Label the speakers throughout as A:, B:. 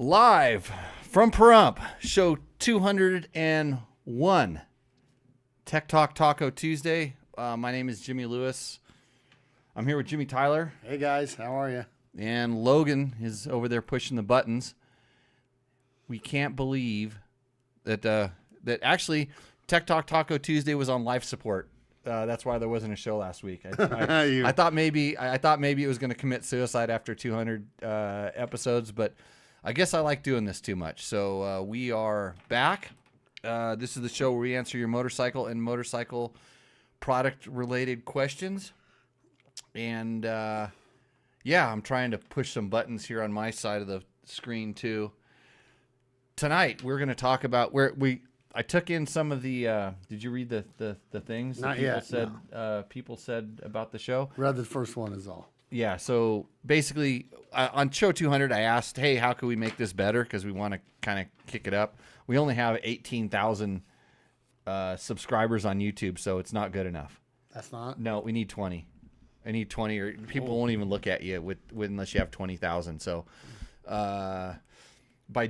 A: Live from Pahrump, show 201, Tech Talk Taco Tuesday. My name is Jimmy Lewis. I'm here with Jimmy Tyler.
B: Hey guys, how are you?
A: And Logan is over there pushing the buttons. We can't believe that actually Tech Talk Taco Tuesday was on life support. That's why there wasn't a show last week. I thought maybe it was going to commit suicide after 200 episodes, but I guess I like doing this too much. So we are back. This is the show where we answer your motorcycle and motorcycle product related questions. And yeah, I'm trying to push some buttons here on my side of the screen too. Tonight we're going to talk about I took in some of the. Did you read the things
B: Not
A: that people
B: yet,
A: said? People said about the show.
B: Read the first one is all.
A: Yeah. So basically, on show 200, I asked, "Hey, how can we make this better?" Because we want to kind of kick it up. We only have 18,000 subscribers on YouTube, so it's not good enough.
B: That's not.
A: No, we need 20. I need 20, or people won't even look at you with unless you have 20,000. So, by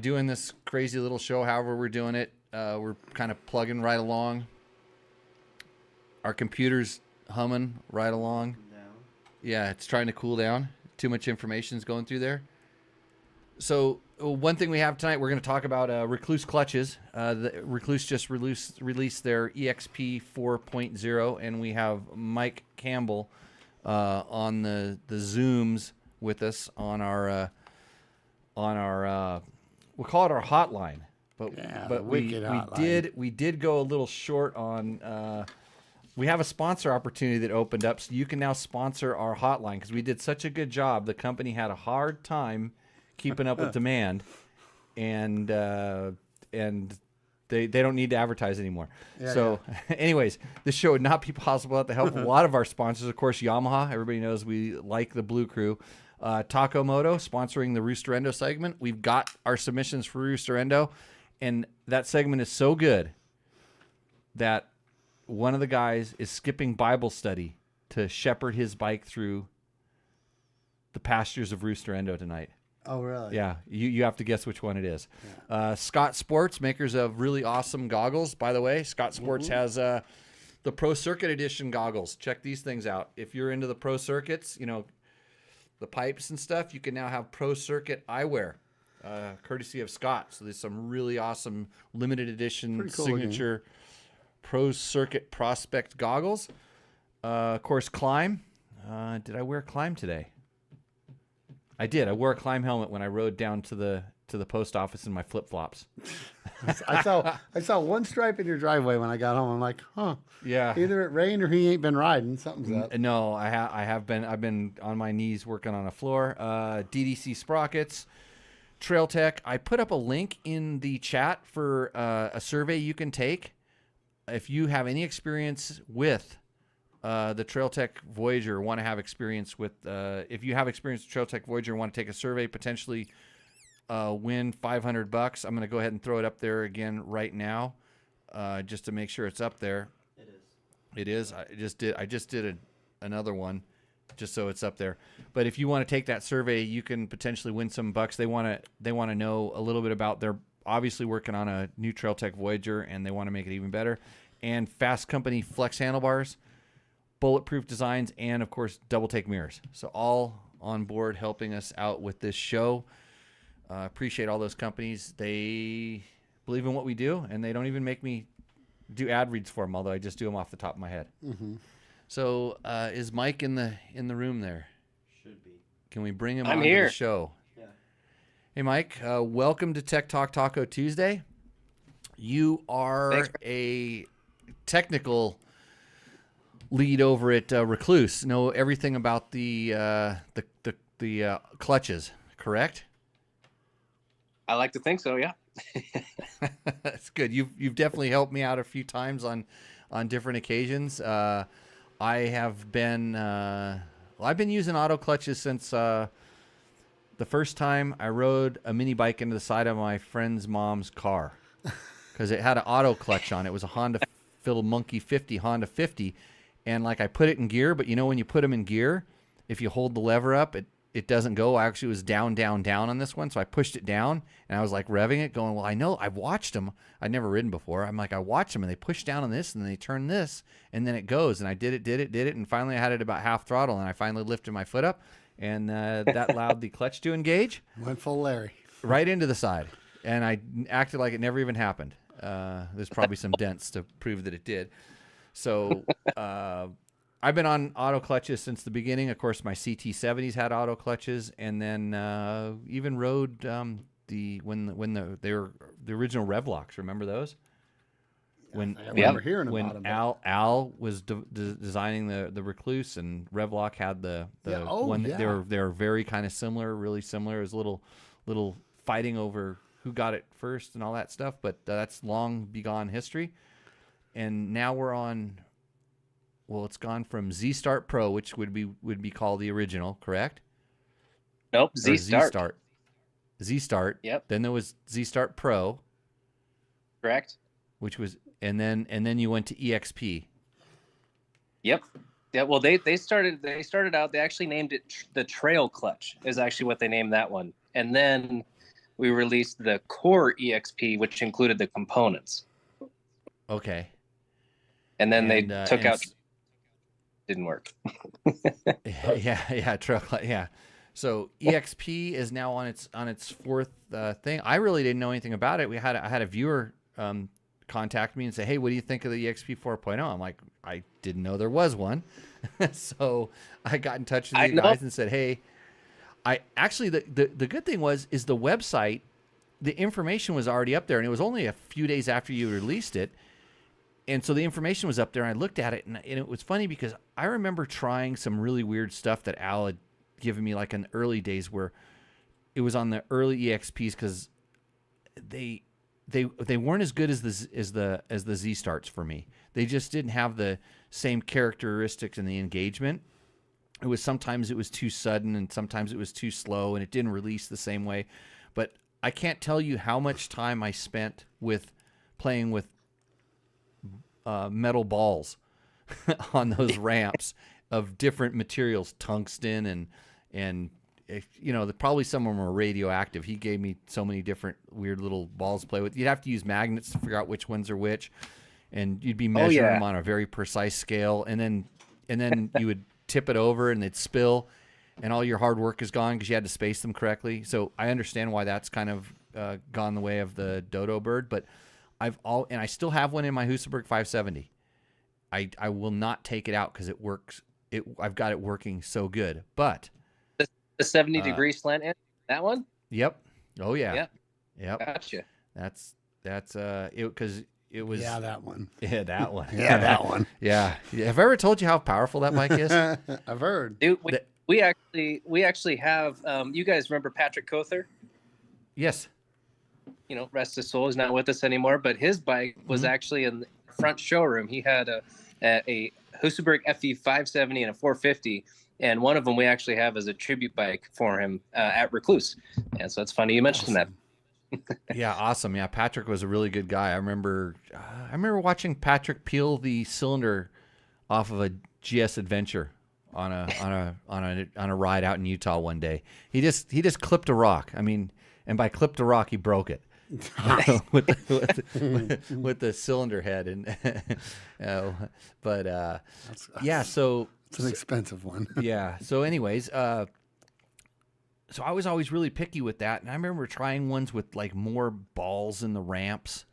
A: doing this crazy little show, however we're doing it. We're kind of plugging right along. Our computer's humming right along. Yeah, it's trying to cool down. Too much information's going through there. So one thing we have tonight, we're going to talk about REKLUSE clutches. The REKLUSE just released their EXP 4.0, and we have Mike Campbell on the Zooms with us on our we'll call it our hotline. But we did go a little short on. We have a sponsor opportunity that opened up, so you can now sponsor our hotline because we did such a good job. The company had a hard time keeping up with demand, and they don't need to advertise anymore. Anyways, this show would not be possible without the help of a lot of our sponsors. Of course, Yamaha. Everybody knows we like the Blue Crew. Taco Moto sponsoring the Rooster Endo segment. We've got our submissions for Rooster Endo. And that segment is so good that one of the guys is skipping Bible study to shepherd his bike through the pastures of Rooster Endo tonight.
B: Oh, really?
A: Yeah. You have to guess which one it is. Yeah. Scott Sports, makers of really awesome goggles. By the way, Scott Sports has the Pro Circuit Edition goggles. Check these things out. If you're into the Pro Circuits, the pipes and stuff, you can now have Pro Circuit eyewear. Courtesy of Scott. So there's some really awesome limited edition
B: cool
A: signature Pro Circuit Prospect goggles. Of course, Climb. Did I wear Climb today? I did. I wore a Climb helmet when I rode down to the post office in my flip flops.
B: I saw one stripe in your driveway when I got home. I'm like, huh?
A: Yeah.
B: Either it rained or he ain't been riding. Something's up.
A: No, I have been. I've been on my knees working on a floor. DDC sprockets. Trail Tech. I put up a link in the chat for a survey you can take if you have any experience with the Trail Tech Voyager. Want to have experience with? If you have experience with Trail Tech Voyager, want to take a survey, potentially win $500. I'm going to go ahead and throw it up there again right now, just to make sure it's up there. It is. I just did another one. Just so it's up there. But if you want to take that survey, you can potentially win some bucks. They want to know a little bit about. They're obviously working on a new Trail Tech Voyager, and they want to make it even better. And Fasst Company flex handlebars, bulletproof designs, and of course double take mirrors. So all on board helping us out with this show. Appreciate all those companies. They believe in what we do, and they don't even make me do ad reads for them, although I just do them off the top of my head.
B: Mm-hmm.
A: So is Mike in the room there?
C: Should be.
A: Can we bring him
C: I'm
A: on
C: here.
A: to the show?
C: Yeah.
A: Hey, Mike. Welcome to Tech Talk Taco Tuesday. You are a technical lead over at REKLUSE. Know everything about the clutches, correct?
C: I like to think so. Yeah.
A: That's good. You've definitely helped me out a few times on different occasions. I have been I've been using auto clutches since the first time I rode a mini bike into the side of my friend's mom's car because it had an auto clutch on it. It was a Honda Phil Monkey 50 Honda 50, and like I put it in gear, but when you put them in gear, if you hold the lever up, it doesn't go. I actually was down, down, down on this one, so I pushed it down, and I was like revving it, going, well, I know I've watched them. I'd never ridden before. I'm like, I watched them, and they push down on this, and then they turn this, and then it goes, and I did it, and finally I had it about half throttle, and I finally lifted my foot up, and that allowed the clutch to engage.
B: Went full Larry.
A: Right into the side, and I acted like it never even happened. There's probably some dents to prove that it did. So I've been on auto clutches since the beginning. Of course, my CT70s had auto clutches, and then even rode they were the original Revlocks. Remember those? When
B: I remember hearing
A: when
B: about them.
A: Al was designing the REKLUSE, and Revloc had the one that they were very kind of similar, really similar. It was a little fighting over who got it first and all that stuff, but that's long begone history. And now we're on, well, it's gone from Z-Start Pro, which would be called the original, correct?
C: Nope,
A: Or
C: Z-Start.
A: Z-Start.
C: Yep.
A: Then there was Z-Start Pro,
C: Correct.
A: which was, and then you went to EXP.
C: Yep. Yeah. Well, they started out. They actually named it the Trail Clutch. Is actually what they named that one. And then we released the Core EXP, which included the components.
A: Okay.
C: And then they took out. Didn't work.
A: yeah, Trail Clutch. Yeah. So EXP is now on its fourth thing. I really didn't know anything about it. I had a viewer contact me and say, hey, what do you think of the EXP 4.0? I'm like, I didn't know there was one. So I got in touch with you guys and said, hey, I actually, the good thing is the website, the information was already up there, and it was only a few days after you released it. And so the information was up there, and I looked at it, and it was funny because I remember trying some really weird stuff that Al had given me, like in the early days, where it was on the early EXPs, because they weren't as good as the Z starts for me. They just didn't have the same characteristics in the engagement. Sometimes it was too sudden, and sometimes it was too slow, and it didn't release the same way. But I can't tell you how much time I spent with playing with metal balls on those ramps of different materials, tungsten and probably some of them were radioactive. He gave me so many different weird little balls to play with. You'd have to use magnets to figure out which ones are which, and you'd be measuring them on a very precise scale, and then you would tip it over and they'd spill, and all your hard work is gone because you had to space them correctly. So I understand why that's kind of gone the way of the Dodo Bird, but I still have one in my Husaberg 570. I will not take it out because it works. I've got it working so good. But
C: the 70-degree slant end, that one?
A: Yep. Oh yeah. Yep.
C: Gotcha.
A: That's it, because it was
B: that one.
A: Yeah, that one.
B: Yeah, that one.
A: Yeah. Have I ever told you how powerful that mic is?
B: I've heard.
C: Dude, we actually have. You guys remember Patrick Cother?
A: Yes.
C: Rest his soul, is not with us anymore. But his bike was actually in the front showroom. He had a Husaberg FE 570 and a 450, and one of them we actually have as a tribute bike for him at REKLUSE. And so it's funny you mentioned that.
A: Yeah, awesome. Yeah, Patrick was a really good guy. I remember watching Patrick peel the cylinder off of a GS Adventure on a ride out in Utah one day. He just clipped a rock. I mean, and by clipped a rock, he broke it. with the cylinder head, and so
B: it's an expensive one.
A: Yeah. So anyways, so I was always really picky with that, and I remember trying ones with like more balls in the ramps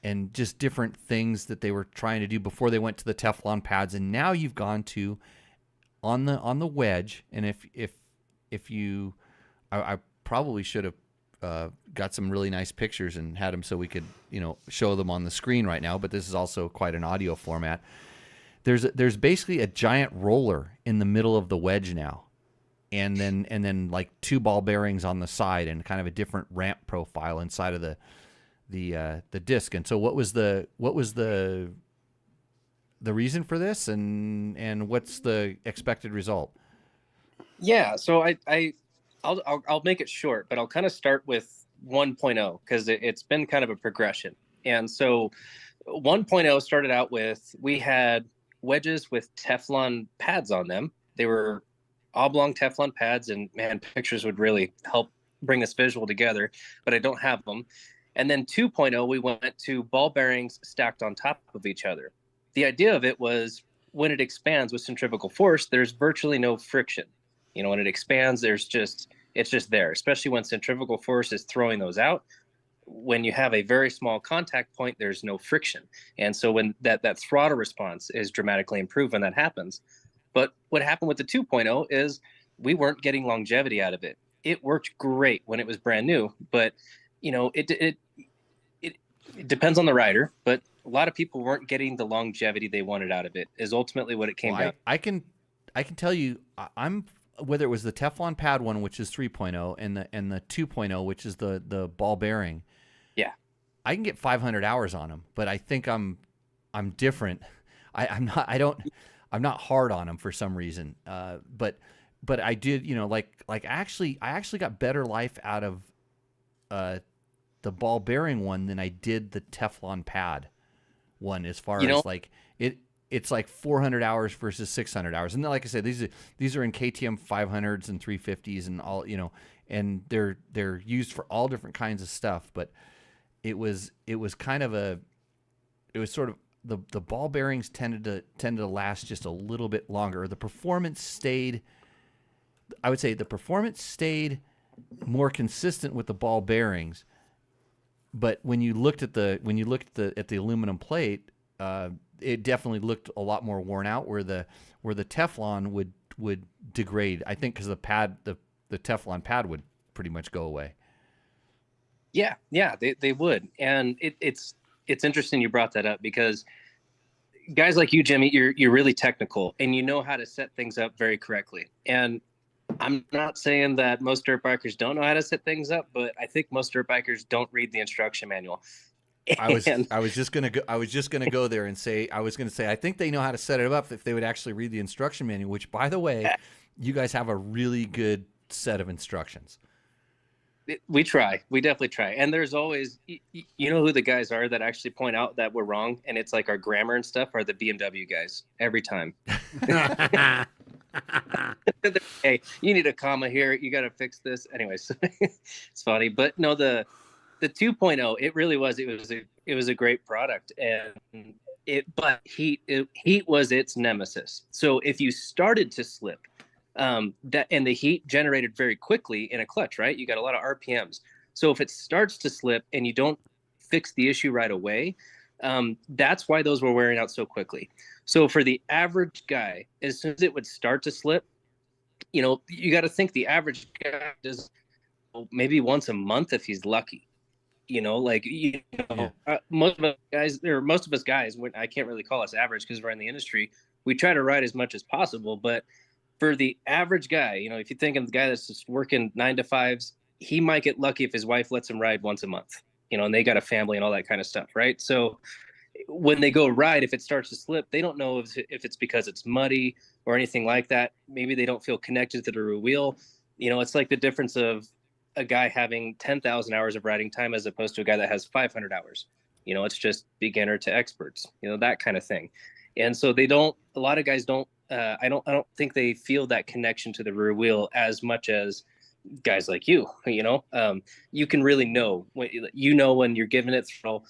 A: and just different things that they were trying to do before they went to the Teflon pads. And now you've gone to on the wedge, and if you, I probably should have got some really nice pictures and had them so we could show them on the screen right now, but this is also quite an audio format. There's basically a giant roller in the middle of the wedge now, and then like two ball bearings on the side and kind of a different ramp profile inside of the disc. And so what was the reason for this, and what's the expected result?
C: Yeah, so I'll make it short, but I'll kind of start with 1.0 because it's been kind of a progression. And so 1.0 started out with, we had wedges with Teflon pads on them. They were oblong Teflon pads, and man, pictures would really help bring this visual together, but I don't have them. And then 2.0, we went to ball bearings stacked on top of each other. The idea of it was when it expands with centrifugal force, there's virtually no friction. You know, when it expands, it's just there, especially when centrifugal force is throwing those out. When you have a very small contact point, there's no friction. And so when that throttle response is dramatically improved when that happens. But what happened with the 2.0 is we weren't getting longevity out of it. It worked great when it was brand new, but you know, it depends on the rider, but a lot of people weren't getting the longevity they wanted out of it, is ultimately what it came down.
A: I can tell you, I'm whether it was the Teflon pad one, which is 3.0, and the 2.0, which is the ball bearing.
C: Yeah,
A: I can get 500 hours on them, but I think I'm different. I'm not hard on them for some reason. But I did, you know, like I actually got better life out of the ball bearing one than I did the Teflon pad one, as far as like it's like 400 hours versus 600 hours. And then, like I said, these are in KTM 500s and 350s and all, you know, and they're used for all different kinds of stuff. But it was kind of it was sort of the ball bearings tended to last just a little bit longer. The performance stayed, I would say the performance stayed more consistent with the ball bearings. But when you looked at the aluminum plate, it definitely looked a lot more worn out. Where the Teflon would degrade, I think, because the Teflon pad would pretty much go away.
C: Yeah, they would, and it's interesting you brought that up, because guys like you, Jimmy, you're really technical and you know how to set things up very correctly. And I'm not saying that most dirt bikers don't know how to set things up, but I think most dirt bikers don't read the instruction manual.
A: I was just gonna go there and say I think they know how to set it up if they would actually read the instruction manual. Which, by the way, you guys have a really good set of instructions.
C: We definitely try. And there's always, you know who the guys are that actually point out that we're wrong, and it's like our grammar and stuff, are the BMW guys every time. Hey, you need a comma here, you got to fix this. Anyways, it's funny. But no, the 2.0, it really was, it was a great product. And but heat was its nemesis. So if you started to slip, and the heat generated very quickly in a clutch, right? You got a lot of RPMs. So if it starts to slip and you don't fix the issue right away, that's why those were wearing out so quickly. So for the average guy, as soon as it would start to slip, you know, you got to think the average guy does maybe once a month if he's lucky. You know, like, you know, most of us guys, I can't really call us average because we're in the industry. We try to ride as much as possible, but for the average guy, you know, if you think of the guy that's just working 9 to 5s, he might get lucky if his wife lets him ride once a month, you know, and they got a family and all that kind of stuff, right? So when they go ride, if it starts to slip, they don't know if it's because it's muddy or anything like that. Maybe they don't feel connected to the rear wheel. You know, it's like the difference of a guy having 10,000 hours of riding time as opposed to a guy that has 500 hours. You know, it's just beginner to experts, you know, that kind of thing. And so a lot of guys don't, I don't think they feel that connection to the rear wheel as much as guys like you. You know, you can really know when you're giving it throttle,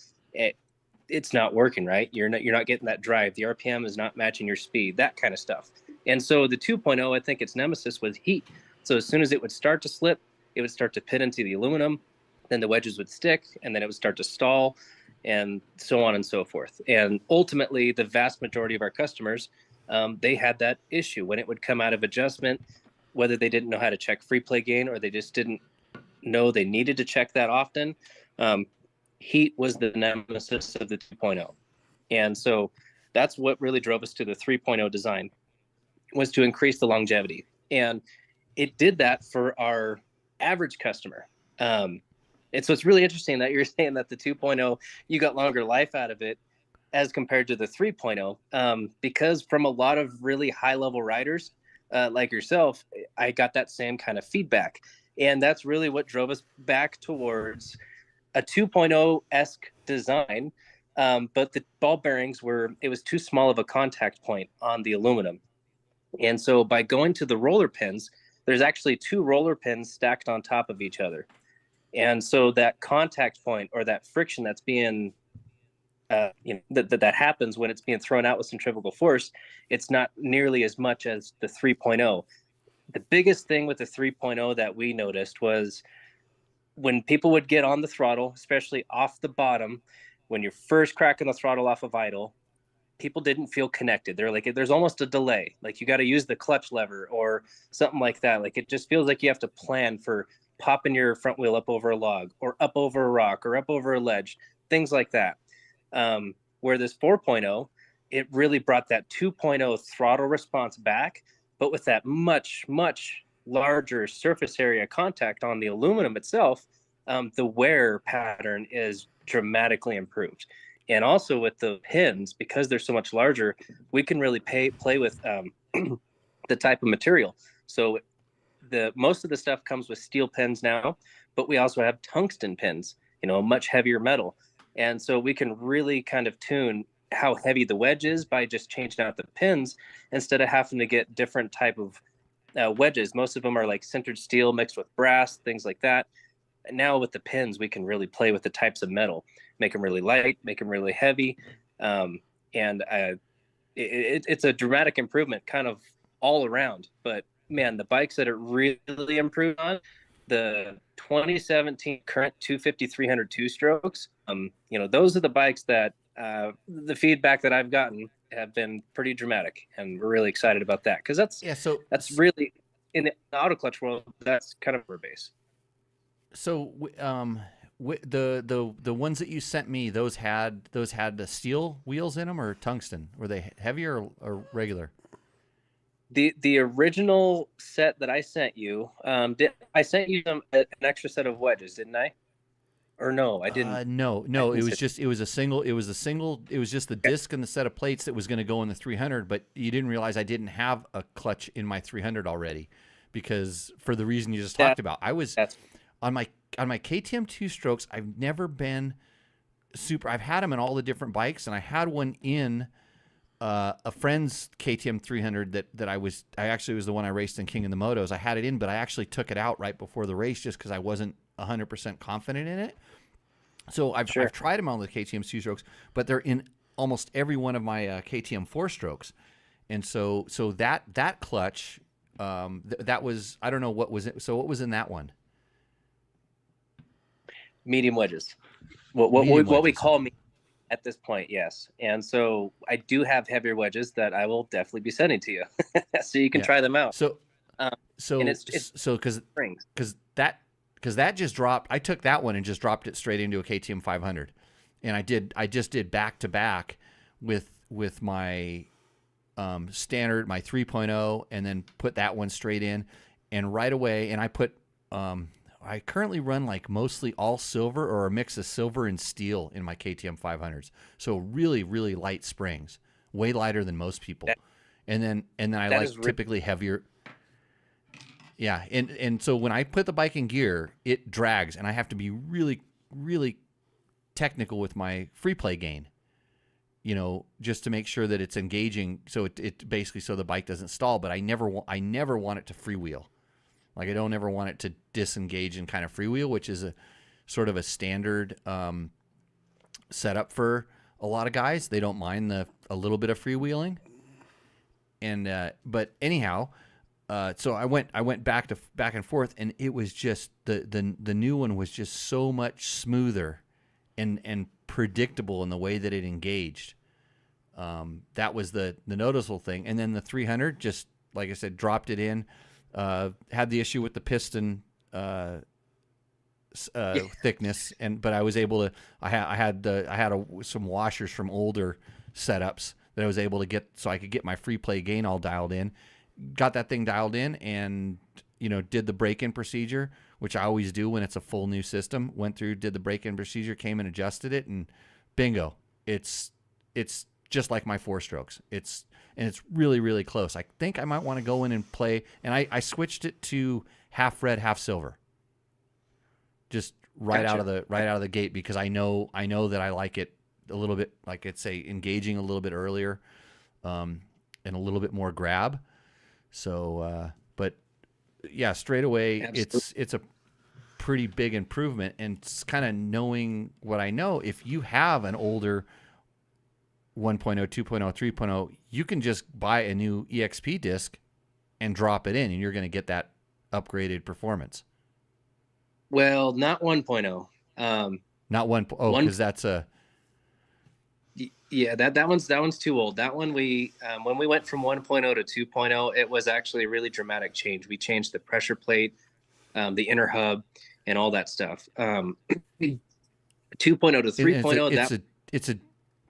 C: it's not working right. You're not getting that drive. The RPM is not matching your speed. That kind of stuff. And so the 2.0, I think its nemesis was heat. So as soon as it would start to slip, it would start to pit into the aluminum. Then the wedges would stick, and then it would start to stall, and so on and so forth. And ultimately, the vast majority of our customers, they had that issue when it would come out of adjustment, whether they didn't know how to check free play gain or they just didn't know they needed to check that often. Heat was the nemesis of the 2.0. And so that's what really drove us to the 3.0 design, was to increase the longevity. And it did that for our average customer. And so it's really interesting that you're saying that the 2.0, you got longer life out of it as compared to the 3.0, because from a lot of really high level riders like yourself, I got that same kind of feedback. And that's really what drove us back towards a 2.0-esque design. But the ball bearings it was too small of a contact point on the aluminum. And so by going to the roller pins, there's actually 2 roller pins stacked on top of each other. And so that contact point, or that friction that's being that happens when it's being thrown out with centrifugal force, it's not nearly as much as the 3.0. The biggest thing with the 3.0 that we noticed was when people would get on the throttle, especially off the bottom, when you're first cracking the throttle off of idle, people didn't feel connected. They're like, there's almost a delay. Like you got to use the clutch lever or something like that. Like it just feels like you have to plan for popping your front wheel up over a log or up over a rock or up over a ledge, things like that. Where this 4.0, it really brought that 2.0 throttle response back, but with that much, much larger surface area contact on the aluminum itself, the wear pattern is dramatically improved. And also with the pins, because they're so much larger, we can really play with the type of material. So most of the stuff comes with steel pins now, but we also have tungsten pins, a much heavier metal. And so we can really kind of tune how heavy the wedge is by just changing out the pins instead of having to get different type of wedges. Most of them are like sintered steel mixed with brass, things like that. And now with the pins, we can really play with the types of metal, make them really light, make them really heavy. It's a dramatic improvement kind of all around. But man, the bikes that it really improved on, the 2017 current 250-300 two-strokes, those are the bikes that the feedback that I've gotten have been pretty dramatic, and we're really excited about that because that's really in the auto clutch world, that's kind of our base.
A: So the ones that you sent me, those had the steel wheels in them or tungsten? Were they heavier or regular?
C: The original set that I sent you, I sent you an extra set of wedges, didn't I? Or no, I didn't.
A: No. It was just the disc and the set of plates that was going to go in the 300, but you didn't realize I didn't have a clutch in my 300 already, because for the reason you just talked about. I was on my KTM 2-strokes. I've never been super. I've had them in all the different bikes, and I had one in a friend's KTM 300 that I actually was the one I raced in King of the Motos. I had it in, but I actually took it out right before the race just because I wasn't 100% confident in it. So I've tried them on the KTM 2-strokes, but they're in almost every one of my KTM 4-strokes. And so that clutch, that was, I don't know what was it. So what was in that one?
C: Medium wedges. What we call me at this point, yes. And so I do have heavier wedges that I will definitely be sending to you, so you can try them out.
A: So because that just dropped. I took that one and just dropped it straight into a KTM 500, and I just did back to back with my standard, my 3.0, and then put that one straight in, and right away. And I put I currently run like mostly all silver or a mix of silver and steel in my KTM 500s. So really, really light springs, way lighter than most people. And then I like typically heavier. Yeah. And so when I put the bike in gear, it drags, and I have to be really, really technical with my free play gain, just to make sure that it's engaging. So it basically, so the bike doesn't stall, but I never want it to freewheel. Like I don't ever want it to disengage and kind of freewheel, which is a sort of a standard setup for a lot of guys. They don't mind a little bit of freewheeling. And but anyhow, so I went back and forth, and it was just the new one was just so much smoother and predictable in the way that it engaged. That was the noticeable thing. And then the 300, just like I said, dropped it in. Had the issue with the piston thickness, but I was able to. I had some washers from older setups that I was able to get, so I could get my free play gain all dialed in. Got that thing dialed in, and did the break-in procedure, which I always do when it's a full new system. Went through, did the break-in procedure, came and adjusted it, and bingo, it's just like my 4-strokes. It's really, really close. I think I might want to go in and play, and I switched it to half red, half silver. Just right out of the gate, because I know that I like it a little bit, like it's engaging a little bit earlier, and a little bit more grab. So, but yeah, straight away,
C: Absolutely.
A: it's a pretty big improvement. And it's kind of knowing what I know. If you have an older 1.0, 2.0, 3.0, you can just buy a new EXP disc and drop it in, and you're going to get that upgraded performance.
C: Well, not 1.0.
A: Not one. Oh,
C: One.
A: because that's a.
C: Yeah, that one's too old. That one we when we went from 1.0 to 2.0, it was actually a really dramatic change. We changed the pressure plate, the inner hub, and all that stuff. 2.0 to 3.0,
A: it's a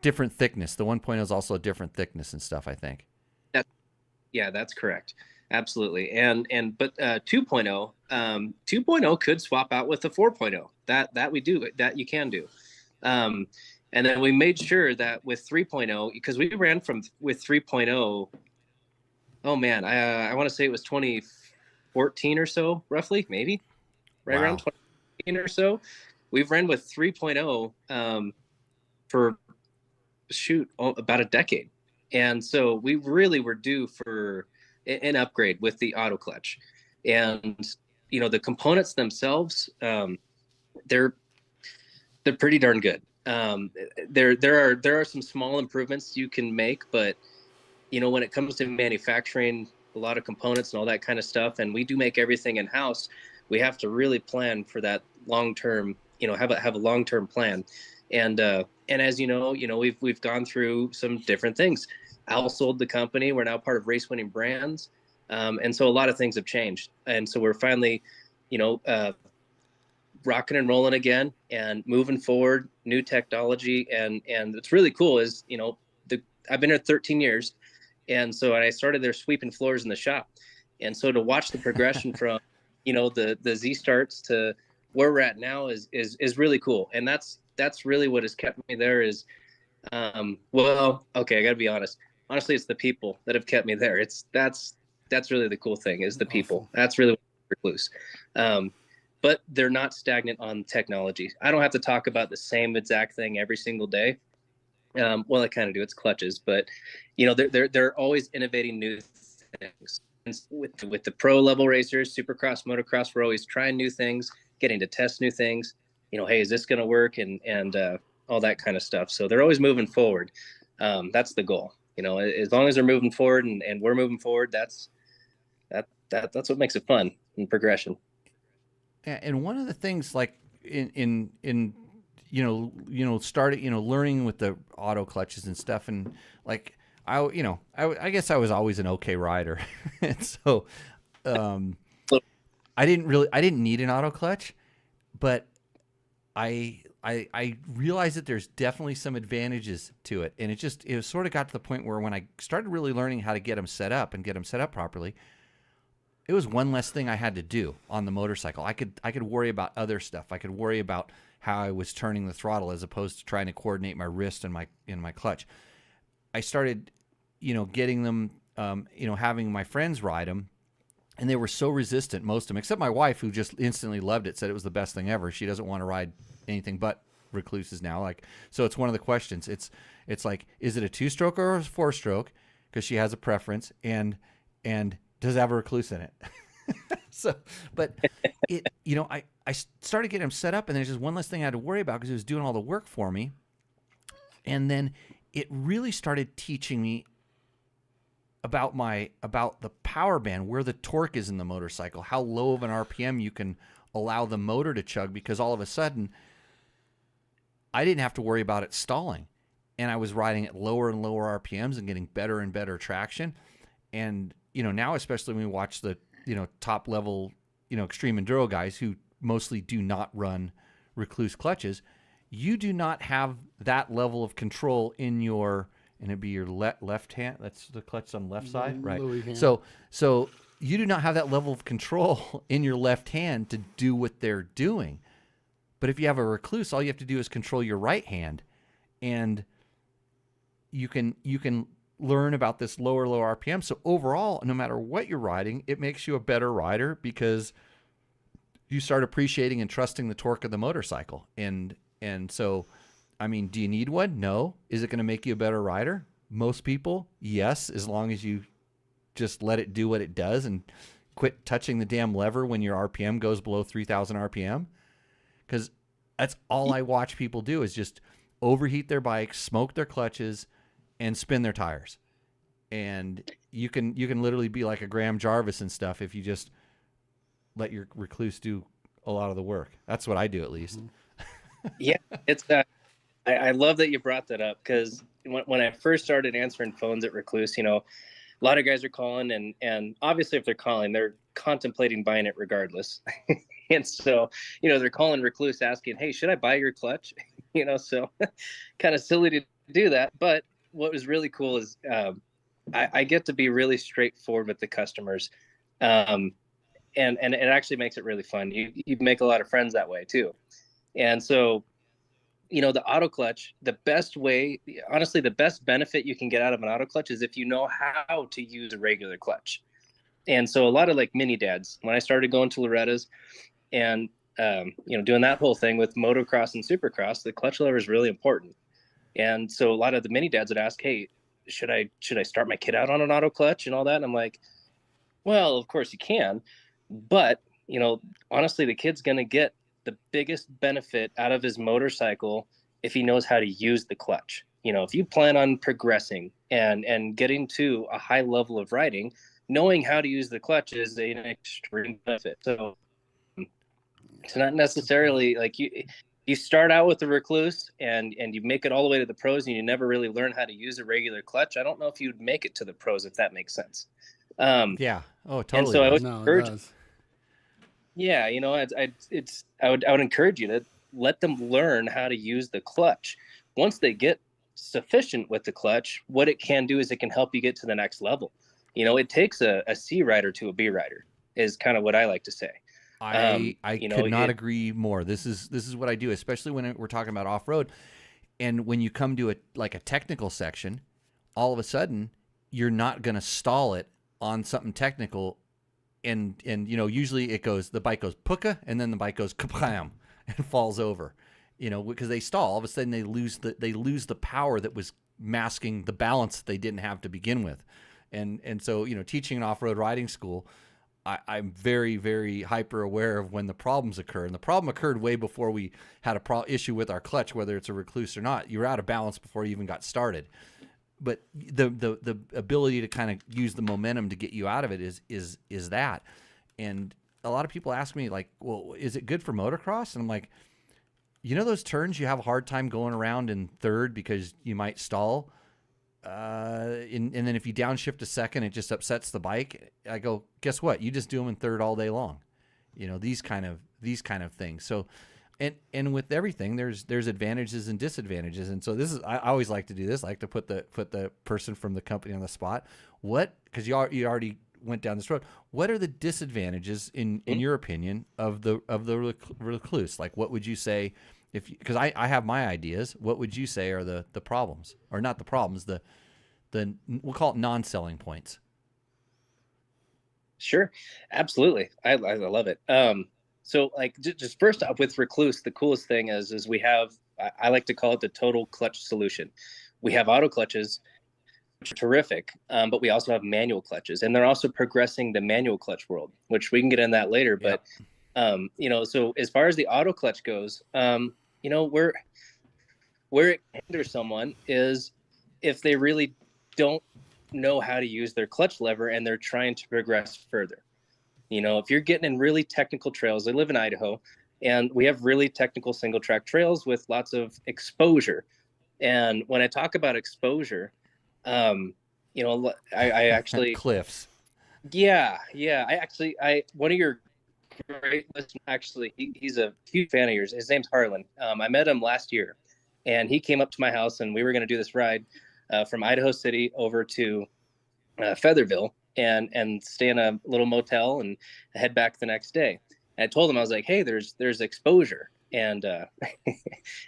A: different thickness. The 1.0 is also a different thickness and stuff, I think.
C: yeah, that's correct. Absolutely. But 2.0, 2.0 could swap out with the 4.0. That we do, that you can do. And then we made sure that with 3.0, because we ran with 3.0, oh man, I want to say it was 2014 or so, roughly, maybe right around 2014 or so. We've ran with 3.0 for about a decade. And so we really were due for an upgrade with the auto clutch. And, the components themselves, they're pretty darn good. There are some small improvements you can make, but when it comes to manufacturing a lot of components and all that kind of stuff, and we do make everything in house, we have to really plan for that long term. Have a long term plan, and as we've gone through some different things. Al sold the company. We're now part of Race Winning Brands, and so a lot of things have changed, and so we're finally, rocking and rolling again and moving forward, new technology. And what's really cool is, I've been here 13 years. And so I started there sweeping floors in the shop. And so to watch the progression from, the Z starts to where we're at now is really cool. And that's really what has kept me there is, well, okay, I gotta be honest. Honestly, it's the people that have kept me there. That's really the cool thing is the people. That's really REKLUSE. But they're not stagnant on technology. I don't have to talk about the same exact thing every single day. Well, I kind of do. It's clutches, but they're always innovating new things. And with the pro level racers, Supercross, Motocross, we're always trying new things, getting to test new things. Hey, is this going to work? And all that kind of stuff. So they're always moving forward. That's the goal. As long as they're moving forward and we're moving forward, that's what makes it fun and progression.
A: Yeah, and one of the things like in started learning with the auto clutches and stuff, and like I guess I was always an okay rider, and so I didn't need an auto clutch, but I realized that there's definitely some advantages to it, and it sort of got to the point where when I started really learning how to get them set up properly, it was one less thing I had to do on the motorcycle. I could worry about other stuff. I could worry about how I was turning the throttle as opposed to trying to coordinate my wrist and my clutch. I started, getting them, having my friends ride them, and they were so resistant, most of them, except my wife, who just instantly loved it, said it was the best thing ever. She doesn't want to ride anything but REKLUSEs now. So it's one of the questions. It's like, is it a 2-stroke or a 4-stroke? Because she has a preference, and does it have a REKLUSE in it? So, but I started getting them set up, and there's just one less thing I had to worry about because it was doing all the work for me. And then it really started teaching me about the power band, where the torque is in the motorcycle, how low of an RPM you can allow the motor to chug, because all of a sudden I didn't have to worry about it stalling, and I was riding at lower and lower RPMs and getting better and better traction. And now, especially when we watch the, top level, extreme enduro guys who mostly do not run REKLUSE clutches, you do not have that level of control in your, and it'd be your left hand. That's the clutch on the left side, right? So you do not have that level of control in your left hand to do what they're doing. But if you have a REKLUSE, all you have to do is control your right hand, and you can learn about this lower RPM. So overall, no matter what you're riding, it makes you a better rider because you start appreciating and trusting the torque of the motorcycle. And so, I mean, do you need one? No. Is it going to make you a better rider? Most people, yes, as long as you just let it do what it does and quit touching the damn lever when your RPM goes below 3,000 RPM? Because that's all I watch people do is just overheat their bikes, smoke their clutches, and spin their tires. And you can literally be like a Graham Jarvis and stuff if you just let your Recluse do a lot of the work. That's what I do, at least.
C: Yeah, it's I love that you brought that up, because when I first started answering phones at Recluse, a lot of guys are calling, and obviously if they're calling, they're contemplating buying it regardless. And so, they're calling Recluse asking, hey, should I buy your clutch? So kind of silly to do that. But what was really cool is I get to be really straightforward with the customers. And it actually makes it really fun. You make a lot of friends that way too. And so, the auto clutch, the best way, honestly, the best benefit you can get out of an auto clutch is if you know how to use a regular clutch. And so a lot of like mini dads, when I started going to Loretta's and, doing that whole thing with motocross and supercross, the clutch lever is really important. And so a lot of the mini dads would ask, hey, should I start my kid out on an auto clutch and all that? And I'm like, well, of course you can, but honestly, the kid's going to get the biggest benefit out of his motorcycle if he knows how to use the clutch. If you plan on progressing and getting to a high level of riding, knowing how to use the clutch is an extreme benefit. So it's not necessarily like you start out with the Recluse and you make it all the way to the pros and you never really learn how to use a regular clutch. I don't know if you'd make it to the pros, if that makes sense.
A: Yeah. Oh, totally.
C: And so I would
B: No, it
C: encourage,
B: does.
C: yeah, I would encourage you to let them learn how to use the clutch. Once they get sufficient with the clutch, what it can do is it can help you get to the next level. It takes a C rider to a B rider is kind of what I like to say.
A: I could not agree more. This is what I do, especially when we're talking about off-road. And when you come to a technical section, all of a sudden you're not going to stall it on something technical. And usually the bike goes puka, and then the bike goes kaplam and falls over, because they stall. All of a sudden they lose the power that was masking the balance that they didn't have to begin with. And so, teaching an off-road riding school, I'm very, very hyper aware of when the problems occur. And the problem occurred way before we had issue with our clutch, whether it's a Recluse or not. You were out of balance before you even got started. But the ability to kind of use the momentum to get you out of it is that. And a lot of people ask me, like, well, is it good for motocross? And I'm like, those turns you have a hard time going around in third because you might stall. And then if you downshift a second, it just upsets the bike. I go, guess what? You just do them in third all day long. These kind of things. So, and with everything, there's advantages and disadvantages. And so I always like to do this. I like to put the person from the company on the spot. Because you already went down this road. What are the disadvantages in your opinion of the Recluse? Like, what would you say? Because I have my ideas, what would you say are the problems, or not the problems, the we'll call it non-selling points?
C: Sure, absolutely, I love it. So like just first off with Recluse, the coolest thing is we have, I like to call it the total clutch solution. We have auto clutches, which are terrific, but we also have manual clutches, and they're also progressing the manual clutch world, which we can get in that later. But so as far as the auto clutch goes, where it hinders someone is if they really don't know how to use their clutch lever and they're trying to progress further. If you're getting in really technical trails, I live in Idaho, and we have really technical single track trails with lots of exposure. And when I talk about exposure, I actually
A: cliffs.
C: Yeah. One of your great listeners, actually, he's a huge fan of yours. His name's Harlan. I met him last year, and he came up to my house, and we were going to do this ride from Idaho City over to Featherville and stay in a little motel and head back the next day. And I told him, I was like, hey, there's exposure. And, and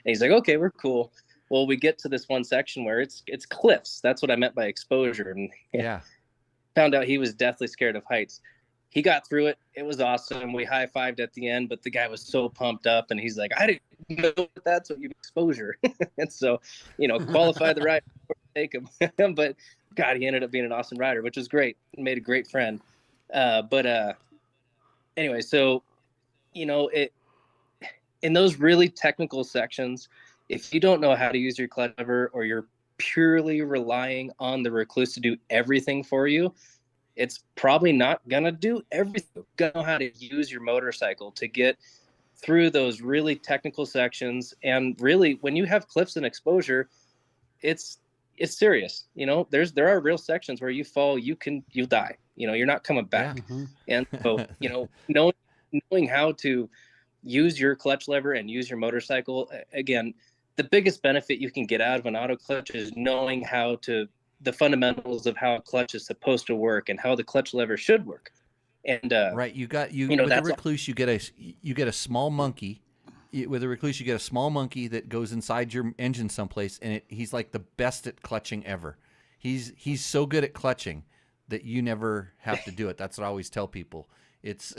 C: he's like, okay, we're cool. Well, we get to this one section where it's cliffs. That's what I meant by exposure. And
A: yeah,
C: found out he was deathly scared of heights. He got through it. It was awesome. We high-fived at the end, but the guy was so pumped up, and he's like, I didn't know that's what you exposure. And so, qualify the ride before you take him. But God, he ended up being an awesome rider, which was great. Made a great friend. But anyway, so it in those really technical sections, if you don't know how to use your clutch lever, or you're purely relying on the Recluse to do everything for you, it's probably not gonna do everything. You gotta know how to use your motorcycle to get through those really technical sections. And really, when you have cliffs and exposure, it's serious. There are real sections where you fall, you'll die. You're not coming back.
A: Yeah.
B: Mm-hmm.
C: And so, knowing how to use your clutch lever and use your motorcycle, again, the biggest benefit you can get out of an auto clutch is knowing the fundamentals of how a clutch is supposed to work and how the clutch lever should work. And
A: Right, with the
C: that's
A: Recluse, you get a small monkey. With a Recluse, you get a small monkey that goes inside your engine someplace, and he's like the best at clutching ever. He's so good at clutching that you never have to do it. That's what I always tell people. It's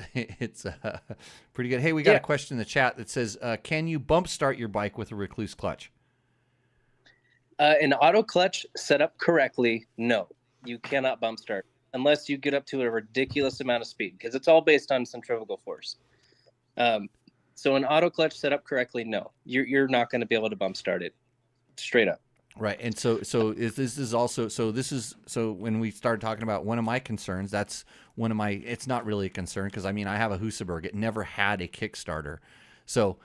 A: pretty good. Hey, we got a question in the chat that says, "Can you bump start your bike with a Recluse clutch?"
C: An auto clutch set up correctly, no, you cannot bump start unless you get up to a ridiculous amount of speed, because it's all based on centrifugal force. So an auto clutch set up correctly, no, you're not going to be able to bump start it straight up.
A: Right, and so when we started talking about one of my concerns, that's one of my. It's not really a concern because I have a Husaberg. It never had a Kickstarter, so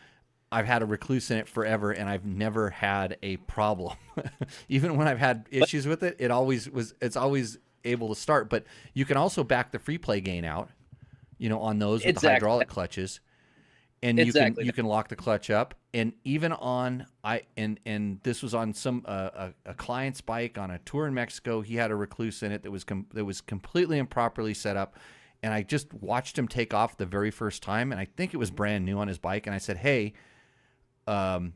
A: I've had a Recluse in it forever, and I've never had a problem. Even when I've had issues with it, it's always able to start. But you can also back the free play gain out, on those with the hydraulic clutches. And you can lock the clutch up, and even on and this was on some a client's bike on a tour in Mexico. He had a Recluse in it that was completely improperly set up, and I just watched him take off the very first time, and I think it was brand new on his bike, and I said, "Hey, I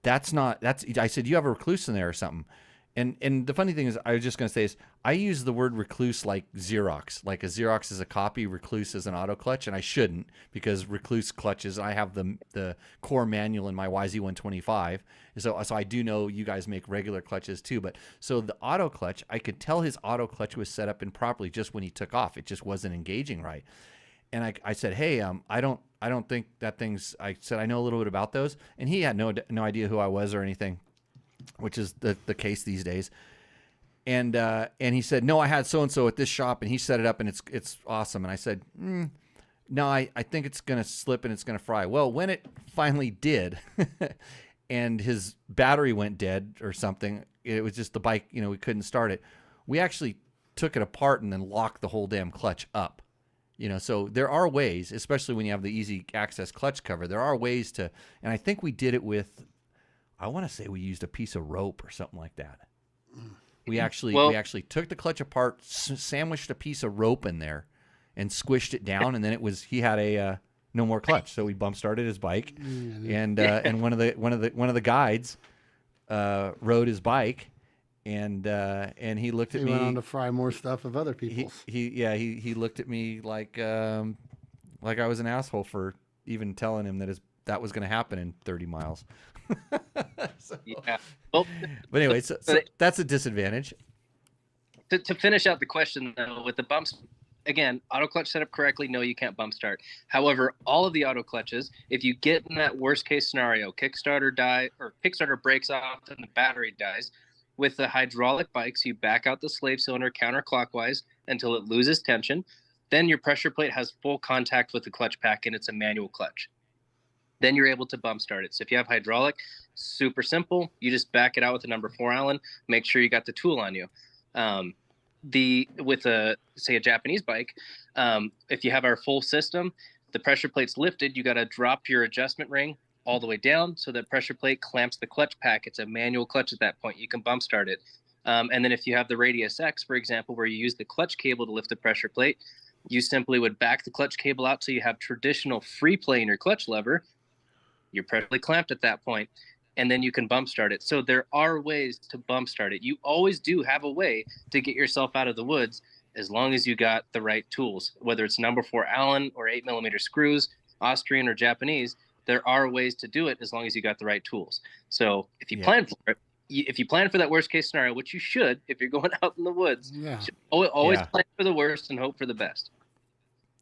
A: said, you have a Recluse in there or something." And the funny thing is, I was just going to say is, I use the word Recluse like Xerox. Like a Xerox is a copy, Recluse is an auto clutch, and I shouldn't, because Recluse clutches, I have the core manual in my YZ125, so I do know you guys make regular clutches too. But so the auto clutch, I could tell his auto clutch was set up improperly just when he took off. It just wasn't engaging right. And I said, "Hey, I don't think that thing's." I said, "I know a little bit about those," and he had no idea who I was or anything, which is the case these days. And he said, "No, I had so-and-so at this shop, and he set it up, and it's awesome." And I said, "No, I think it's going to slip and it's going to fry." Well, when it finally did, and his battery went dead or something, it was just the bike, we couldn't start it. We actually took it apart and then locked the whole damn clutch up. So there are ways, especially when you have the easy access clutch cover, there are ways to, and I think we did it with, I want to say we used a piece of rope or something like that. We actually took the clutch apart, sandwiched a piece of rope in there, and squished it down, and then he had a no more clutch, so we bump started his bike, and one of the guides rode his bike, and he looked at me.
B: He went on to fry more stuff of other people's.
A: He looked at me like I was an asshole for even telling him that was going to happen in 30 miles.
C: Yeah. Well,
A: but anyway, so that's a disadvantage.
C: To finish out the question, though, with the bumps, again, auto clutch set up correctly, no, you can't bump start. However, all of the auto clutches, if you get in that worst case scenario, Kickstarter breaks off and the battery dies, with the hydraulic bikes, you back out the slave cylinder counterclockwise until it loses tension. Then your pressure plate has full contact with the clutch pack, and it's a manual clutch. Then you're able to bump start it. So if you have hydraulic, super simple. You just back it out with a number 4 Allen. Make sure you got the tool on you. With a Japanese bike, if you have our full system, the pressure plate's lifted. You got to drop your adjustment ring all the way down so that pressure plate clamps the clutch pack. It's a manual clutch at that point. You can bump start it. And then if you have the Radius X, for example, where you use the clutch cable to lift the pressure plate, you simply would back the clutch cable out so you have traditional free play in your clutch lever. You're pressure plate clamped at that point, and then you can bump start it. So there are ways to bump start it. You always do have a way to get yourself out of the woods as long as you got the right tools, whether it's number 4 Allen or 8mm screws, Austrian or Japanese. There are ways to do it as long as you got the right tools. So if you plan for it, if you plan for that worst case scenario, which you should, if you're going out in the woods,
B: Yeah.
C: always
A: Yeah.
C: plan for the worst and hope for the best.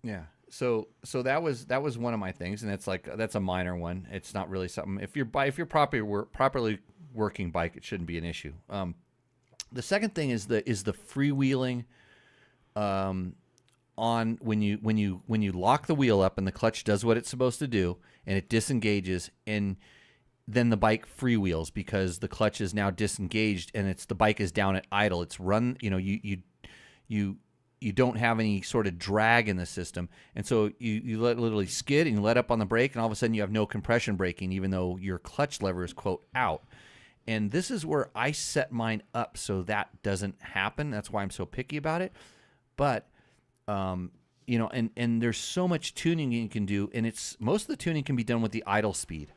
A: Yeah. So that was one of my things, and that's a minor one. It's not really something. If you're properly working bike, it shouldn't be an issue. The second thing is the freewheeling. On when you lock the wheel up and the clutch does what it's supposed to do and it disengages, and then the bike freewheels because the clutch is now disengaged and the bike is down at idle. It's run. You don't have any sort of drag in the system, and so you literally skid and you let up on the brake, and all of a sudden you have no compression braking, even though your clutch lever is quote out. And this is where I set mine up so that doesn't happen. That's why I'm so picky about it. But and there's so much tuning you can do, and most of the tuning can be done with the idle speed.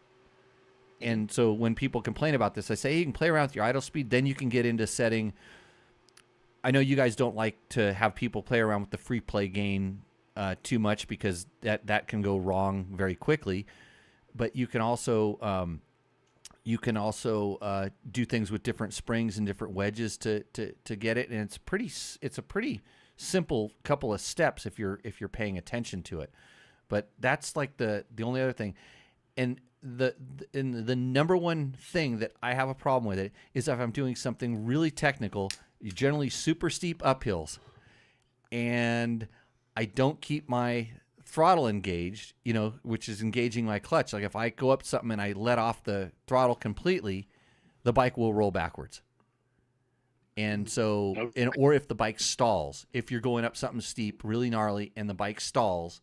A: And so when people complain about this, I say you can play around with your idle speed, then you can get into setting. I know you guys don't like to have people play around with the free play gain too much because that can go wrong very quickly. But you can also do things with different springs and different wedges to get it, and it's a pretty simple couple of steps if you're paying attention to it. But that's like the only other thing. And the number one thing that I have a problem with it is if I'm doing something really technical, generally super steep uphills, and I don't keep my throttle engaged, which is engaging my clutch. Like if I go up something and I let off the throttle completely, the bike will roll backwards. And so, or if the bike stalls, if you're going up something steep, really gnarly, and the bike stalls,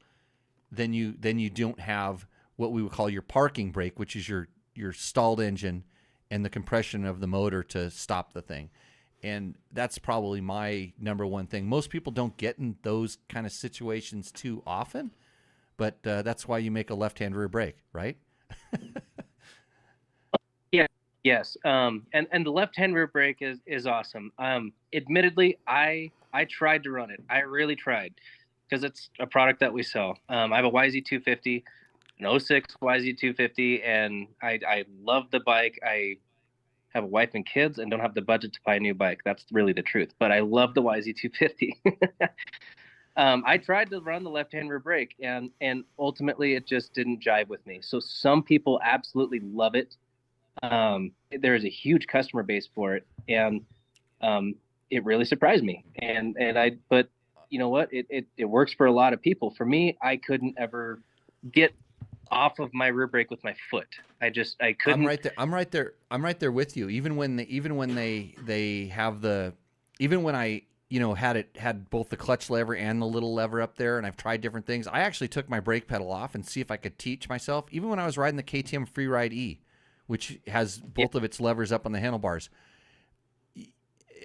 A: then you don't have what we would call your parking brake, which is your stalled engine and the compression of the motor to stop the thing. And that's probably my number one thing. Most people don't get in those kind of situations too often, but that's why you make a left-hand rear brake, right?
C: Yeah. Yes. And the left-hand rear brake is awesome. Admittedly, I tried to run it. I really tried because it's a product that we sell. I have a YZ250, an 06 YZ250, and I love the bike. I have a wife and kids and don't have the budget to buy a new bike. That's really the truth. But I love the YZ250. I tried to run the left-hand rear brake, and ultimately it just didn't jive with me. So some people absolutely love it. There is a huge customer base for it, and it really surprised me. But you know what? It works for a lot of people. For me, I couldn't ever get off of my rear brake with my foot. I couldn't.
A: I'm right there with you. Even when I had both the clutch lever and the little lever up there, and I've tried different things. I actually took my brake pedal off and see if I could teach myself. Even when I was riding the KTM Freeride E, which has both of its levers up on the handlebars.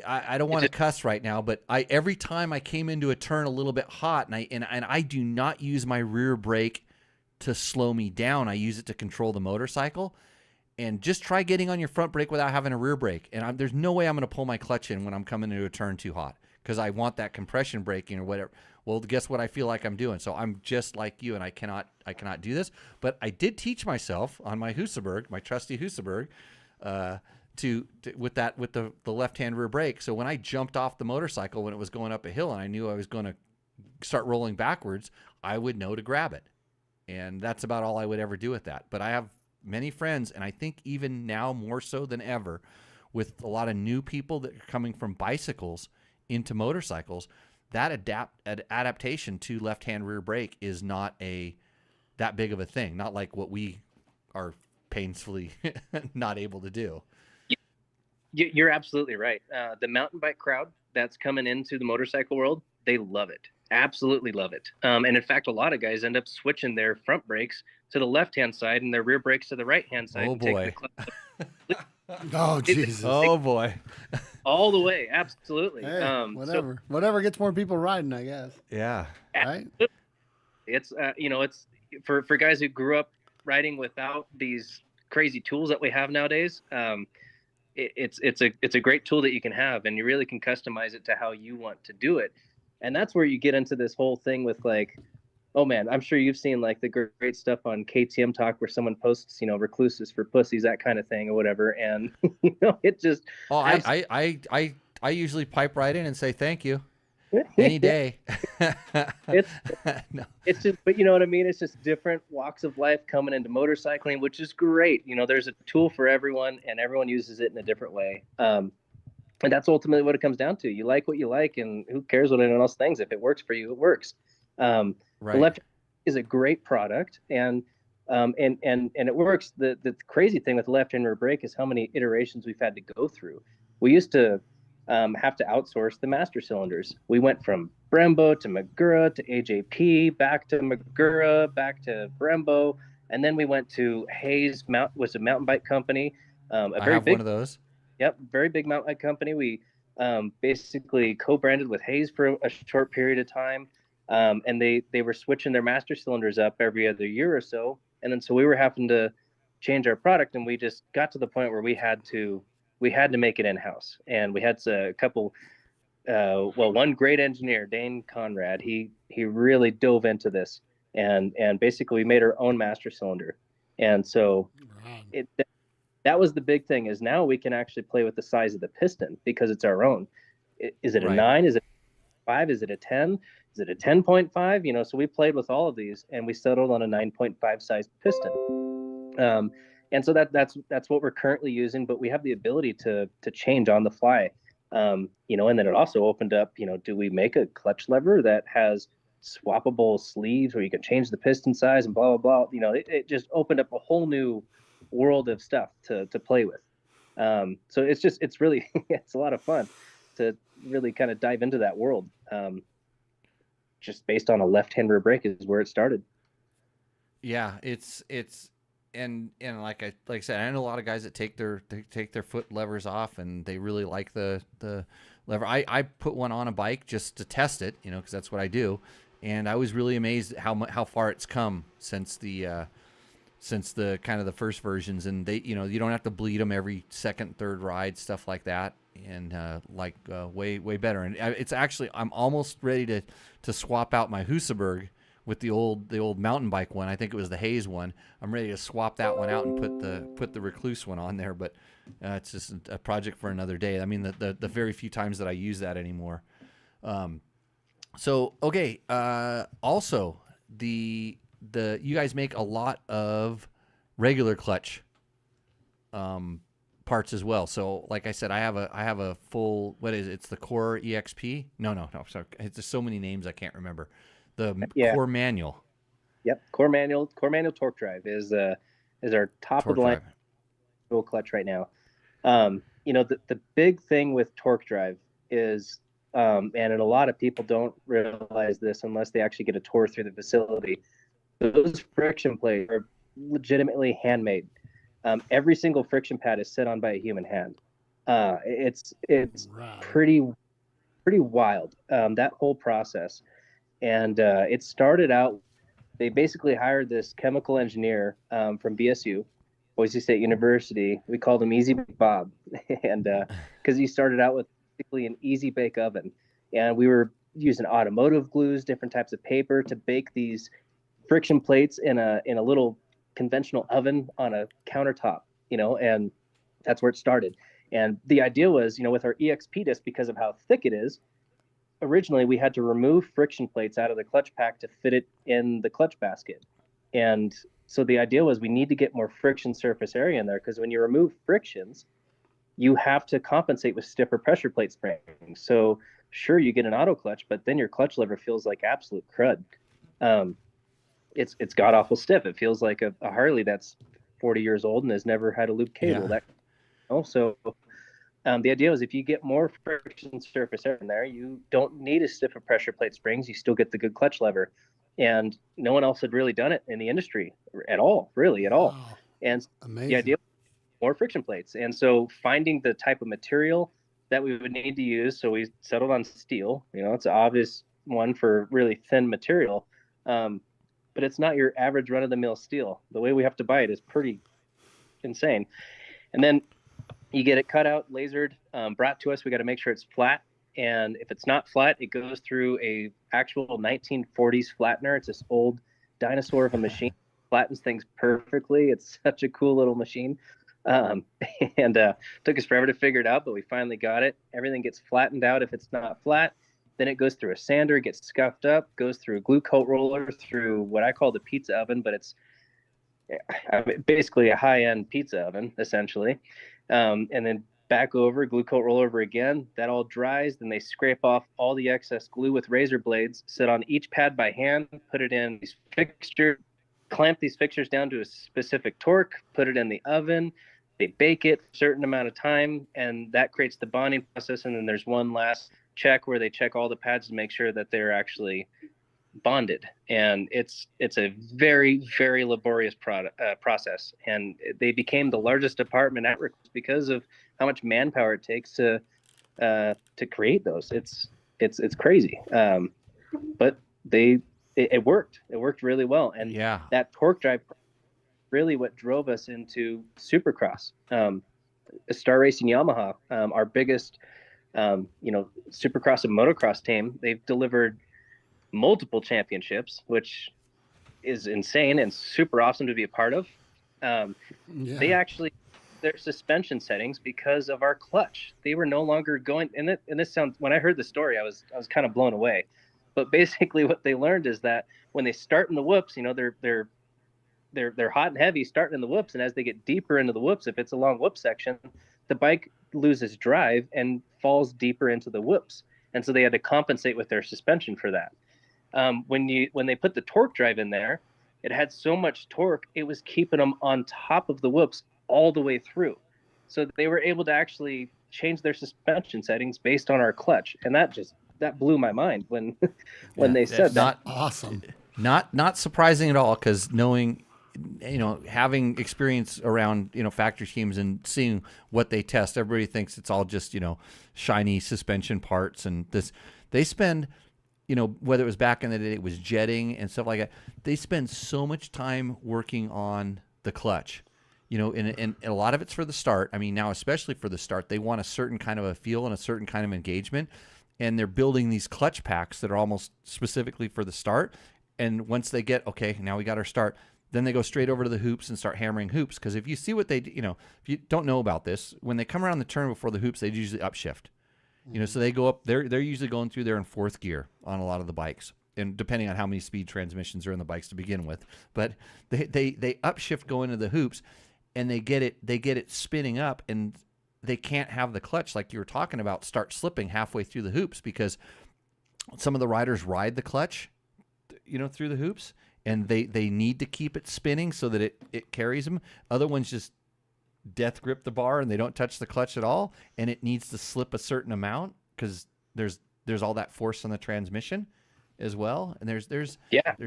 A: I don't want to cuss right now, but every time I came into a turn a little bit hot, and I do not use my rear brake to slow me down. I use it to control the motorcycle. And just try getting on your front brake without having a rear brake. And there's no way I'm going to pull my clutch in when I'm coming into a turn too hot because I want that compression braking or whatever. Well, guess what I feel like I'm doing? So I'm just like you, and I cannot do this. But I did teach myself on my Husaberg, my trusty Husaberg, with the left-hand rear brake. So when I jumped off the motorcycle when it was going up a hill and I knew I was going to start rolling backwards, I would know to grab it. And that's about all I would ever do with that. But I have many friends, and I think even now more so than ever, with a lot of new people that are coming from bicycles into motorcycles, that adaptation to left-hand rear brake is not that big of a thing. Not like what we are painfully not able to do.
C: You're absolutely right. The mountain bike crowd that's coming into the motorcycle world, they love it. Absolutely love it. And in fact, a lot of guys end up switching their front brakes to the left-hand side and their rear brakes to the right-hand side.
A: Oh, boy.
B: Oh, Jesus.
A: Oh, boy.
C: All the way. Absolutely.
B: Hey, whatever gets more people riding, I guess.
A: Yeah.
B: Right?
C: It's, it's for guys who grew up riding without these crazy tools that we have nowadays. It's a great tool that you can have, and you really can customize it to how you want to do it. And that's where you get into this whole thing with like, Oh man, I'm sure you've seen like the great stuff on KTM Talk where someone posts, recluses for pussies, that kind of thing or whatever. And it just
A: Oh,
C: absolutely,
A: I usually pipe right in and say thank you any
C: yeah,
A: day.
C: it's
A: No.
C: it's just, but you know what I mean? It's just different walks of life coming into motorcycling, which is great. There's a tool for everyone and everyone uses it in a different way. And that's ultimately what it comes down to. You like what you like, and who cares what anyone else thinks? If it works for you, it works. The
A: Right.
C: left is a great product, and it works. The crazy thing with the left-hand rear brake is how many iterations we've had to go through. We used to have to outsource the master cylinders. We went from Brembo to Magura to AJP, back to Magura, back to Brembo, and then we went to Hayes was a mountain bike company, a
A: I
C: very
A: have one
C: big.
A: of those.
C: Yep, very big mountain bike company. We basically co-branded with Hayes for a short period of time, and they were switching their master cylinders up every other year or so, and then so we were having to change our product, and we just got to the point where we had to make it in house, and we had a couple. One great engineer, Dane Conrad, he really dove into this, and basically we made our own master cylinder, and so
B: Right.
C: it that was the big thing is now we can actually play with the size of the piston because it's our own. Is it a
A: Right.
C: 9? Is it 5? Is it a 10? Is it a 10.5? So we played with all of these and we settled on a 9.5 size piston. And so that's what we're currently using, but we have the ability to change on the fly. And then it also opened up, do we make a clutch lever that has swappable sleeves where you can change the piston size and blah blah blah. It just opened up a whole new world of stuff to play with. So it's really it's a lot of fun to really kind of dive into that world. Just based on a left-hand rear brake is where it started.
A: Yeah, it's and like I said, I know a lot of guys that take their foot levers off and they really like the lever. I put one on a bike just to test it, because that's what I do, and I was really amazed how far it's come since the kind of the first versions, and they you don't have to bleed them every second, third ride, stuff like that, and way better. And it's actually I'm almost ready to swap out my Husaberg with the old mountain bike one. I think it was the Hayes one. I'm ready to swap that one out and put the REKLUSE one on there, but it's just a project for another day. I mean, the very few times that I use that anymore. So okay. Also, the you guys make a lot of regular clutch parts as well. So like I said, I have a full, what is it? It's the Core EXP. No. Sorry, it's just so many names I can't remember. The
C: Yeah.
A: Core manual
C: Yep. Core manual torque drive is our top of
A: torque
C: the line
A: drive.
C: dual clutch right now. The big thing with torque drive is, and a lot of people don't realize this unless they actually get a tour through the facility. Those friction plates are legitimately handmade. Every single friction pad is set on by a human hand. It's
B: Right.
C: pretty wild, that whole process. And it started out. They basically hired this chemical engineer from BSU, Boise State University. We called him Easy Bob, and because he started out with basically an easy bake oven, and we were using automotive glues, different types of paper to bake these friction plates in a little conventional oven on a countertop, and that's where it started. And the idea was, with our EXP disc, because of how thick it is, originally we had to remove friction plates out of the clutch pack to fit it in the clutch basket. And so the idea was we need to get more friction surface area in there because when you remove frictions, you have to compensate with stiffer pressure plate springs. So sure, you get an auto clutch, but then your clutch lever feels like absolute crud. Um, it's god awful stiff. It feels like a Harley that's 40 years old and has never had a loop cable.
A: Yeah.
C: That also the idea was if you get more friction surface area in there, you don't need as stiff a pressure plate springs. You still get the good clutch lever, and no one else had really done it in the industry at all, really at all.
B: Wow.
C: And the
B: Amazing.
C: idea was more friction plates, and so finding the type of material that we would need to use. So we settled on steel. It's an obvious one for really thin material. But it's not your average run of the mill steel. The way we have to buy it is pretty insane. And then you get it cut out, lasered, brought to us. We got to make sure it's flat. and if it's not flat, it goes through a actual 1940s flattener. It's this old dinosaur of a machine. Flattens things perfectly. It's such a cool little machine. Um, and took us forever to figure it out, but we finally got it. Everything gets flattened out if it's not flat. Then it goes through a sander, gets scuffed up, goes through a glue coat roller, through what I call the pizza oven, but it's basically a high-end pizza oven, essentially. And then back over, glue coat roll over again. That all dries. Then they scrape off all the excess glue with razor blades, sit on each pad by hand, put it in these fixtures, clamp these fixtures down to a specific torque, put it in the oven. They bake it for a certain amount of time, and that creates the bonding process. And then there's one last check where they check all the pads to make sure that they're actually bonded. And it's a very, very laborious process. And they became the largest department at REKLUSE because of how much manpower it takes to create those. It's crazy. But it worked. It worked really well. And
A: Yeah,
C: that torque drive really what drove us into Supercross. Star Racing Yamaha, our biggest Supercross and motocross team, they've delivered multiple championships, which is insane and super awesome to be a part of. They actually, their suspension settings because of our clutch, they were no longer going. And this sounds, when I heard the story, I was kind of blown away. But basically, what they learned is that when they start in the whoops, they're hot and heavy starting in the whoops, and as they get deeper into the whoops, if it's a long whoop section, the bike loses drive and falls deeper into the whoops. And so they had to compensate with their suspension for that. When they put the torque drive in there, it had so much torque, it was keeping them on top of the whoops all the way through. So they were able to actually change their suspension settings based on our clutch. And that blew my mind when they said that.
B: Awesome.
A: Not surprising at all, because knowing, having experience around, factory schemes and seeing what they test, everybody thinks it's all just, shiny suspension parts. And they spend, whether it was back in the day, it was jetting and stuff like that. They spend so much time working on the clutch, and a lot of it's for the start. I mean, now, especially for the start, they want a certain kind of a feel and a certain kind of engagement. And they're building these clutch packs that are almost specifically for the start. And once they get, okay, now we got our start, then they go straight over to the hoops and start hammering hoops. Because if you see what they do, if you don't know about this, when they come around the turn before the hoops, they usually upshift. So they go up, they're usually going through there in fourth gear on a lot of the bikes. And depending on how many speed transmissions are in the bikes to begin with. But they upshift going into the hoops, and they get it spinning up, and they can't have the clutch, like you were talking about, start slipping halfway through the hoops, because some of the riders ride the clutch, through the hoops, and they need to keep it spinning so that it carries them. Other ones just death grip the bar and they don't touch the clutch at all, and it needs to slip a certain amount because there's all that force on the transmission as well. And there's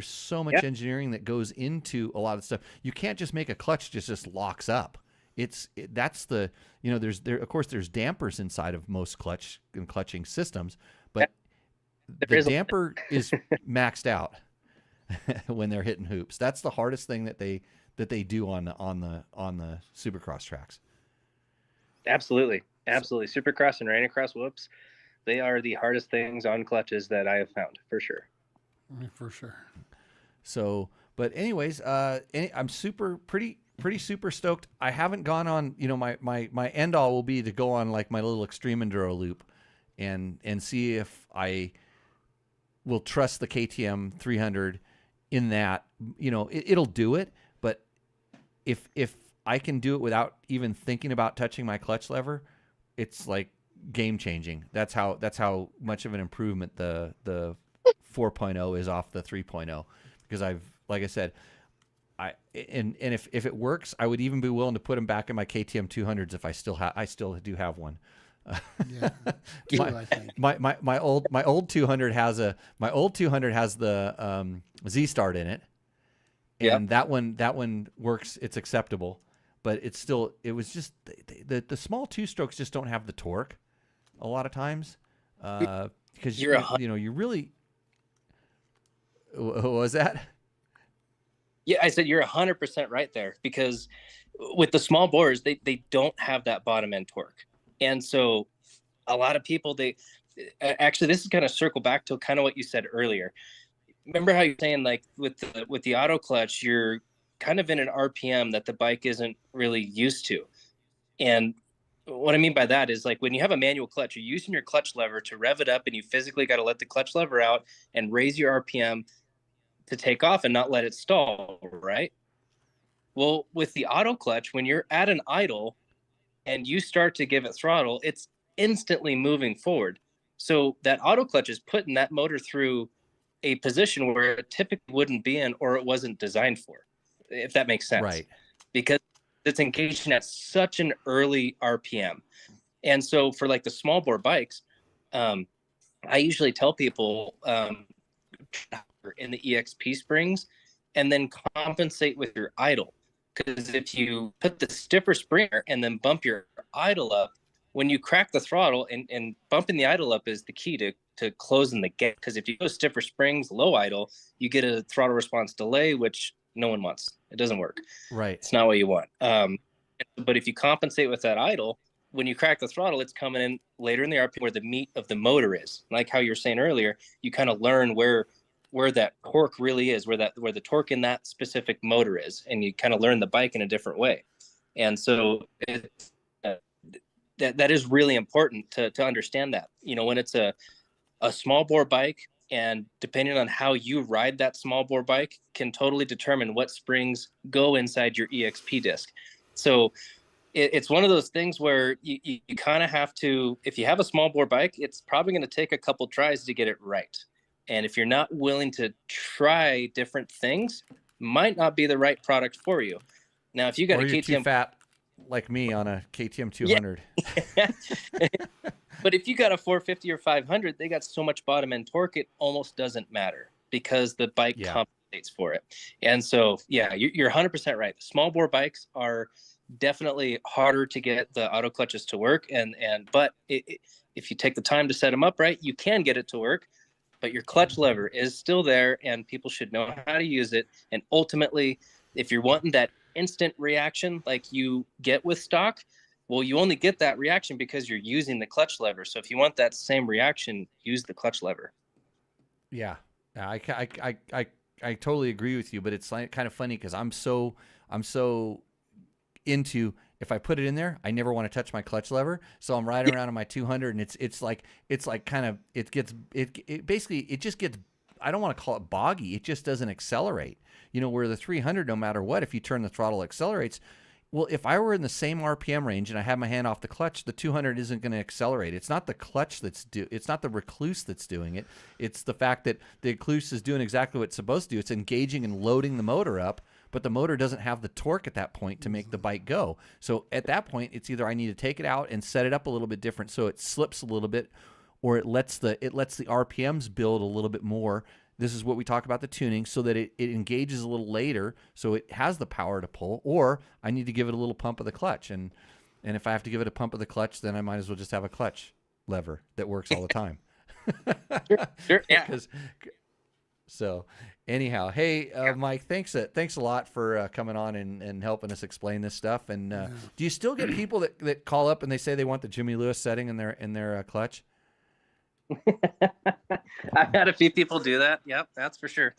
A: so much engineering that goes into a lot of stuff. You can't just make a clutch just locks up. There's of course there's dampers inside of most clutch and clutching systems, but the damper is maxed out when they're hitting hoops. That's the hardest thing that they do on the Supercross tracks. Absolutely.
C: Supercross and Rallycross whoops, they are the hardest things on clutches that I have found, for sure.
B: For sure.
A: So, but anyways, I'm pretty super stoked. I haven't gone on, my end all will be to go on like my little extreme enduro loop and see if I will trust the KTM 300 in that, it'll do it. But if I can do it without even thinking about touching my clutch lever, it's like game changing. That's how much of an improvement the 4.0 is off the 3.0, because like I said, if it works, I would even be willing to put them back in my KTM 200s if I still do have one.
B: Yeah, I think
A: my old 200 has the Z Start in it, and that one works. It's acceptable, but it was just the small two strokes just don't have the torque a lot of times, because you really. What was that?
C: Yeah, I said you're 100% right there, because with the small bores, they don't have that bottom end torque. And so a lot of people, actually, this is kind of circle back to kind of what you said earlier. Remember how you're saying like with the auto clutch, you're kind of in an RPM that the bike isn't really used to. And what I mean by that is like when you have a manual clutch, you're using your clutch lever to rev it up, and you physically got to let the clutch lever out and raise your RPM to take off and not let it stall, right? Well, with the auto clutch, when you're at an idle and you start to give it throttle, it's instantly moving forward. So that auto clutch is putting that motor through a position where it typically wouldn't be in, or it wasn't designed for, if that makes sense.
A: Right.
C: Because it's engaging at such an early RPM. And so for like the small bore bikes, I usually tell people in the EXP springs and then compensate with your idle. Because if you put the stiffer springer and then bump your idle up, when you crack the throttle, and bumping the idle up is the key to closing the gap. Because if you go stiffer springs, low idle, you get a throttle response delay, which no one wants. It doesn't work.
A: Right.
C: It's not what you want. But if you compensate with that idle, when you crack the throttle, it's coming in later in the RPM where the meat of the motor is. Like how you were saying earlier, you kind of learn where that torque really is, where the torque in that specific motor is, and you kind of learn the bike in a different way. And so that is really important to understand that. When it's a small bore bike, and depending on how you ride that small bore bike can totally determine what springs go inside your EXP disc. So it's one of those things where you kind of have to, if you have a small bore bike, it's probably going to take a couple tries to get it right. And if you're not willing to try different things, might not be the right product for you. Now, if you got
A: or
C: a
A: you're
C: KTM
A: too fat like me on a KTM 200.
C: Yeah. But if you got a 450 or 500, they got so much bottom end torque, it almost doesn't matter because the bike compensates for it. And so, yeah, you're 100% right. Small bore bikes are definitely harder to get the auto clutches to work. But if you take the time to set them up right, you can get it to work. But your clutch lever is still there, and people should know how to use it. And ultimately, if you're wanting that instant reaction like you get with stock, well, you only get that reaction because you're using the clutch lever. So if you want that same reaction, use the clutch lever.
A: Yeah, I totally agree with you, but it's like kind of funny because I'm so into, if I put it in there, I never want to touch my clutch lever. So I'm riding around on my 200, and it's like kind of, it basically, it just gets, I don't want to call it boggy. It just doesn't accelerate. Where the 300, no matter what, if you turn the throttle, accelerates. Well, if I were in the same RPM range and I have my hand off the clutch, the 200 isn't going to accelerate. It's not the clutch it's not the REKLUSE that's doing it. It's the fact that the REKLUSE is doing exactly what it's supposed to do. It's engaging and loading the motor up, but the motor doesn't have the torque at that point to make the bike go. So at that point, it's either I need to take it out and set it up a little bit different so it slips a little bit, or it lets the RPMs build a little bit more. This is what we talk about the tuning, so that it engages a little later, so it has the power to pull, or I need to give it a little pump of the clutch. And if I have to give it a pump of the clutch, then I might as well just have a clutch lever that works all the time.
C: Sure. Yeah.
A: So anyhow, hey, Mike, thanks a lot for coming on and helping us explain this stuff. And do you still get people that call up and they say they want the Jimmy Lewis setting in their clutch?
C: I've had a few people do that. Yep, that's for sure.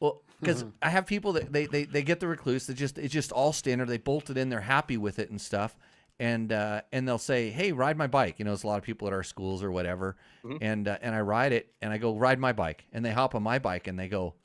A: Well, because I have people that they get the REKLUSE, it's just all standard. They bolt it in, they're happy with it and stuff, and they'll say, "Hey, ride my bike." There's a lot of people at our schools or whatever, and I ride it, and I go, "Ride my bike," and they hop on my bike and they go,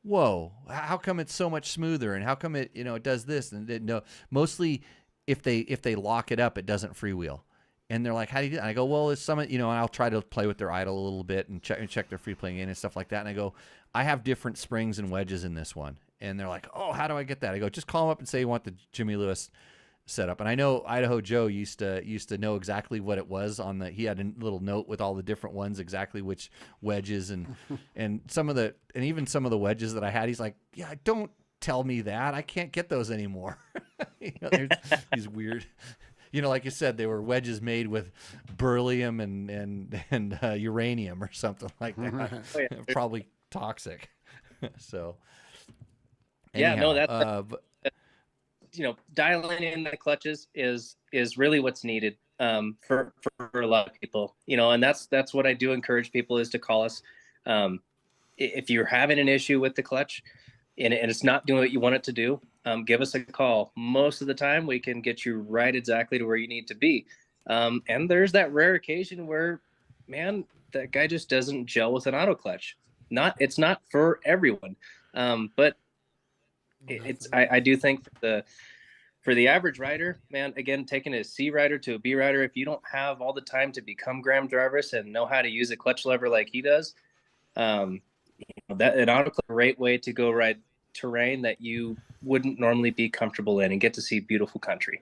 A: "Whoa, how come it's so much smoother? And how come it it does this?" And mostly if they lock it up, it doesn't freewheel. And they're like, "How do you do that?" And I go, "Well, it's some, and I'll try to play with their idle a little bit and check their free playing in and stuff like that." And I go, "I have different springs and wedges in this one." And they're like, "Oh, how do I get that?" I go, "Just call them up and say you want the Jimmy Lewis setup." And I know Idaho Joe used to know exactly what it was on the. He had a little note with all the different ones, exactly which wedges and even some of the wedges that I had. He's like, "Yeah, don't tell me that. I can't get those anymore." There's these weird. Like you said, they were wedges made with beryllium and uranium or something like that. Oh, yeah. Probably toxic. So, anyhow,
C: that's dialing in the clutches is really what's needed. for a lot of people, and that's what I do encourage people is to call us. If you're having an issue with the clutch and it's not doing what you want it to do, give us a call. Most of the time we can get you right exactly to where you need to be. And there's that rare occasion where, man, that guy just doesn't gel with an auto clutch. It's not for everyone. But I do think for the average rider, man, again, taking a C rider to a B rider, if you don't have all the time to become Graham Jarvis and know how to use a clutch lever like he does, that an auto clutch is a great way to go ride terrain that you wouldn't normally be comfortable in and get to see beautiful country.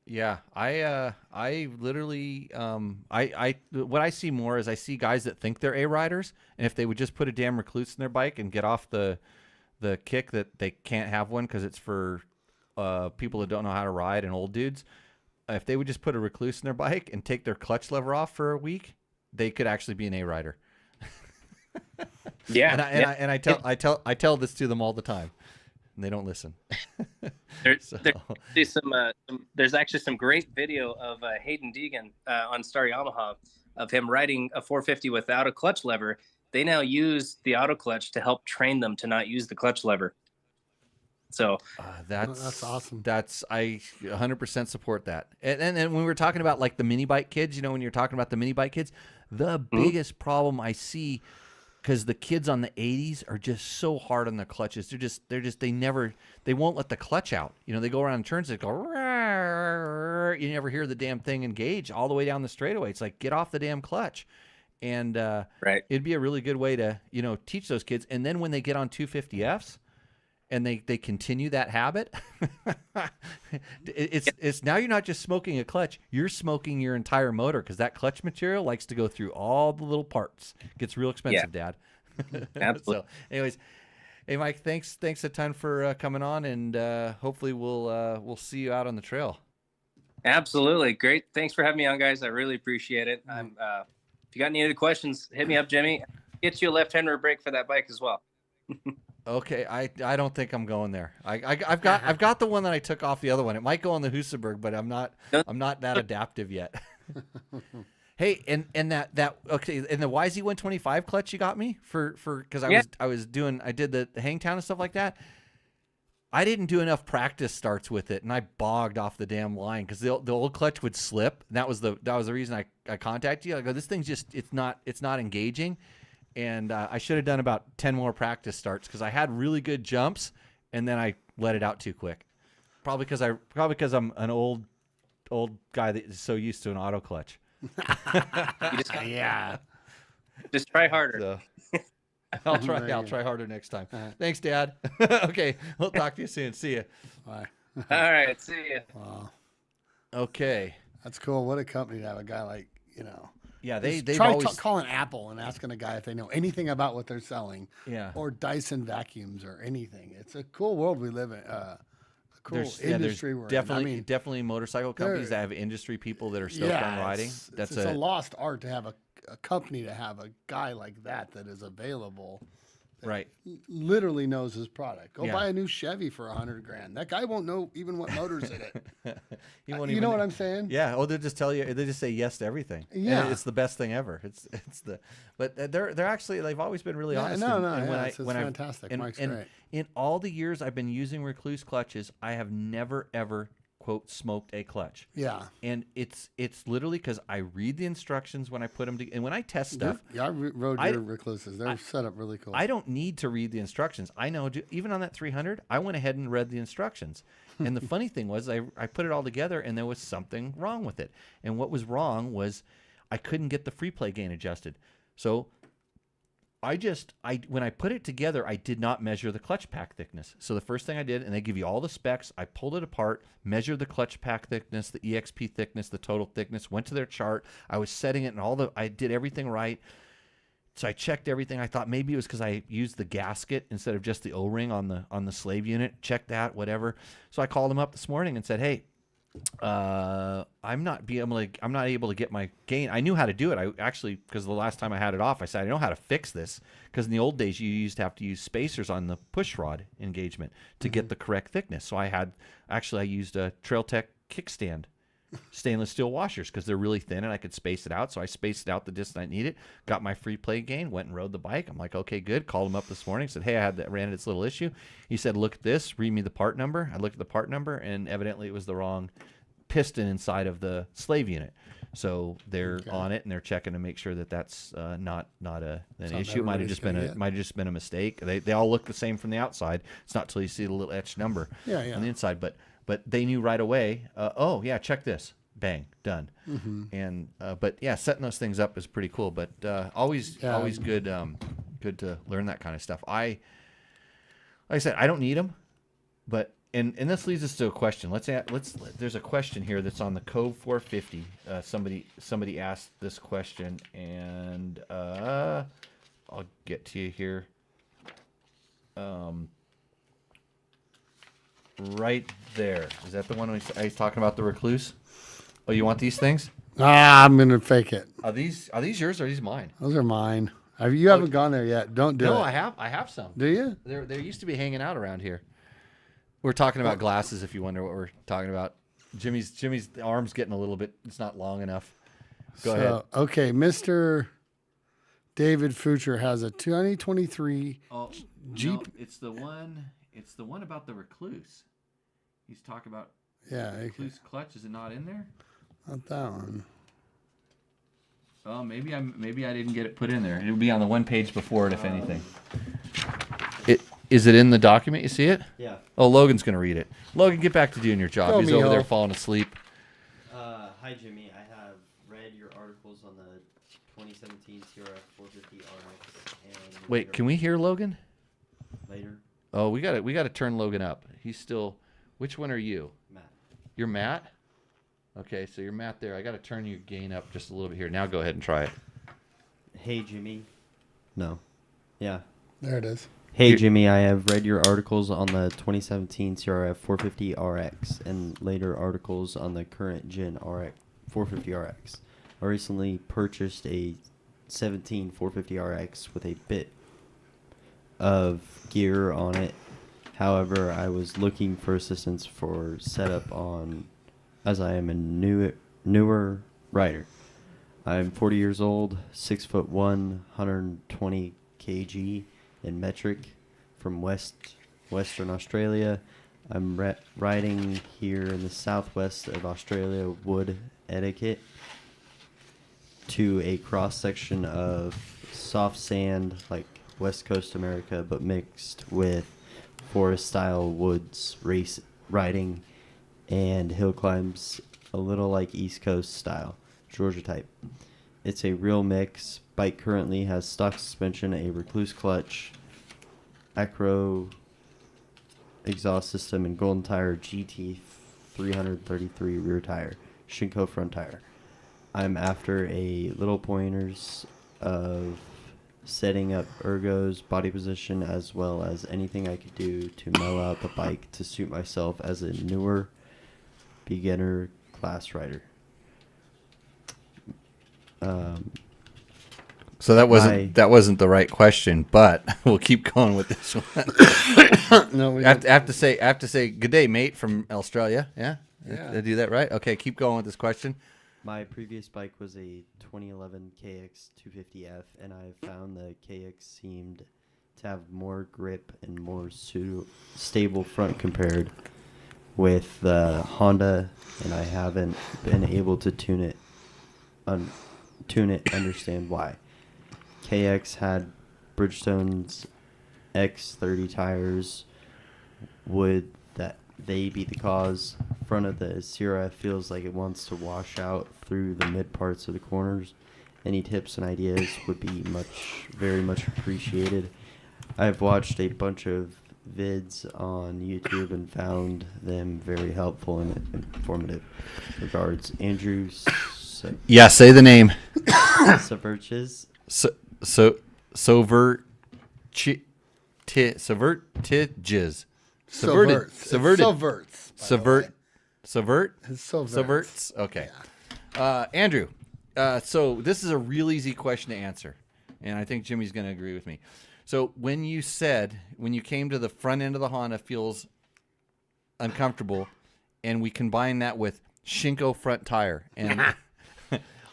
A: Yeah, I literally, what I see more is I see guys that think they're A riders, and if they would just put a damn REKLUSE in their bike and get off the kick that they can't have one because it's for people that don't know how to ride and old dudes, if they would just put a REKLUSE in their bike and take their clutch lever off for a week, they could actually be an A rider.
C: Yeah,
A: and I tell this to them all the time, and they don't listen.
C: There's actually some great video of Hayden Deegan on Star Yamaha of him riding a 450 without a clutch lever. They now use the auto clutch to help train them to not use the clutch lever. So
B: that's awesome.
A: I 100% support that. And when we were talking about like the mini bike kids, when you're talking about the mini bike kids, the biggest problem I see, because the kids on the 80s are just so hard on their clutches. They won't let the clutch out. They go around in turns, they go, rawr, you never hear the damn thing engage all the way down the straightaway. It's like, get off the damn clutch. And
C: right.
A: It'd be a really good way to, teach those kids. And then when they get on 250Fs and they continue that habit, it's now you're not just smoking a clutch, you're smoking your entire motor, because that clutch material likes to go through all the little parts. It gets real expensive, Dad.
C: Absolutely.
A: So anyways, hey Mike, thanks a ton for coming on, and hopefully we'll see you out on the trail.
C: Absolutely. Great. Thanks for having me on, guys. I really appreciate it. If you got any other questions, hit me up, Jimmy. Get you a left-hander brake for that bike as well.
A: Okay, I don't think I'm going there. I've got the one that I took off the other one. It might go on the Husaberg, but I'm not that adaptive yet. Hey, and that okay, and the YZ125 clutch you got me for because I did the Hangtown and stuff like that. I didn't do enough practice starts with it, and I bogged off the damn line because the old clutch would slip. And that was the reason I contacted you. I go, this thing's just it's not engaging. And I should have done about 10 more practice starts because I had really good jumps, and then I let it out too quick. Probably because I'm an old guy that is so used to an auto clutch.
C: Just try harder.
A: So, I'll try harder next time. Thanks, Dad. Okay, we'll talk to you soon. See you.
B: Bye.
C: All right, see you.
B: Wow.
A: Okay.
B: That's cool. What a company to have a guy like,
A: Yeah, they've
B: try
A: always
B: calling Apple and asking a guy if they know anything about what they're selling.
A: Yeah.
B: Or Dyson vacuums or anything. It's a cool world we live in. A cool industry we're in.
A: Definitely motorcycle companies that have industry people that are stoked on riding.
B: It's a lost art to have a company to have a guy like that is available.
A: Right.
B: Literally knows his product. Go buy a new Chevy for $100,000. That guy won't know even what motor's in it.
A: He won't
B: you know what I'm saying?
A: Yeah. Oh, they'll just tell you. They just say yes to everything.
B: Yeah.
A: And it's the best thing ever. But they're actually, they've always been really honest.
B: It's fantastic. Mike's great.
A: In all the years I've been using REKLUSE clutches, I have never ever quote smoked a clutch.
B: Yeah.
A: And it's literally because I read the instructions when I put them together, and when I test stuff.
B: Yeah, I rode your REKLUSEs. They're set up really cool.
A: I don't need to read the instructions. I know, even on that 300, I went ahead and read the instructions. And the funny thing was, I put it all together, and there was something wrong with it. And what was wrong was I couldn't get the free play gain adjusted. So when I put it together, I did not measure the clutch pack thickness. So the first thing I did, and they give you all the specs, I pulled it apart, measured the clutch pack thickness, the EXP thickness, the total thickness, went to their chart. I was setting it, and I did everything right. So I checked everything. I thought maybe it was because I used the gasket instead of just the O-ring on the slave unit. Check that, whatever. So I called them up this morning and said, hey, I'm not able to get my gain. I knew how to do it. I actually, because the last time I had it off, I said I know how to fix this, because in the old days you used to have to use spacers on the push rod engagement to get the correct thickness. So I used a Trail Tech kickstand stainless steel washers because they're really thin and I could space it out. So I spaced it out the distance I needed, got my free play gain, went and rode the bike. I'm like, okay, good. Called him up this morning, said, hey, ran into this little issue. He said, look at this, read me the part number. I looked at the part number, and evidently it was the wrong piston inside of the slave unit. So they're on it and they're checking to make sure that that's not an issue. It might have just been a mistake. They all look the same from the outside. It's not till you see the little etched number on the inside. But they knew right away. Oh yeah, check this. Bang, done. Mm-hmm. And but yeah, setting those things up is pretty cool. But always good to learn that kind of stuff. Like I said, I don't need them, but. And this leads us to a question. There's a question here that's on the Cove 450. Somebody asked this question, and I'll get to you here. Right there. Is that the one I was talking about, the REKLUSE? Oh, you want these things?
B: I'm gonna fake it.
A: Are these yours or are these mine?
B: Those are mine. You haven't gone there yet. Don't do it.
A: No, I have some.
B: Do you?
A: They used to be hanging out around here. We're talking about glasses, if you wonder what we're talking about. Jimmy's arm's getting a little bit, it's not long enough. Go ahead.
B: Okay, Mr. David Future has a 2023 Jeep.
A: No, it's the one about the REKLUSE. He's talking about REKLUSE clutch. Is it not in there?
B: Not that one.
A: Oh, maybe I didn't get it put in there. It'll be on the one page before it, if anything. Is it in the document? You see it?
D: Yeah.
A: Oh, Logan's going to read it. Logan, get back to doing your job. He's over there falling asleep.
D: Hi, Jimmy. I have read your articles on the 2017 CRF 450 RX. And
A: wait, can we hear Logan?
D: Later.
A: Oh, we got to turn Logan up. He's still. Which one are you?
D: Matt.
A: You're Matt? Okay, so you're Matt there. I got to turn your gain up just a little bit here. Now go ahead and try it.
D: Hey, Jimmy. No. Yeah.
B: There it is.
D: Hey, Jimmy, I have read your articles on the 2017 CRF 450 RX and later articles on the current gen RX 450 RX. I recently purchased a 17 450 RX with a bit of gear on it. However, I was looking for assistance for setup as I am a newer rider. I'm 40 years old, 6'1", 120 kg. In metric, from Western Australia. I'm riding here in the southwest of Australia wood etiquette to a cross section of soft sand like West Coast America, but mixed with forest style woods race riding and hill climbs, a little like East Coast style, Georgia type. It's a real mix. Bike currently has stock suspension, a REKLUSE clutch, Acro exhaust system, and Golden Tire GT 333 rear tire, Shinko front tire. I'm after a little pointers of setting up ergos, body position, as well as anything I could do to mellow out the bike to suit myself as a newer beginner class rider.
A: So that wasn't the right question, but we'll keep going with this one.
B: No, we
A: I have to say good day, mate, from Australia. Yeah? Did I do that right? Okay, keep going with this question.
D: My previous bike was a 2011 KX 250F, and I found the KX seemed to have more grip and more stable front compared with the Honda, and I haven't been able to tune it, understand why. KX had Bridgestone's X30 tires. Would that they be the cause? Front of the CRF feels like it wants to wash out through the mid parts of the corners. Any tips and ideas would be very much appreciated. I've watched a bunch of vids on YouTube and found them very helpful and informative. Regards, Andrew.
A: Yeah, say the name.
D: Subverches.
A: Subverts. Okay. Yeah. Andrew, so this is a real easy question to answer, and I think Jimmy's going to agree with me. So when you came to the front end of the Honda feels uncomfortable, and we combine that with Shinko front tire, and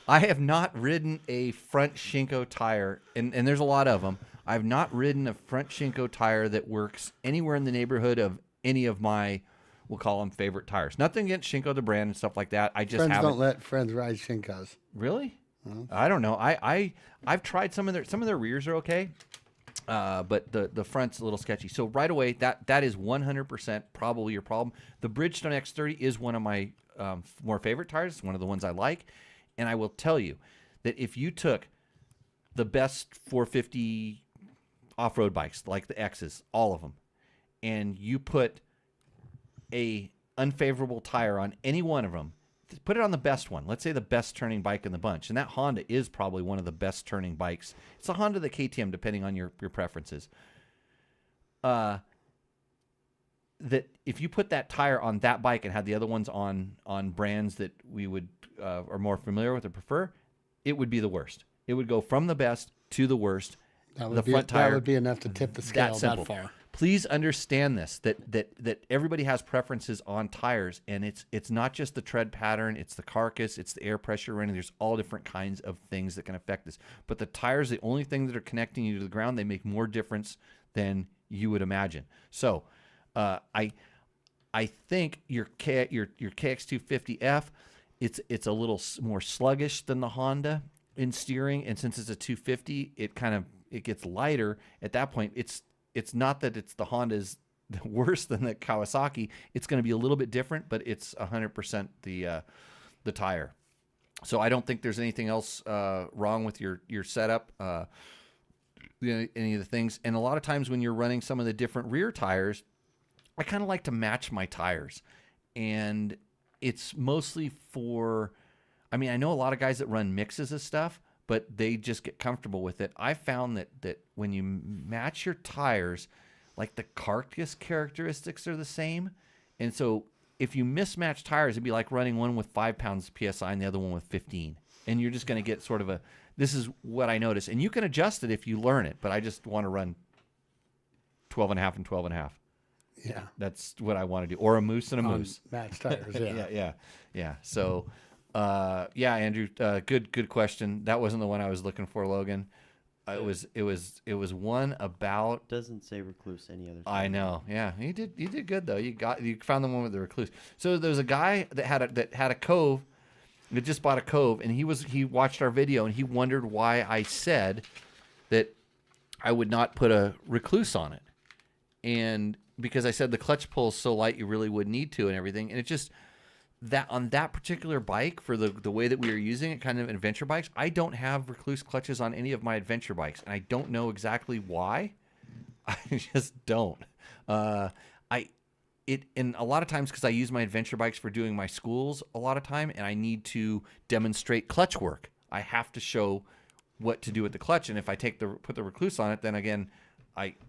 A: I have not ridden a front Shinko tire, and there's a lot of them. I've not ridden a front Shinko tire that works anywhere in the neighborhood of any of my, we'll call them favorite tires. Nothing against Shinko the brand and stuff like that. I just
B: Friends
A: haven't.
B: don't let friends ride Shinkos.
A: Really? I don't know. I've tried some of their rears are okay, but the front's a little sketchy. So right away, that is 100% probably your problem. The Bridgestone X30 is one of my more favorite tires. It's one of the ones I like, and I will tell you that if you took the best 450 off-road bikes, like the X's, all of them, and you put a unfavorable tire on any one of them, put it on the best one. Let's say the best turning bike in the bunch. And that Honda is probably one of the best turning bikes. It's a Honda, the KTM, depending on your preferences. That if you put that tire on that bike and had the other ones on brands that we would are more familiar with or prefer, it would be the worst. It would go from the best to the worst.
B: That
A: The front tire,
B: would be enough to tip the scale that far.
A: Please understand this, that everybody has preferences on tires, and it's not just the tread pattern, it's the carcass, it's the air pressure running. There's all different kinds of things that can affect this. But the tires, the only thing that are connecting you to the ground, they make more difference than you would imagine. So I think your KX250F, it's a little more sluggish than the Honda in steering, and since it's a 250, it gets lighter. At that point, it's not that the Honda's worse than the Kawasaki. It's going to be a little bit different, but it's 100% the tire. So I don't think there's anything else wrong with your setup, any of the things. And a lot of times when you're running some of the different rear tires, I kind of like to match my tires. And it's mostly for, I mean, I know a lot of guys that run mixes of stuff, but they just get comfortable with it. I found that when you match your tires, like the carcass characteristics are the same. And so if you mismatch tires, it'd be like running one with 5 pounds PSI and the other one with 15. And you're just going to get sort of this is what I noticed. And you can adjust it if you learn it, but I just want to run 12 and a half and 12 and a half.
B: Yeah.
A: That's what I want to do. Or a moose and a moose.
B: Match tires,
A: yeah. So, Andrew, good question. That wasn't the one I was looking for, Logan. It was one about.
D: Doesn't say Recluse any other time.
A: I know. Yeah, you did good though. You found the one with the Recluse. So there's a guy that had a cove. That just bought a cove, and he watched our video, and he wondered why I said that I would not put a Recluse on it, and because I said the clutch pull is so light you really wouldn't need to and everything, and it just. That on that particular bike, for the way that we were using it, kind of adventure bikes, I don't have Recluse clutches on any of my adventure bikes, and I don't know exactly why. I just don't. And a lot of times because I use my adventure bikes for doing my schools a lot of time, and I need to demonstrate clutch work. I have to show what to do with the clutch, and if I put the Recluse on it, then again.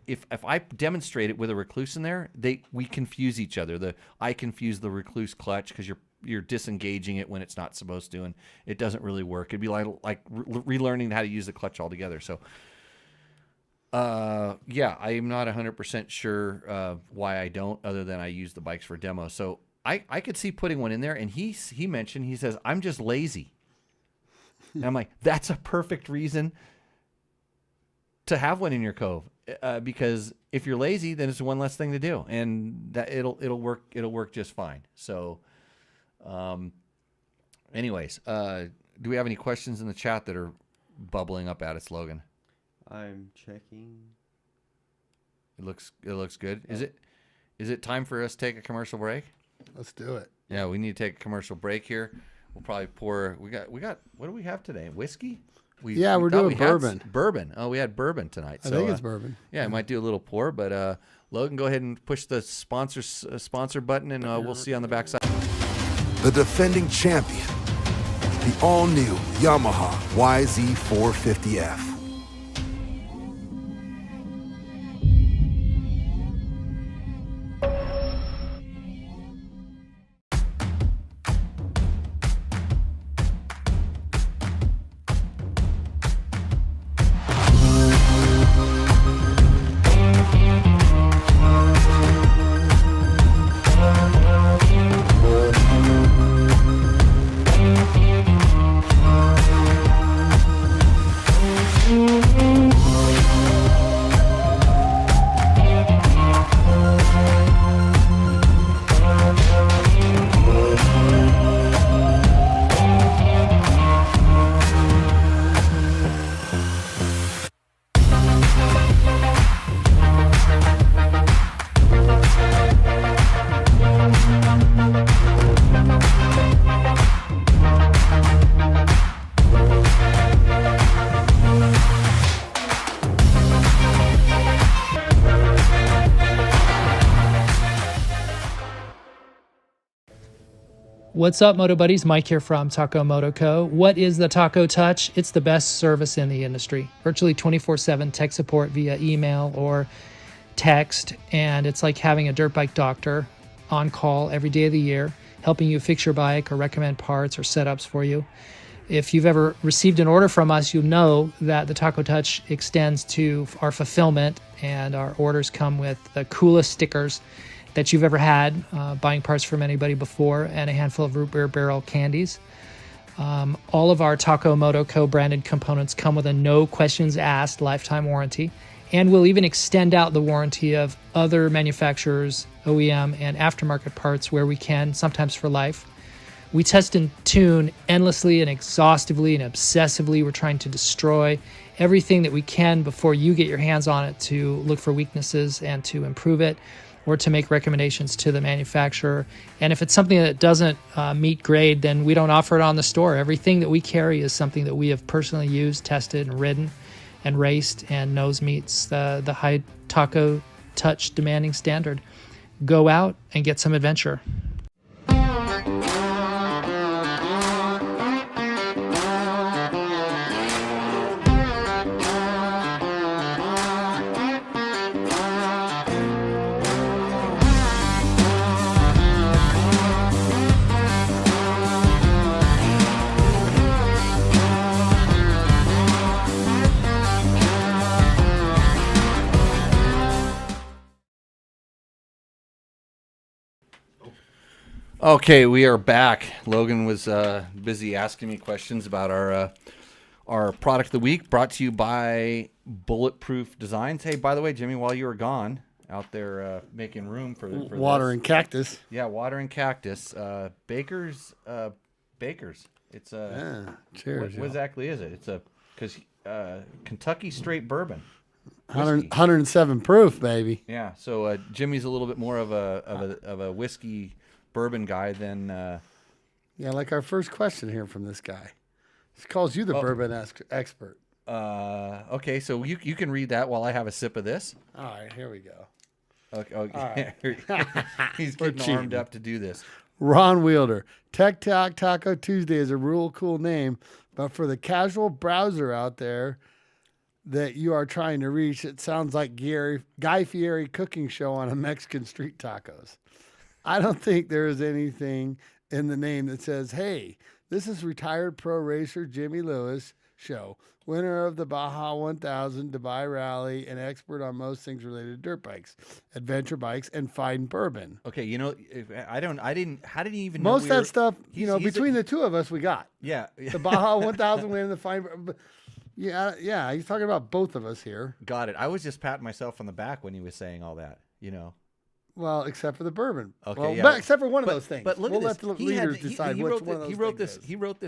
A: If I demonstrate it with a Recluse in there, we confuse each other. I confuse the Recluse clutch because you're disengaging it when it's not supposed to, and it doesn't really work. It'd be like relearning how to use the clutch altogether. So, I'm not 100% sure why I don't, other than I use the bikes for demo. So I could see putting one in there, and he says I'm just lazy, and I'm like, that's a perfect reason to have one in your cove. Because if you're lazy, then it's one less thing to do, and that it'll work just fine. So, anyways, do we have any questions in the chat that are bubbling up at us, Logan?
D: I'm checking.
A: It looks good. Is it time for us to take a commercial break?
B: Let's do it.
A: Yeah, we need to take a commercial break here. We'll probably pour. We got. What do we have today? Whiskey.
B: We're doing bourbon.
A: Bourbon. Oh, we had bourbon tonight.
B: I think it's bourbon.
A: Yeah, I might do a little pour, but Logan, go ahead and push the sponsor button, and we'll see you on the backside.
E: The defending champion, the all-new Yamaha YZ450F.
F: What's up, Moto Buddies? Mike here from Taco Moto Co. What is the Taco Touch? It's the best service in the industry. Virtually 24/7 tech support via email or text, and it's like having a dirt bike doctor on call every day of the year, helping you fix your bike or recommend parts or setups for you. If you've ever received an order from us, you'll know that the Taco Touch extends to our fulfillment, and our orders come with the coolest stickers that you've ever had, buying parts from anybody before, and a handful of root beer barrel candies. All of our Taco Moto Co. branded components come with a no questions asked lifetime warranty, and we'll even extend out the warranty of other manufacturers, OEM, and aftermarket parts where we can, sometimes for life. We test and tune endlessly and exhaustively and obsessively. We're trying to destroy everything that we can before you get your hands on it to look for weaknesses and to improve it, or to make recommendations to the manufacturer. And if it's something that doesn't meet grade, then we don't offer it on the store. Everything that we carry is something that we have personally used, tested, and ridden, and raced, and knows meets the high Taco Touch demanding standard. Go out and get some adventure.
A: Okay, we are back. Logan was busy asking me questions about our product of the week, brought to you by Bulletproof Designs. Hey, by the way, Jimmy, while you were gone out there making room for
B: water
A: this.
B: and cactus.
A: Yeah, water and cactus. Baker's. It's
B: cheers.
A: What exactly is it? It's because Kentucky straight bourbon.
B: 107 proof, baby.
A: Yeah. So Jimmy's a little bit more of a whiskey bourbon guy than
B: yeah, like our first question here from this guy. He calls you the bourbon expert.
A: Okay, so you can read that while I have a sip of this.
B: All right, here we go.
A: Okay. He's getting armed up to do this.
B: Ron Wielder. Tech Talk Taco Tuesday is a real cool name, but for the casual browser out there that you are trying to reach, it sounds like Guy Fieri cooking show on a Mexican street tacos. I don't think there is anything in the name that says, hey, this is retired pro racer Jimmy Lewis show, winner of the Baja 1000 Dubai Rally, and expert on most things related to dirt bikes, adventure bikes, and fine bourbon.
A: Okay, how did he even know
B: most of that stuff, between the two of us, we got.
A: Yeah.
B: The Baja 1000 win, the fine. Yeah, he's talking about both of us here.
A: Got it. I was just patting myself on the back when he was saying all that,
B: Well, except for the bourbon.
A: Okay,
B: well,
A: yeah.
B: Except for one of those things.
A: But look
B: we'll
A: at this.
B: let the readers decide which one of those
A: he wrote
B: things
A: this. He wrote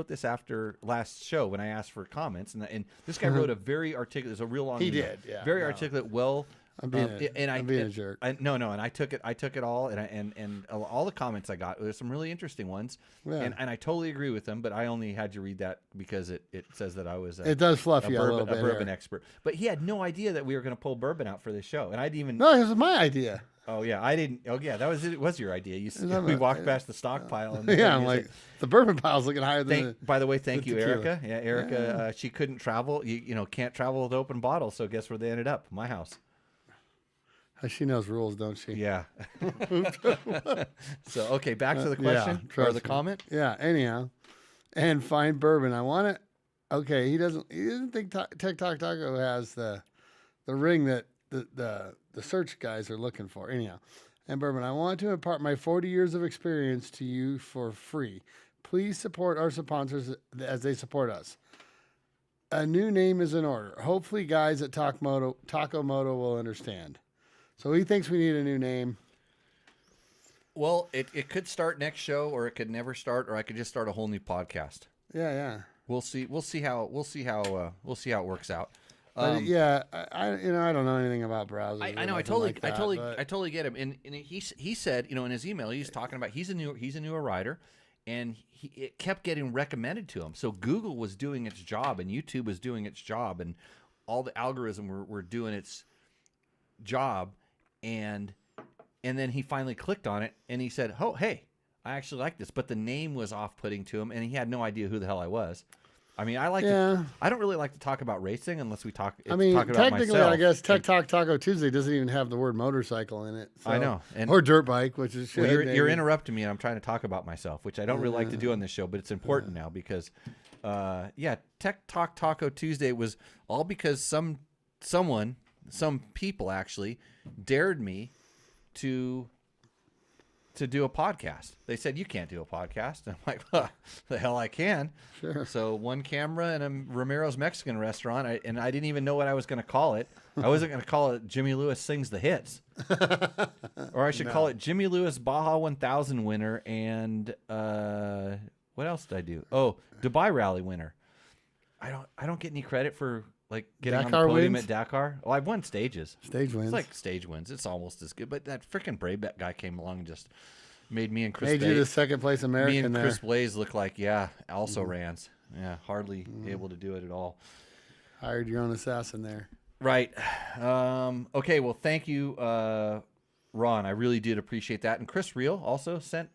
A: this after last show when I asked for comments, and this guy wrote a very articulate. It's a real long.
B: He
A: email.
B: did, yeah.
A: Very articulate. Well,
B: I'm being a jerk.
A: And I took it all, and all the comments I got. There's some really interesting ones,
B: Yeah.
A: and I totally agree with them. But I only had you read that because it says that I was.
B: It does fluff you a little bit.
A: A bourbon expert, but he had no idea that we were going to pull bourbon out for this show, and I didn't even.
B: No, it was my idea.
A: Oh yeah, I didn't. Oh yeah, that was it. Was your idea? We walked past the stockpile. And
B: yeah, I'm like the bourbon pile's looking higher than.
A: By the way, thank you,
B: tequila.
A: Erica. Yeah, Erica. She couldn't travel. Can't travel with open bottles. So guess where they ended up? My house.
B: She knows rules, don't she?
A: Yeah. So okay, back to the question or the comment.
B: Yeah. Anyhow, and fine bourbon. I want it. Okay, he doesn't think Tech Talk Taco has the ring that the search guys are looking for. Anyhow, and bourbon, I want to impart my 40 years of experience to you for free. Please support our sponsors as they support us. A new name is in order. Hopefully, guys at Taco Moto will understand. So he thinks we need a new name.
A: Well, it could start next show, or it could never start, or I could just start a whole new podcast.
B: Yeah.
A: We'll see how it works out.
B: I don't know anything about browsers.
A: I know. I totally get him. And he said, in his email, he's talking about he's a newer rider, and it kept getting recommended to him. So Google was doing its job, and YouTube was doing its job, and all the algorithm were doing its job, and then he finally clicked on it, and he said, "Oh, hey, I actually like this, but the name was off-putting to him, and he had no idea who the hell I was. I mean, I don't really like to talk about racing unless we talk.
B: I mean,
A: talk about
B: technically,
A: myself.
B: I guess Tech Talk Taco Tuesday doesn't even have the word motorcycle in it. So.
A: I know,
B: or dirt bike, which is
A: well, you're interrupting me, and I'm trying to talk about myself, which I don't really like to do on this show, but it's important now because, Tech Talk Taco Tuesday was all because some people actually dared me to do a podcast. They said, you can't do a podcast. And I'm like, well, the hell I can.
B: Sure.
A: So one camera in a Romero's Mexican restaurant, and I didn't even know what I was going to call it. I wasn't going to call it Jimmy Lewis Sings the Hits. Or I should call it Jimmy Lewis Baja 1000 winner and what else did I do? Oh, Dubai Rally winner. I don't get any credit for like getting
B: Dakar
A: on the podium
B: wins?
A: at Dakar. Oh, I've won stages.
B: Stage wins.
A: It's like stage wins. It's almost as good. But that freaking Braybeck guy came along and just made me and Chris
B: Made you the second place American
A: me and
B: there.
A: Chris Blaze look like, also rans. Yeah, hardly able to do it at all.
B: Hired your own assassin there.
A: Right. Okay, well, thank you, Ron. I really did appreciate that. And Chris Reel also sent,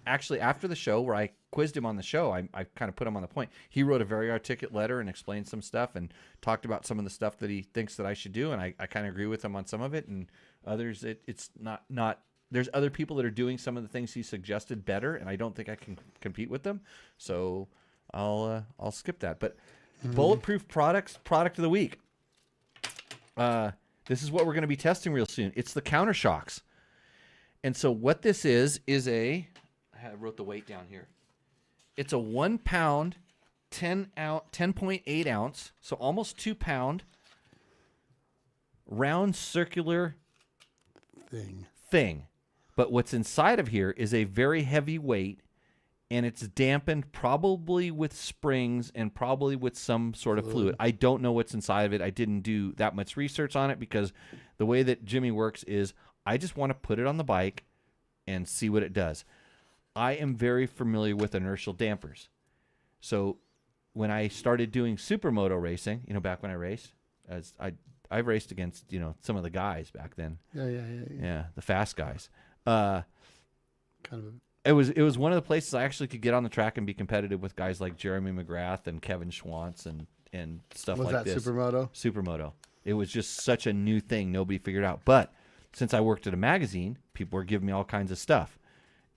A: actually, after the show where I quizzed him on the show, I kind of put him on the point. He wrote a very articulate letter and explained some stuff and talked about some of the stuff that he thinks that I should do. And I kind of agree with him on some of it. And others, it's not there's other people that are doing some of the things he suggested better. And I don't think I can compete with them. So I'll skip that. But Bulletproof Products, product of the week. This is what we're going to be testing real soon. It's the Counter Shocks. And so what this is I wrote the weight down here. It's a 1 pound, 10.8 ounce, so almost 2 pound, round circular thing. But what's inside of here is a very heavy weight, and it's dampened probably with springs and probably with some sort of fluid. I don't know what's inside of it. I didn't do that much research on it because the way that Jimmy works is I just want to put it on the bike and see what it does. I am very familiar with inertial dampers. So when I started doing supermoto racing, back when I raced, I've raced against, some of the guys back then. Yeah, the fast guys. It was one of the places I actually could get on the track and be competitive with guys like Jeremy McGrath and Kevin Schwantz and stuff like this.
B: Was that Supermoto?
A: Supermoto. It was just such a new thing nobody figured out. But since I worked at a magazine, people were giving me all kinds of stuff.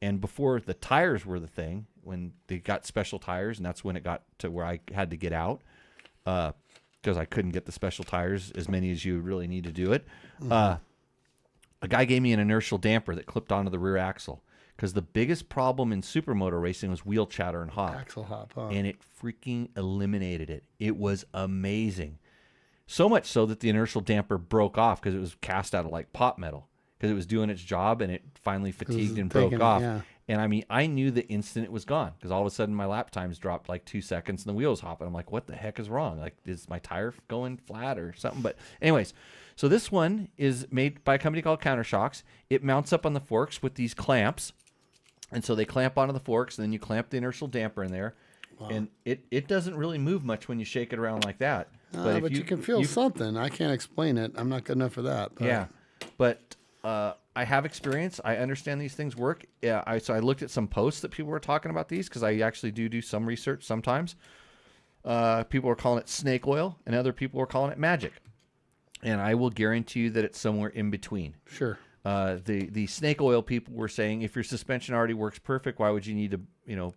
A: And before the tires were the thing, when they got special tires, and that's when it got to where I had to get out because I couldn't get the special tires, as many as you really need to do it. A guy gave me an inertial damper that clipped onto the rear axle because the biggest problem in supermoto racing was wheel chatter and hop.
B: Axle hop, huh?
A: And it freaking eliminated it. It was amazing. So much so that the inertial damper broke off because it was cast out of like pot metal because it was doing its job and it finally fatigued and broke off.
B: Yeah.
A: And I mean, I knew the instant it was gone because all of a sudden my lap times dropped like 2 seconds and the wheels hopping. I'm like, what the heck is wrong? Like, is my tire going flat or something? But anyways, so this one is made by a company called Counter Shocks. It mounts up on the forks with these clamps. And so they clamp onto the forks and then you clamp the inertial damper in there. Wow. And it doesn't really move much when you shake it around like that.
B: But you can feel something. I can't explain it. I'm not good enough for that. But.
A: Yeah. But I have experience. I understand these things work. Yeah. So I looked at some posts that people were talking about these because I actually do some research sometimes. People were calling it snake oil and other people were calling it magic. And I will guarantee you that it's somewhere in between.
B: Sure.
A: The snake oil people were saying if your suspension already works perfect, why would you need to,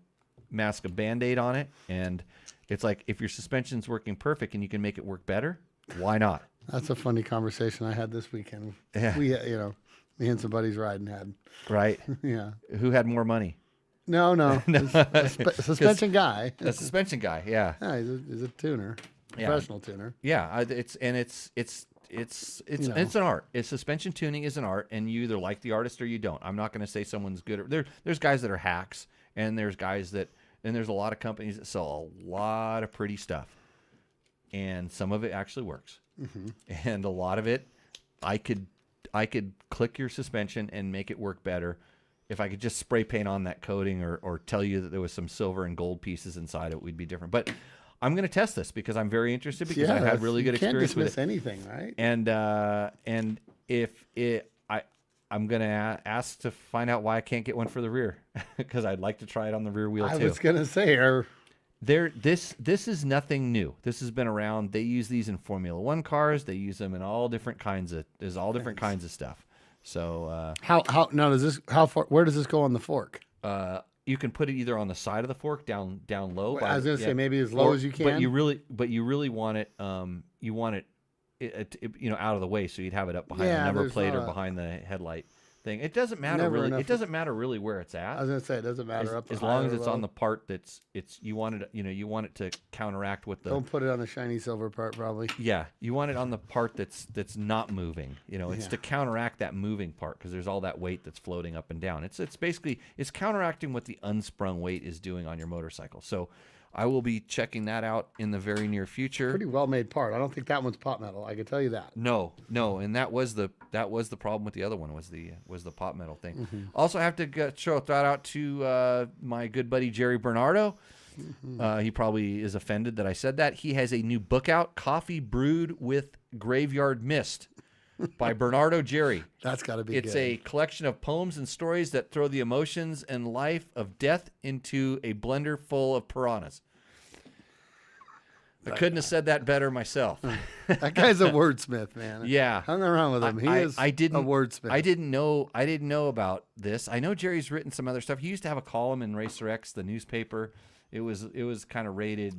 A: mask a Band-Aid on it? And it's like, if your suspension's working perfect and you can make it work better, why not?
B: That's a funny conversation I had this weekend.
A: Yeah.
B: We, me and some buddies riding had.
A: Right.
B: Yeah.
A: Who had more money?
B: No. Suspension guy.
A: A suspension guy. Yeah.
B: Yeah, he's a tuner, professional tuner.
A: Yeah. It's an art. Suspension tuning is an art, and you either like the artist or you don't. I'm not going to say someone's good. There's guys that are hacks, and there's a lot of companies that sell a lot of pretty stuff, and some of it actually works, and a lot of it, I could click your suspension and make it work better if I could just spray paint on that coating or tell you that there was some silver and gold pieces inside it. We'd be different, but. I'm going to test this because I'm very interested because I've had really good experience with it.
B: You can't dismiss anything, right?
A: And if I'm gonna ask to find out why I can't get one for the rear because I'd like to try it on the rear wheel
B: I
A: too.
B: was gonna say,
A: This is nothing new. This has been around. They use these in Formula One cars. They use them in all different kinds of kinds of stuff. So
B: how now does this how far? Where does this go on the fork?
A: you can put it either on the side of the fork down low.
B: I was gonna say maybe as low as you can.
A: But you really want it. You want it out of the way, so you'd have it up behind the number plate or behind the headlight thing. It doesn't matter really. It doesn't matter really where it's at.
B: I was gonna say it doesn't matter
A: as long as it's on the part that's you want it. You want it to counteract with the.
B: Don't put it on the shiny silver part, probably.
A: Yeah, you want it on the part that's not moving. It's to counteract that moving part because there's all that weight that's floating up and down. It's basically counteracting what the unsprung weight is doing on your motorcycle. So I will be checking that out in the very near future.
B: Pretty well made part. I don't think that one's pot metal. I can tell you that.
A: No, and that was the problem with the other one was the pot metal thing. Mm-hmm. Also, I have to show a shout out to my good buddy Jerry Bernardo. Mm-hmm. He probably is offended that I said that. He has a new book out, Coffee Brewed with Graveyard Mist, by Bernardo Jerry.
B: That's got to be.
A: It's a collection of poems and stories that throw the emotions and life of death into a blender full of piranhas. I couldn't have said that better myself.
B: That guy's a wordsmith, man.
A: Yeah,
B: hung around with him. He is a wordsmith.
A: I didn't know about this. I know Jerry's written some other stuff. He used to have a column in Racer X, the newspaper. It was kind of rated.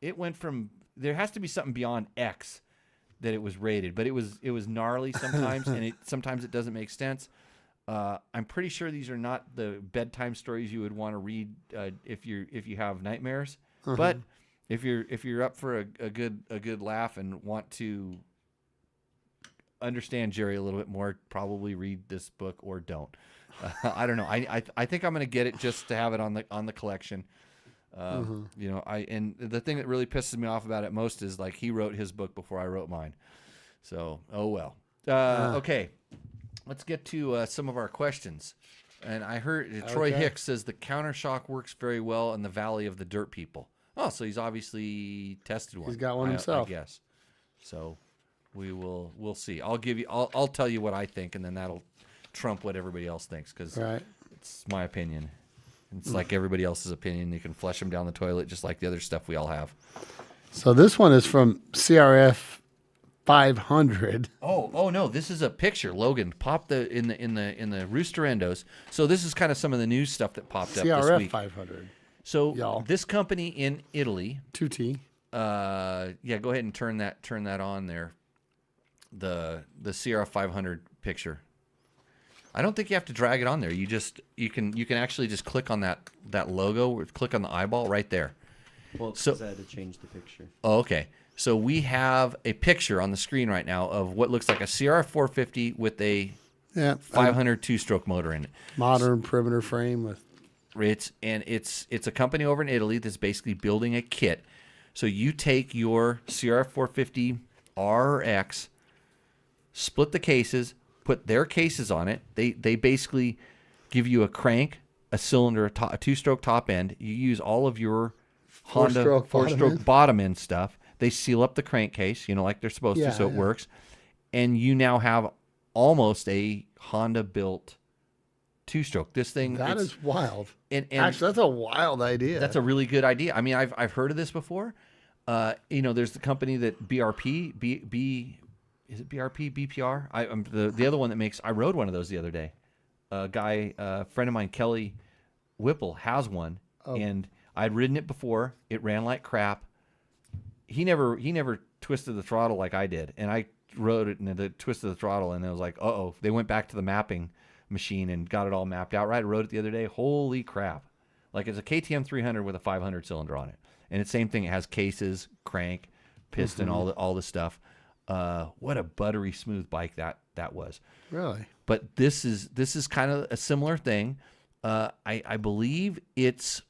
A: It went from there has to be something beyond X that it was rated, but it was gnarly sometimes, and sometimes it doesn't make sense. I'm pretty sure these are not the bedtime stories you would want to read if you have nightmares, but. If you're up for a good laugh and want to understand Jerry a little bit more, probably read this book or don't. I don't know. I think I'm going to get it just to have it on the collection. And the thing that really pisses me off about it most is like he wrote his book before I wrote mine. So oh well. Okay, let's get to some of our questions. And I heard Troy Hicks says the countershock works very well in the Valley of the Dirt People. Oh, so he's obviously tested one.
B: He's got one himself,
A: I guess. So we'll see. I'll tell you what I think, and then that'll trump what everybody else thinks because it's my opinion. It's like everybody else's opinion. You can flush them down the toilet just like the other stuff we all have.
B: So this one is from CRF 500.
A: Oh no! This is a picture. Logan popped in the Rooster Endos. So this is kind of some of the new stuff that popped up this week.
B: CRF 500.
A: So this company in Italy,
B: 2T.
A: Go ahead and turn that on there. The CRF 500 picture. I don't think you have to drag it on there. You can actually just click on that logo or click on the eyeball right there.
D: Well, so I had to change the picture.
A: Oh, okay. So we have a picture on the screen right now of what looks like a CRF 450 with a 500 two-stroke motor in it.
B: Modern perimeter frame with.
A: It's a company over in Italy that's basically building a kit. So you take your CRF 450 R or X, split the cases, put their cases on it. They basically give you a crank, a cylinder, a two-stroke top end. You use all of your Honda four-stroke bottom end stuff. They seal up the crankcase, like they're supposed to, so it works. And you now have almost a Honda-built two-stroke. This thing
B: that is wild.
A: And
B: actually, that's a wild idea.
A: That's a really good idea. I mean, I've heard of this before. There's the company that BRP is it BRP BPR? The other one that makes. I rode one of those the other day. A friend of mine, Kelly Whipple, has one, and I'd ridden it before. It ran like crap. He never twisted the throttle like I did, and I rode it and the twisted the throttle, and I was like, uh-oh. They went back to the mapping machine and got it all mapped out right. I rode it the other day. Holy crap. Like it's a KTM 300 with a 500 cylinder on it. And it's the same thing. It has cases, crank, piston, all the stuff. What a buttery smooth bike that was.
B: Really?
A: But this is kind of a similar thing. I believe it's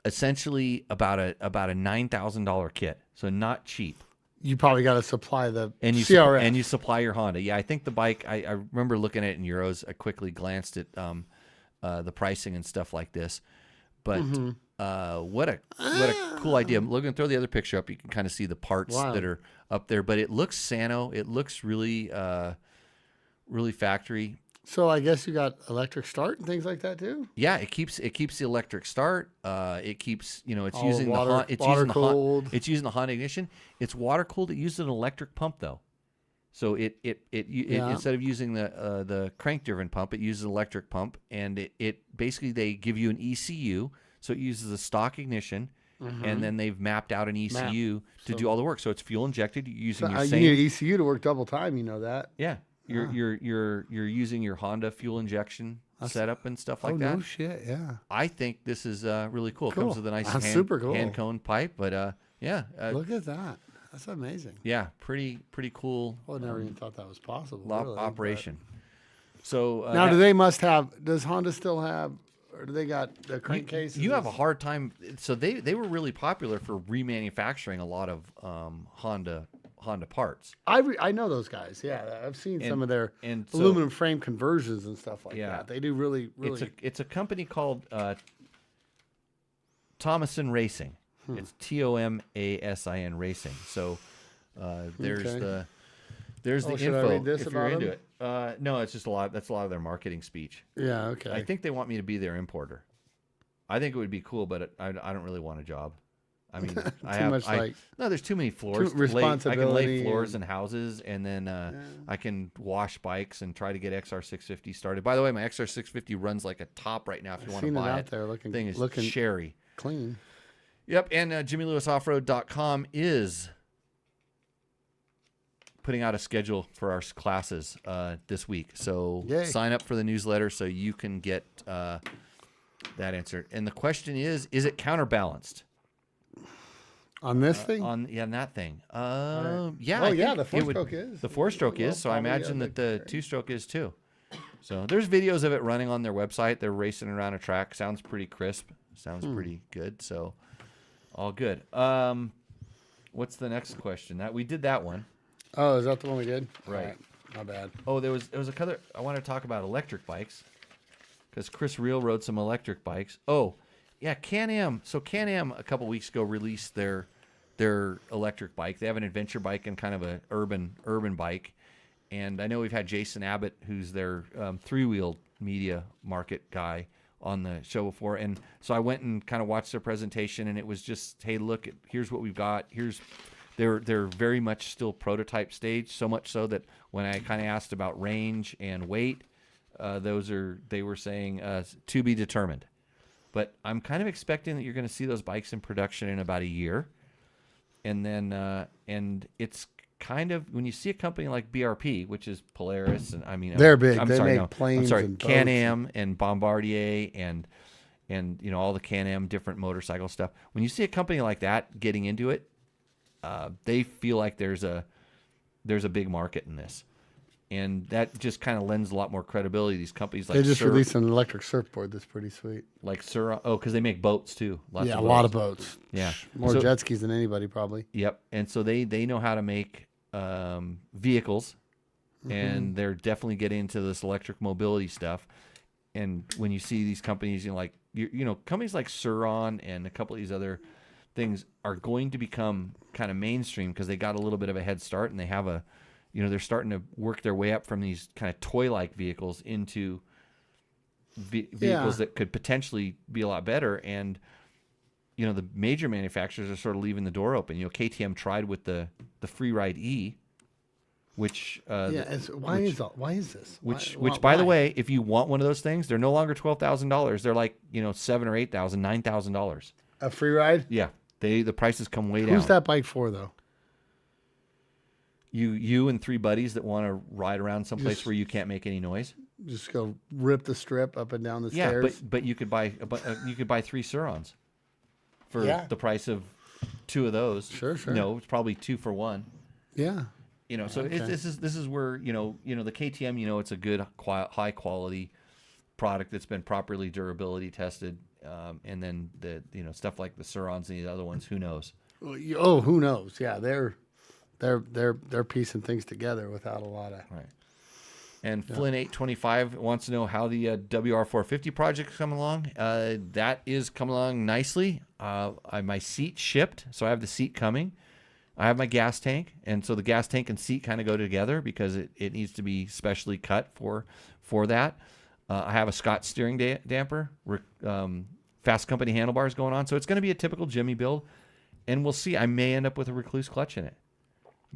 A: essentially about a $9,000 kit. So not cheap.
B: You probably got to supply the
A: CRF. And you supply your Honda. Yeah, I think the bike, I remember looking at it in euros. I quickly glanced at the pricing and stuff like this. But what a cool idea. Logan, throw the other picture up. You can kind of see the parts that are up there. But it looks Sano. It looks really, really factory.
B: So I guess you got electric start and things like that too.
A: Yeah, it keeps the electric start. It keeps it's
B: All
A: using
B: water-
A: it's
B: water
A: using
B: cooled.
A: it's using the Honda ignition. It's water cooled. It uses an electric pump though, so it instead of using the crank driven pump, it uses an electric pump, and it basically they give you an ECU, so it uses a stock ignition, and then they've mapped out an ECU to do all the work. So it's fuel injected. You're using your
B: You
A: same.
B: need an ECU to work double time. You know that.
A: Yeah, you're using your Honda fuel injection setup and stuff like that.
B: No shit. Yeah.
A: I think this is really cool. It
B: Cool.
A: comes with a nice
B: That's super cool.
A: hand cone pipe, but yeah,
B: Look at that. That's amazing.
A: yeah, pretty cool
B: Well, I never even thought that was possible. Really,
A: operation. So
B: but- Now, do they must have? Does Honda still have? Or do they got the crankcases?
A: you have a hard time. So they were really popular for remanufacturing a lot of Honda parts.
B: I know those guys. Yeah, I've seen some of their
A: and so-
B: aluminum frame conversions and stuff like
A: Yeah.
B: that. They do really.
A: It's a company called Thomason Racing. It's TOMASIN Racing. So there's
B: Okay.
A: the
B: should I
A: info
B: read this
A: if you're
B: about
A: into
B: them?
A: it. No, it's just a lot. That's a lot of their marketing speech.
B: Yeah. Okay.
A: I think they want me to be their importer. I think it would be cool, but I don't really want a job. I mean, no. There's too many floors.
B: Too-
A: to lay. I can lay
B: responsibility
A: floors and houses, and then I can wash bikes and try to get XR650 started. By the way, my XR650 runs like a top right now. If you want to
B: seen it
A: buy
B: out
A: it,
B: there looking-
A: thing is
B: looking-
A: cherry.
B: clean.
A: Yep, and JimmyLewisOffroad.com is putting out a schedule for our classes this week. So
B: Yay.
A: sign up for the newsletter so you can get that answered. And the question is it counterbalanced?
B: On this thing?
A: On that thing. Yeah.
B: Oh,
A: I
B: yeah,
A: think
B: the
A: it would-
B: four-stroke is.
A: The four-stroke
B: Well,
A: is, so I
B: probably,
A: imagine
B: yeah,
A: that the two-stroke is too. So there's videos of it running on their website. They're racing around a track. Sounds pretty crisp. Sounds pretty good. So all good. What's the next question? That we did that one.
B: Oh, is that the one we did?
A: Right.
B: All my bad.
A: Oh, there was a color. I want to talk about electric bikes because Chris Reel rode some electric bikes. Oh, yeah, Can-Am. So Can-Am a couple weeks ago released their electric bike. They have an adventure bike and kind of a urban bike. And I know we've had Jason Abbott, who's their three-wheel media market guy, on the show before. And so I went and kind of watched their presentation, and it was just, hey, look, here's what we've got. They're very much still prototype stage, so much so that when I kind of asked about range and weight, they were saying to be determined. But I'm kind of expecting that you're going to see those bikes in production in about a year. And then and it's kind of, when you see a company like BRP, which is Polaris, and I mean
B: They're big.
A: I'm
B: They
A: sorry,
B: make
A: no,
B: planes
A: I'm sorry,
B: and boats.
A: Can-Am and Bombardier and all the Can-Am different motorcycle stuff. When you see a company like that getting into it, they feel like there's a big market in this, and that just kind of lends a lot more credibility to these companies. Like
B: They just released an electric surfboard that's pretty sweet.
A: like Sur. Oh, because they make boats too. Lots
B: Yeah,
A: of
B: a lot of boats.
A: Yeah.
B: More
A: So-
B: jet skis than anybody probably.
A: Yep, and so they know how to make vehicles, and they're definitely getting into this electric mobility stuff. And when you see these companies, companies like Suron and a couple of these other things are going to become kind of mainstream because they got a little bit of a head start, and they have they're starting to work their way up from these kind of toy-like vehicles into vehicles that could potentially be a lot better. And the major manufacturers are sort of leaving the door open. KTM tried with the Freeride E, which
B: Why is this?
A: Which by the way, if you want one of those things, they're no longer $12,000. They're like $7,000 or $8,000, $9,000.
B: A free ride?
A: Yeah, the prices come way down.
B: Who's that bike for though?
A: You and three buddies that want to ride around someplace
B: Just-
A: where you can't make any noise.
B: Just go rip the strip up and down the
A: Yeah,
B: stairs.
A: but you could buy three Surons for
B: Yeah.
A: the price of two of those.
B: Sure.
A: No, it's probably 2 for 1.
B: Yeah.
A: So
B: Okay.
A: this is where the KTM, it's a good high quality product that's been properly durability tested, and then the stuff like the Surons and the other ones, who knows?
B: Oh, who knows? Yeah, they're piecing things together without a lot of.
A: Right. And Flynn825 wants to know how the WR450 project is coming along. That is coming along nicely. My seat shipped, so I have the seat coming. I have my gas tank, and so the gas tank and seat kind of go together because it needs to be specially cut for that. I have a Scott steering damper, Fasst Company handlebars going on, so it's going to be a typical Jimmy build, and we'll see. I may end up with a REKLUSE clutch in it.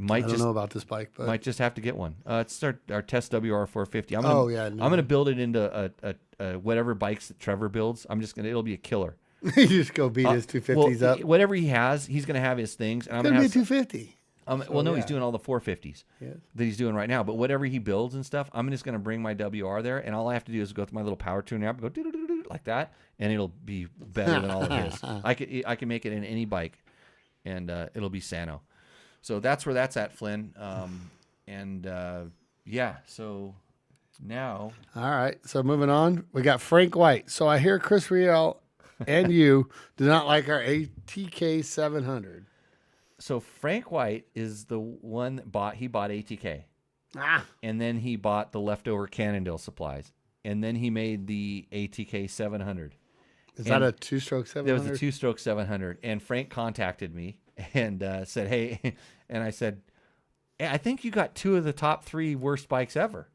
B: I don't know about this bike, but
A: might just have to get one. It's our test WR450. I'm going to build it into a whatever bikes that Trevor builds. It'll be a killer.
B: you just go beat his 250s up.
A: Whatever he has, he's going to have his things. And I'm
B: It's
A: going
B: gonna
A: to
B: be
A: have
B: 250.
A: he's doing all the 450s that he's doing right now. But whatever he builds and stuff, I'm just going to bring my WR there, and all I have to do is go through my little power tuner app, and go do like that, and it'll be better than all of his. I can make it in any bike, and it'll be Sano. So that's where that's at, Flynn. So now.
B: All right. So moving on, we got Frank White. So I hear Chris Riel and you do not like our ATK 700.
A: So Frank White is the one that bought ATK. And then he bought the leftover Cannondale supplies. And then he made the ATK 700.
B: Is that a two-stroke 700?
A: It was a two-stroke 700. And Frank contacted me and said, hey, and I said, I think you got 2 of the top 3 worst bikes ever.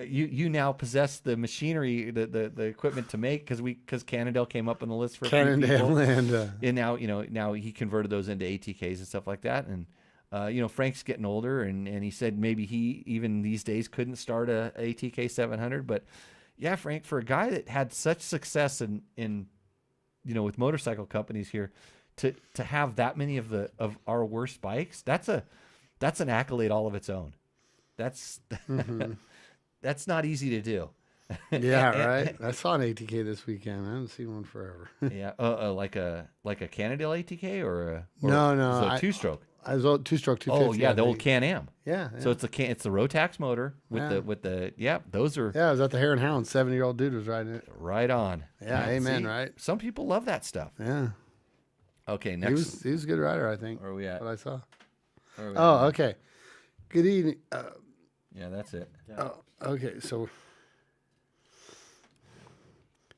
A: You now possess the machinery, the equipment to make, because Cannondale came up on the list for
B: Cannondale,
A: and now he converted those into ATKs and stuff like that. And Frank's getting older, and he said maybe he even these days couldn't start a ATK 700. But yeah, Frank, for a guy that had such success in with motorcycle companies here, to have that many of our worst bikes, that's an accolade all of its own. That's that's not easy to do.
B: Yeah, right. I saw an ATK this weekend. I haven't seen one forever.
A: Yeah, like a Cannondale ATK or
B: no,
A: a two-stroke.
B: I was old two-stroke 250.
A: Oh yeah, the old Can-Am.
B: Yeah.
A: So it's the Rotax motor with the those are.
B: Yeah, I was at the Hare and Hound. 70-year-old dude was riding it.
A: Right on.
B: Yeah, amen. Right.
A: Some people love that stuff.
B: Yeah.
A: Okay, next.
B: He was a good rider, I think.
A: Where are we at?
B: What I saw.
A: Oh,
B: okay. Good evening.
A: Yeah, that's it.
B: Oh, okay. So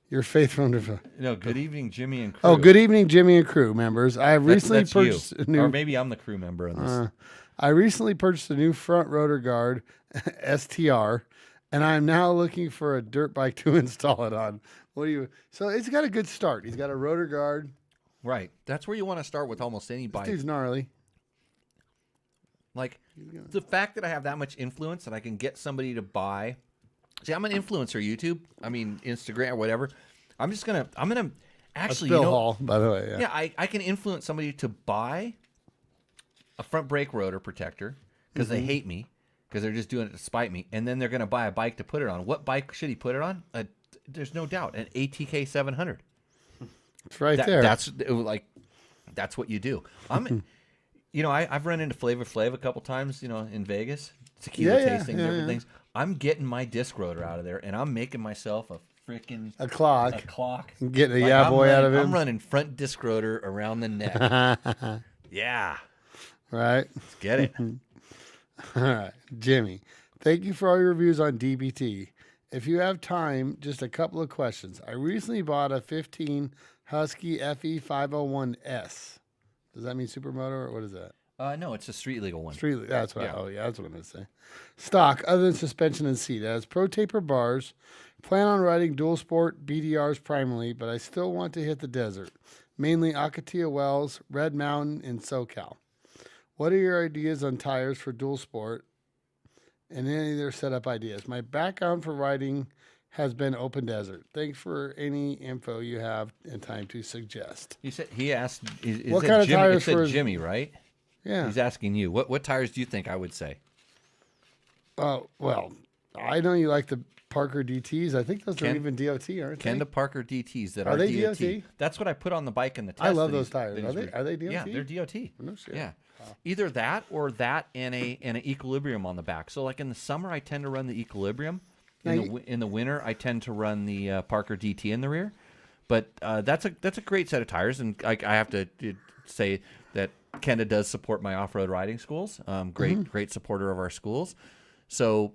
B: your faithful.
A: No, good evening, Jimmy and crew.
B: Oh, good evening, Jimmy and crew members. I have recently
A: that's
B: purchased a new.
A: Or maybe I'm the crew member on this.
B: I recently purchased a new front rotor guard, STR, and I'm now looking for a dirt bike to install it on. So it's got a good start. He's got a rotor guard.
A: Right. That's where you want to start with almost any bike.
B: This dude's gnarly.
A: Like the fact that I have that much influence and I can get somebody to buy. See, I'm an influencer, YouTube. I mean, Instagram or whatever. I'm gonna actually,
B: That's Bill Hall, by the way. Yeah.
A: Yeah, I can influence somebody to buy a front brake rotor protector because they hate me because they're just doing it to spite me, and then they're gonna buy a bike to put it on. What bike should he put it on? There's no doubt, an ATK 700.
B: It's right there.
A: That's what you do. I've run into Flavor Flav a couple times, in Vegas, tequila tasting, different things. I'm getting my disc rotor out of there, and I'm making myself a freaking
B: clock. Getting a boy out of him.
A: I'm running front disc rotor around the neck. Yeah.
B: Right.
A: Let's get it.
B: All right. Jimmy, thank you for all your reviews on DBT. If you have time, just a couple of questions. I recently bought a 15 Husky FE501S. Does that mean Supermoto or what is that?
A: No, it's a street legal one.
B: Street legal. That's what. That's what I'm gonna say. Stock, other than suspension and seat, it has pro taper bars. Plan on riding dual sport BDRs primarily, but I still want to hit the desert, mainly Akatia Wells, Red Mountain, and SoCal. What are your ideas on tires for dual sport, and any of their setup ideas? My background for riding has been open desert. Thanks for any info you have and time to suggest.
A: He asked,
B: what kind of tires
A: for Jimmy, right?
B: Yeah.
A: He's asking you. What tires do you think I would say?
B: Well, I know you like the Parker DTs. I think those are even DOT, aren't they?
A: Kenda Parker DTs that
B: are they DOT?
A: That's what I put on the bike in the test.
B: I love those tires. Are they DOT?
A: Yeah, they're DOT.
B: No shit.
A: Yeah. Wow. Either that or that and an Equilibrium on the back. So like in the summer, I tend to run the Equilibrium. In the winter, I tend to run the Parker DT in the rear. But that's a great set of tires, and I have to say that Kenda does support my off-road riding schools. Great supporter of our schools. So,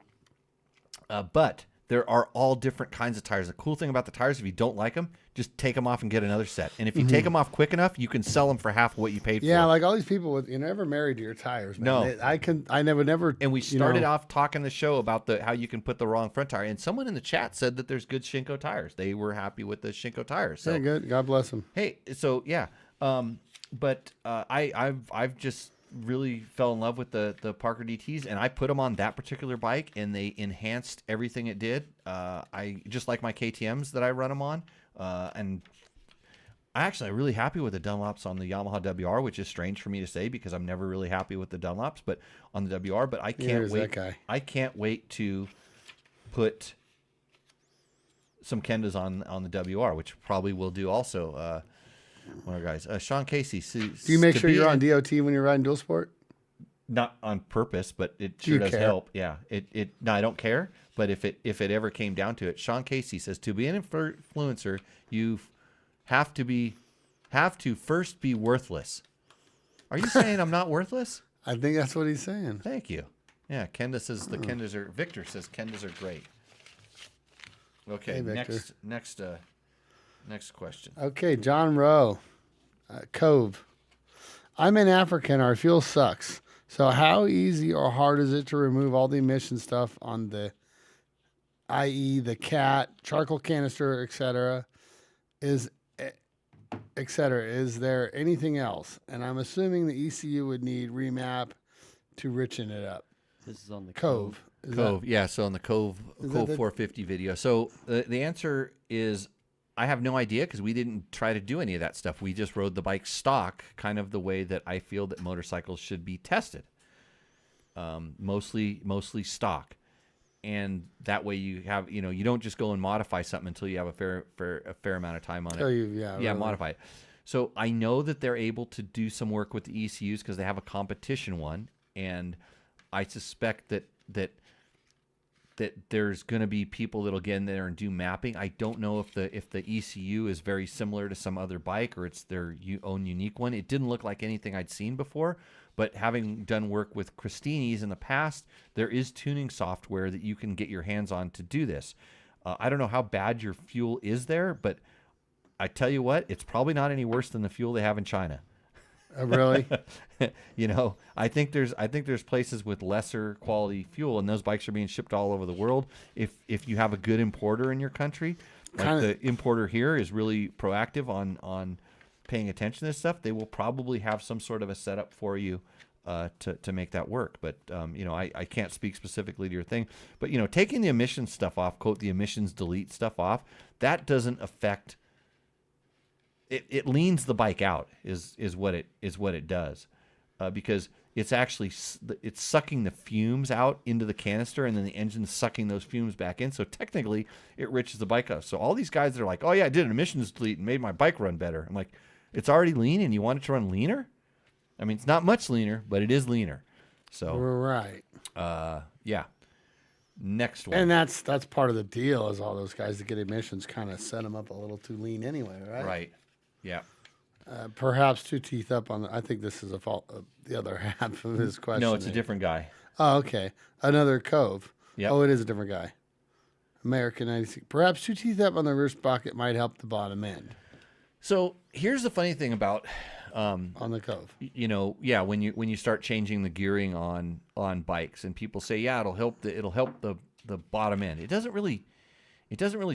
A: but there are all different kinds of tires. The cool thing about the tires, if you don't like them, just take them off and get another set. And if you take them off quick enough, you can sell them for half what you paid for.
B: Yeah, like all these people with you're never married to your tires, man.
A: No.
B: I never.
A: And we started off talking the show about how you can put the wrong front tire. And someone in the chat said that there's good Shinko tires. They were happy with the Shinko tires. So
B: yeah, good. God bless them.
A: hey, so yeah. But I've just really fell in love with the Parker DTs, and I put them on that particular bike, and they enhanced everything it did. I just like my KTMs that I run them on, and I'm really happy with the Dunlops on the Yamaha WR, which is strange for me to say because I'm never really happy with the Dunlops, but on the WR. But I can't wait.
B: That guy.
A: I can't wait to put some Kendas on the WR, which probably will do also. One of our guys, Sean Casey.
B: Do you make sure you're on DOT when you're riding dual sport?
A: Not on purpose, but it sure does help. Yeah, No, I don't care. But if it ever came down to it, Sean Casey says to be an influencer, you have to first be worthless. Are you saying I'm not worthless?
B: I think that's what he's saying.
A: Thank you. Yeah, Kenda says the Kendas are. Victor says Kendas are great. Okay,
B: Hey, Victor.
A: Next question.
B: Okay, John Rowe, Cove. I'm in Africa and our fuel sucks. So how easy or hard is it to remove all the emission stuff on the, i.e. the cat, charcoal canister, etc.? Is there anything else? And I'm assuming the ECU would need remap to richen it up.
D: This is on the
B: Cove.
A: Yeah, so on the Cove
B: that
A: 450 video. So the answer is I have no idea because we didn't try to do any of that stuff. We just rode the bike stock, kind of the way that I feel that motorcycles should be tested. Mostly stock. And that way you have, you don't just go and modify something until you have a fair amount of time on it.
B: Really.
A: Modify it. So I know that they're able to do some work with the ECUs because they have a competition one, and I suspect that there's going to be people that'll get in there and do mapping. I don't know if the ECU is very similar to some other bike or it's their own unique one. It didn't look like anything I'd seen before, but having done work with Christini's in the past, there is tuning software that you can get your hands on to do this. I don't know how bad your fuel is there, but I tell you what, it's probably not any worse than the fuel they have in China.
B: Really?
A: I think there's places with lesser quality fuel, and those bikes are being shipped all over the world. If you have a good importer in your country, like the importer here is really proactive on paying attention to this stuff, they will probably have some sort of a setup for you to make that work. But I can't speak specifically to your thing. But taking the emissions stuff off, quote the emissions delete stuff off, that doesn't affect. It leans the bike out is what it does, because it's actually it's sucking the fumes out into the canister, and then the engine's sucking those fumes back in. So technically, it riches the bike up. So all these guys that are like, "Oh yeah, I did an emissions delete and made my bike run better." I'm like, it's already lean, and you want it to run leaner? I mean, it's not much leaner, but it is leaner. So
B: right.
A: Yeah. Next one.
B: And that's part of the deal is all those guys that get emissions kind of set them up a little too lean anyway, right?
A: Right. Yeah.
B: Perhaps two teeth up on. I think this is a fault. The other half of his question.
A: No, it's a different guy.
B: Oh, okay. Another Cove.
A: Yep.
B: Oh, it is a different guy. American 96. Perhaps two teeth up on the rear sprocket might help the bottom end.
A: So here's the funny thing about
B: on the Cove.
A: When you start changing the gearing on bikes, and people say, yeah, it'll help the bottom end. It doesn't really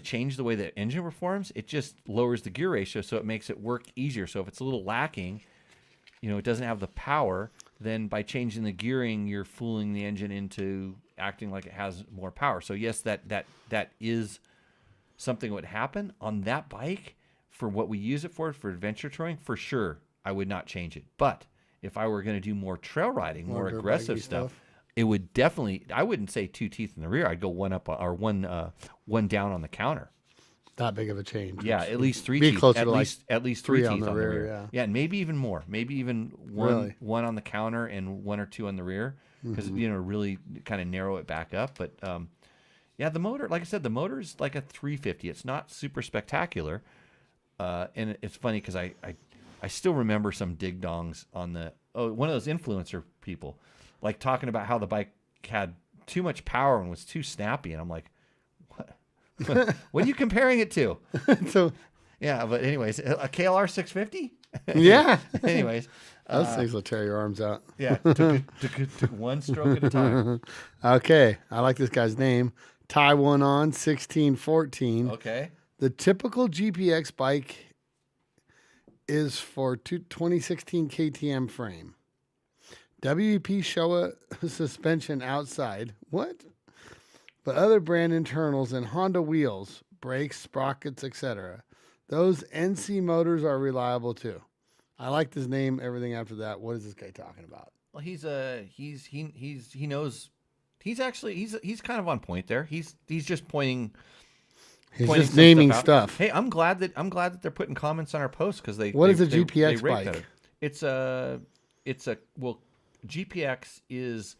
A: change the way the engine performs. It just lowers the gear ratio, so it makes it work easier. So if it's a little lacking, it doesn't have the power, then by changing the gearing, you're fooling the engine into acting like it has more power. So yes, that is something that would happen on that bike for what we use it for adventure touring. For sure, I would not change it. But if I were going to do more trail riding, more aggressive stuff, it would definitely. I wouldn't say two teeth in the rear. I'd go one up or one down on the counter.
B: That big of a change.
A: Yeah, at least three
B: Be
A: teeth.
B: closer
A: At
B: to
A: least three teeth
B: on the rear.
A: Yeah, and maybe even more. Maybe even one on the counter and one or two on the rear, because really kind of narrow it back up. But the motor, like I said, the motor is like a 350. It's not super spectacular, and it's funny because I still remember some dig dongs on one of those influencer people, like talking about how the bike had too much power and was too snappy, and I'm like, what? What are you comparing it to?
B: So
A: Yeah, but anyways, a KLR 650.
B: yeah,
A: Anyways,
B: those things will tear your arms out.
A: yeah, took one stroke at a time.
B: Okay, I like this guy's name. Taiwan on 1614.
A: Okay.
B: The typical GPX bike is for 2016 KTM frame. WP Showa suspension outside. What? But other brand internals and Honda wheels, brakes, sprockets, etc. Those NC motors are reliable too. I like this name. Everything after that. What is this guy talking about?
A: Well, he knows. He's kind of on point there. He's just pointing.
B: He's
A: pointing
B: just
A: some
B: naming
A: out.
B: stuff.
A: Hey, I'm glad that they're putting comments on our posts because they.
B: What
A: they,
B: is a
A: they,
B: GPX
A: they rate
B: bike?
A: better. GPX is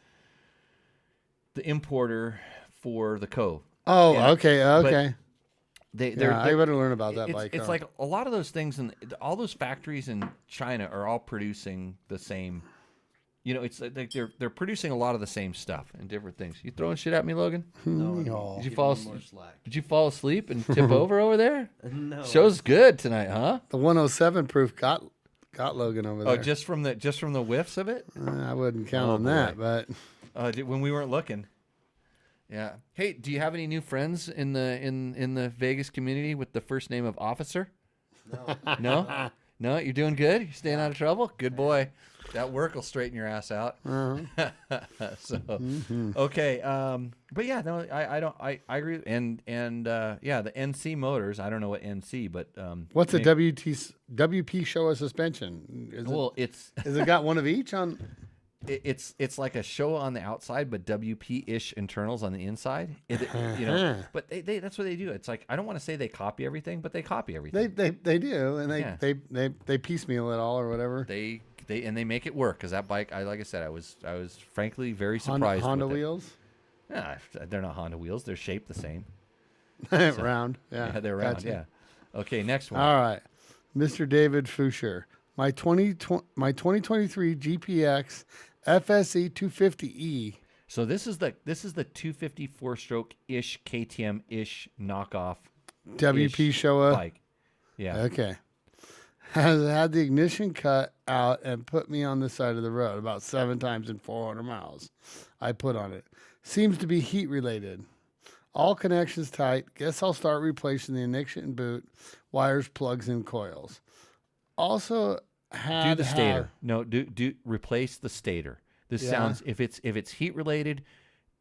A: the importer for the Cove.
B: Oh,
A: Yeah.
B: okay.
A: I
B: better learn about that bike.
A: It's like a lot of those things, and all those factories in China are all producing the same. You know, it's like they're producing a lot of the same stuff and different things. You throwing shit at me, Logan?
D: No,
A: Did you fall?
D: more slack.
A: Did you fall asleep and tip over there?
D: No.
A: Show's good tonight, huh?
B: The 107 proof got Logan over there.
A: Oh, just from the whiffs of it.
B: I wouldn't count
A: Oh,
B: on that, but
A: When we weren't looking. Yeah. Hey, do you have any new friends in the Vegas community with the first name of Officer?
D: No.
A: No? No, you're doing good? You're staying out of trouble? Good boy. That work will straighten your ass out. Okay. But yeah, no, I agree. And yeah, the NC motors, I don't know what NC, but
B: what's a WP Showa suspension? Is it got one of each on?
A: It's like a show on the outside, but WP-ish internals on the inside. But they that's what they do. It's like, I don't want to say they copy everything, but they copy everything.
B: They do, and they piecemeal it all or whatever.
A: They make it work, because that bike, like I said, I was frankly very surprised.
B: Honda
A: with
B: wheels.
A: It. Nah, they're not Honda wheels. They're shaped the same.
B: Round.
A: Yeah, they're round.
B: Gotcha.
A: Yeah. Okay, next one.
B: All right, Mr. David Fuscher. My 2023 GPX FSE 250E.
A: So this is the 254-stroke ish KTM ish knockoff
B: WP Showa
A: bike. Yeah.
B: Okay. Has had the ignition cut out and put me on the side of the road about 7 times in 400 miles. I put on it. Seems to be heat related. All connections tight. Guess I'll start replacing the ignition boot, wires, plugs, and coils. Also
A: do the stator. No, do replace the stator. This sounds, if it's heat related,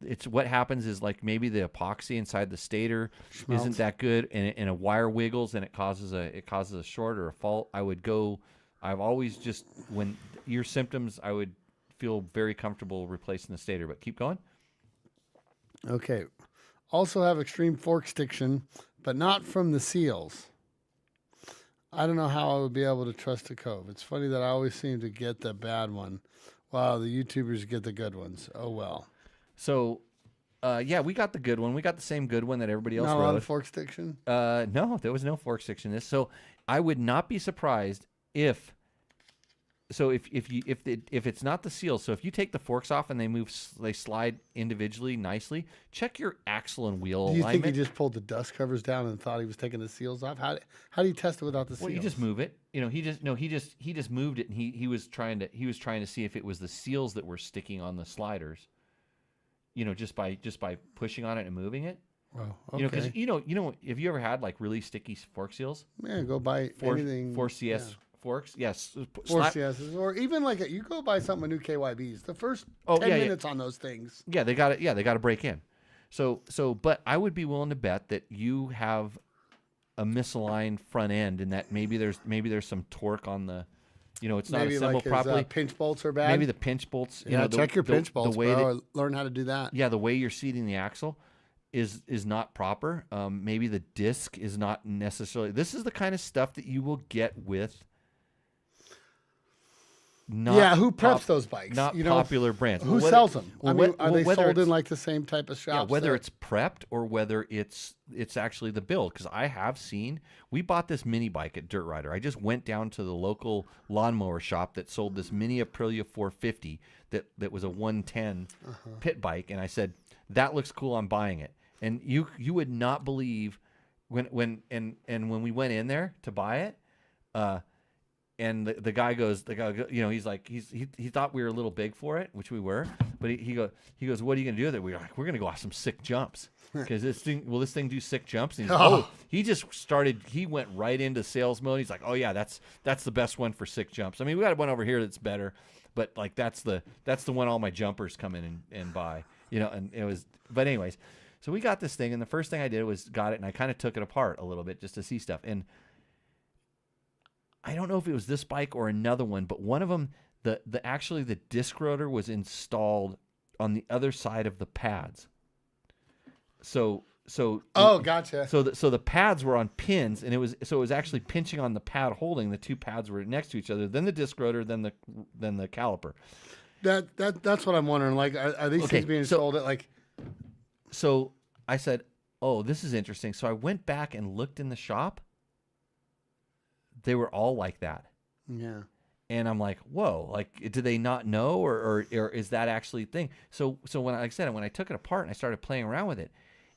A: it's what happens is, like, maybe the epoxy inside the stator isn't that good, and a wire wiggles and it causes a short or a fault. I've always just, when your symptoms, I would feel very comfortable replacing the stator, but keep going.
B: Okay. Also have extreme fork stiction, but not from the seals. I don't know how I would be able to trust the Cove. It's funny that I always seem to get the bad one, while the YouTubers get the good ones. Oh, well.
A: So, yeah, we got the good one. We got the same good one that everybody else
B: Not
A: rode.
B: a lot of fork stiction?
A: No, there was no fork stiction in this. So I would not be surprised if it's not the seal. So if you take the forks off and they slide individually nicely, check your axle and wheel
B: Do you
A: alignment.
B: think he just pulled the dust covers down and thought he was taking the seals off? How do you test it without the seals?
A: Well, you just move it. He just moved it, and he was trying to see if it was the seals that were sticking on the sliders. Just by pushing on it and moving it.
B: Well, okay.
A: Because have you ever had like really sticky fork seals?
B: Yeah, go buy anything.
A: 4CS forks, yes.
B: 4CSs, or even like you go buy something with new KYBs. The first 10 minutes on those things.
A: Yeah, they got it. Yeah, they got to break in. So, but I would be willing to bet that you have a misaligned front end, and that maybe there's some torque on the. It's not assembled properly.
B: His, pinch bolts are bad.
A: Maybe the pinch bolts.
B: Check your pinch bolts, bro. Learn how to do that.
A: Yeah, the way you're seating the axle is not proper. Maybe the disc is not necessarily. This is the kind of stuff that you will get with.
B: Who preps those bikes?
A: Not popular brands.
B: Who sells them? Are they sold in like the same type of shops?
A: Yeah, whether it's prepped or whether it's actually the build. Because I have seen, we bought this mini bike at Dirt Rider. I just went down to the local lawnmower shop that sold this mini Aprilia 450 that was a 110 pit bike, and I said, that looks cool, I'm buying it. And you would not believe when we went in there to buy it, and the guy goes, you know, he's like, he thought we were a little big for it, which we were, but he goes, what are you gonna do with it? We're like, we're gonna go off some sick jumps, because this thing do sick jumps? And he's like, he went right into sales mode. He's like, oh yeah, that's the best one for sick jumps. I mean, we got one over here that's better, but like that's the one all my jumpers come in and buy, you know. And it was, but anyways, so we got this thing, and the first thing I did was got it, and I kind of took it apart a little bit just to see stuff. And I don't know if it was this bike or another one, but one of them, actually the disc rotor was installed on the other side of the pads. So
B: gotcha.
A: So the pads were on pins, and it was actually pinching on the pad holding. The two pads were next to each other. Then the disc rotor, then the caliper.
B: That's what I'm wondering. Like, are these things being sold at like?
A: So I said, oh, this is interesting. So I went back and looked in the shop. They were all like that.
B: Yeah.
A: And I'm like, whoa, like, do they not know, or is that actually a thing? So when I took it apart and I started playing around with it,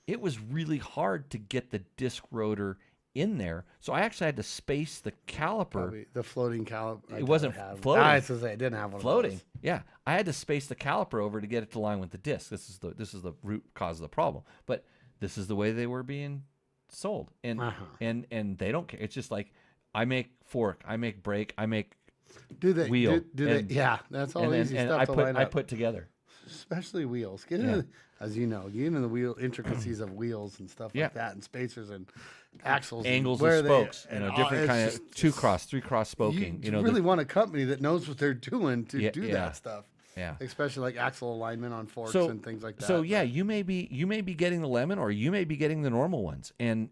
A: it was really hard to get the disc rotor in there. So I actually had to space the caliper.
B: Probably the floating caliper.
A: It wasn't floating.
B: I was gonna say it didn't have one
A: floating.
B: Of those.
A: Yeah, I had to space the caliper over to get it to line with the disc. This is the root cause of the problem. But this is the way they were being sold, and they don't care. It's just like, I make fork, I make brake, I make wheel.
B: Yeah, that's all easy stuff to line up.
A: I put together.
B: Especially wheels. Get into the wheel intricacies of wheels and stuff like that, and spacers and axles,
A: angles
B: and
A: of spokes, different kind of 2-cross, 3-cross spoking.
B: You really want a company that knows what they're doing to do that stuff.
A: Yeah,
B: especially like axle alignment on forks and things like that.
A: So yeah, you may be getting the lemon, or you may be getting the normal ones. And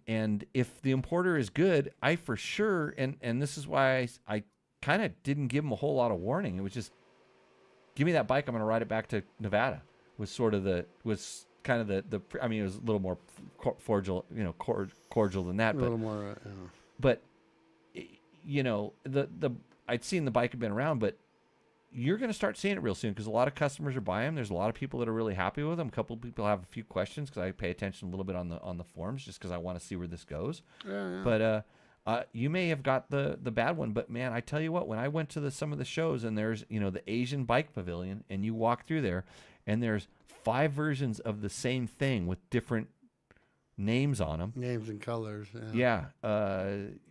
A: if the importer is good, I for sure, and this is why I kind of didn't give them a whole lot of warning. It was just, give me that bike, I'm going to ride it back to Nevada. Kind of the I mean, it was a little more cordial than that,
B: a little more.
A: But you know, I'd seen the bike had been around, but you're going to start seeing it real soon, because a lot of customers are buying them. There's a lot of people that are really happy with them. A couple of people have a few questions, because I pay attention a little bit on the forums, just because I want to see where this goes. But you may have got the bad one, but man, I tell you what, when I went to some of the shows, and there's, you know, the Asian bike pavilion, and you walk through there, and there's 5 versions of the same thing with different names on them,
B: names and colors.
A: Yeah,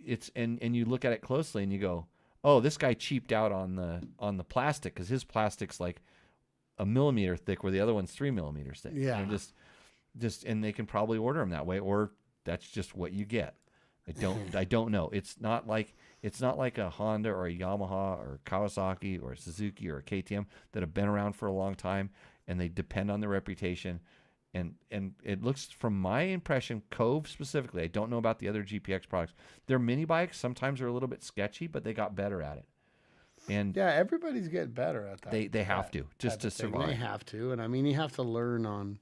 A: it's and you look at it closely, and you go, oh, this guy cheaped out on the plastic, because his plastic's like 1 millimeter thick, where the other one's 3 millimeters thick.
B: Yeah,
A: and just and they can probably order them that way, or that's just what you get. I don't know. It's not like a Honda or a Yamaha or Kawasaki or a Suzuki or a KTM that have been around for a long time, and they depend on their reputation. And it looks, from my impression, Cove specifically, I don't know about the other GPX products, their mini bikes sometimes are a little bit sketchy, but they got better at it. And
B: yeah, everybody's getting better at that.
A: They have to, just to survive.
B: They have to, and I mean, you have to learn on.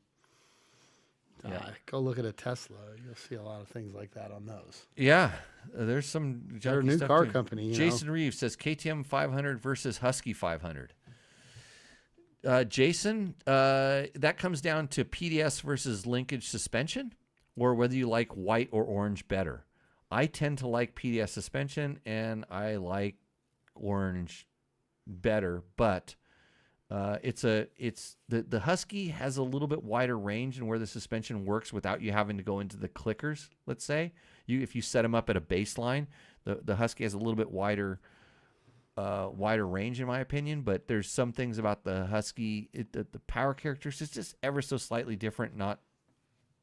B: Go look at a Tesla. You'll see a lot of things like that on those.
A: Yeah, there's some.
B: They're a new car company.
A: Jason Reeves says KTM 500 versus Husky 500. Jason, that comes down to PDS versus linkage suspension, or whether you like white or orange better. I tend to like PDS suspension, and I like orange better, but the Husky has a little bit wider range and where the suspension works without you having to go into the clickers. Let's say if you set them up at a baseline, the Husky has a little bit wider range, in my opinion. But there's some things about the Husky, the power characteristics just ever so slightly different, not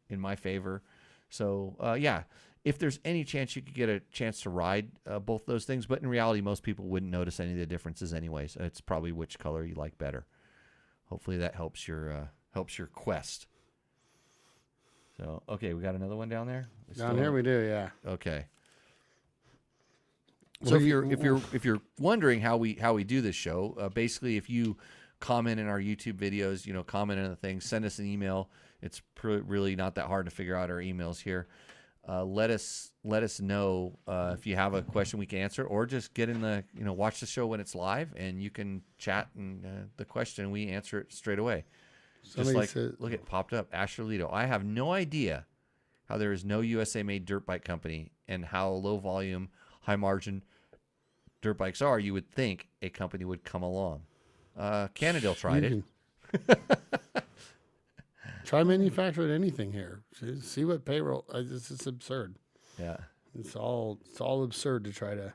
A: in my favor. So yeah, if there's any chance you could get a chance to ride both those things, but in reality, most people wouldn't notice any of the differences anyways. It's probably which color you like better. Hopefully that helps your quest. So okay, we got another one down there.
B: Down here we do, yeah.
A: Okay. So if you're wondering how we do this show, basically if you comment in our YouTube videos, comment on the things, send us an email. It's really not that hard to figure out our emails here. Let us know if you have a question we can answer, or just get in the watch the show when it's live, and you can chat and the question, and we answer it straight away.
B: Somebody said,
A: look, it popped up. Asher Lito. I have no idea how there is no USA-made dirt bike company and how low volume, high margin dirt bikes are. You would think a company would come along. Cannondale tried it.
B: Try manufacturing anything here. See what payroll. This is absurd.
A: Yeah.
B: It's all absurd to try to.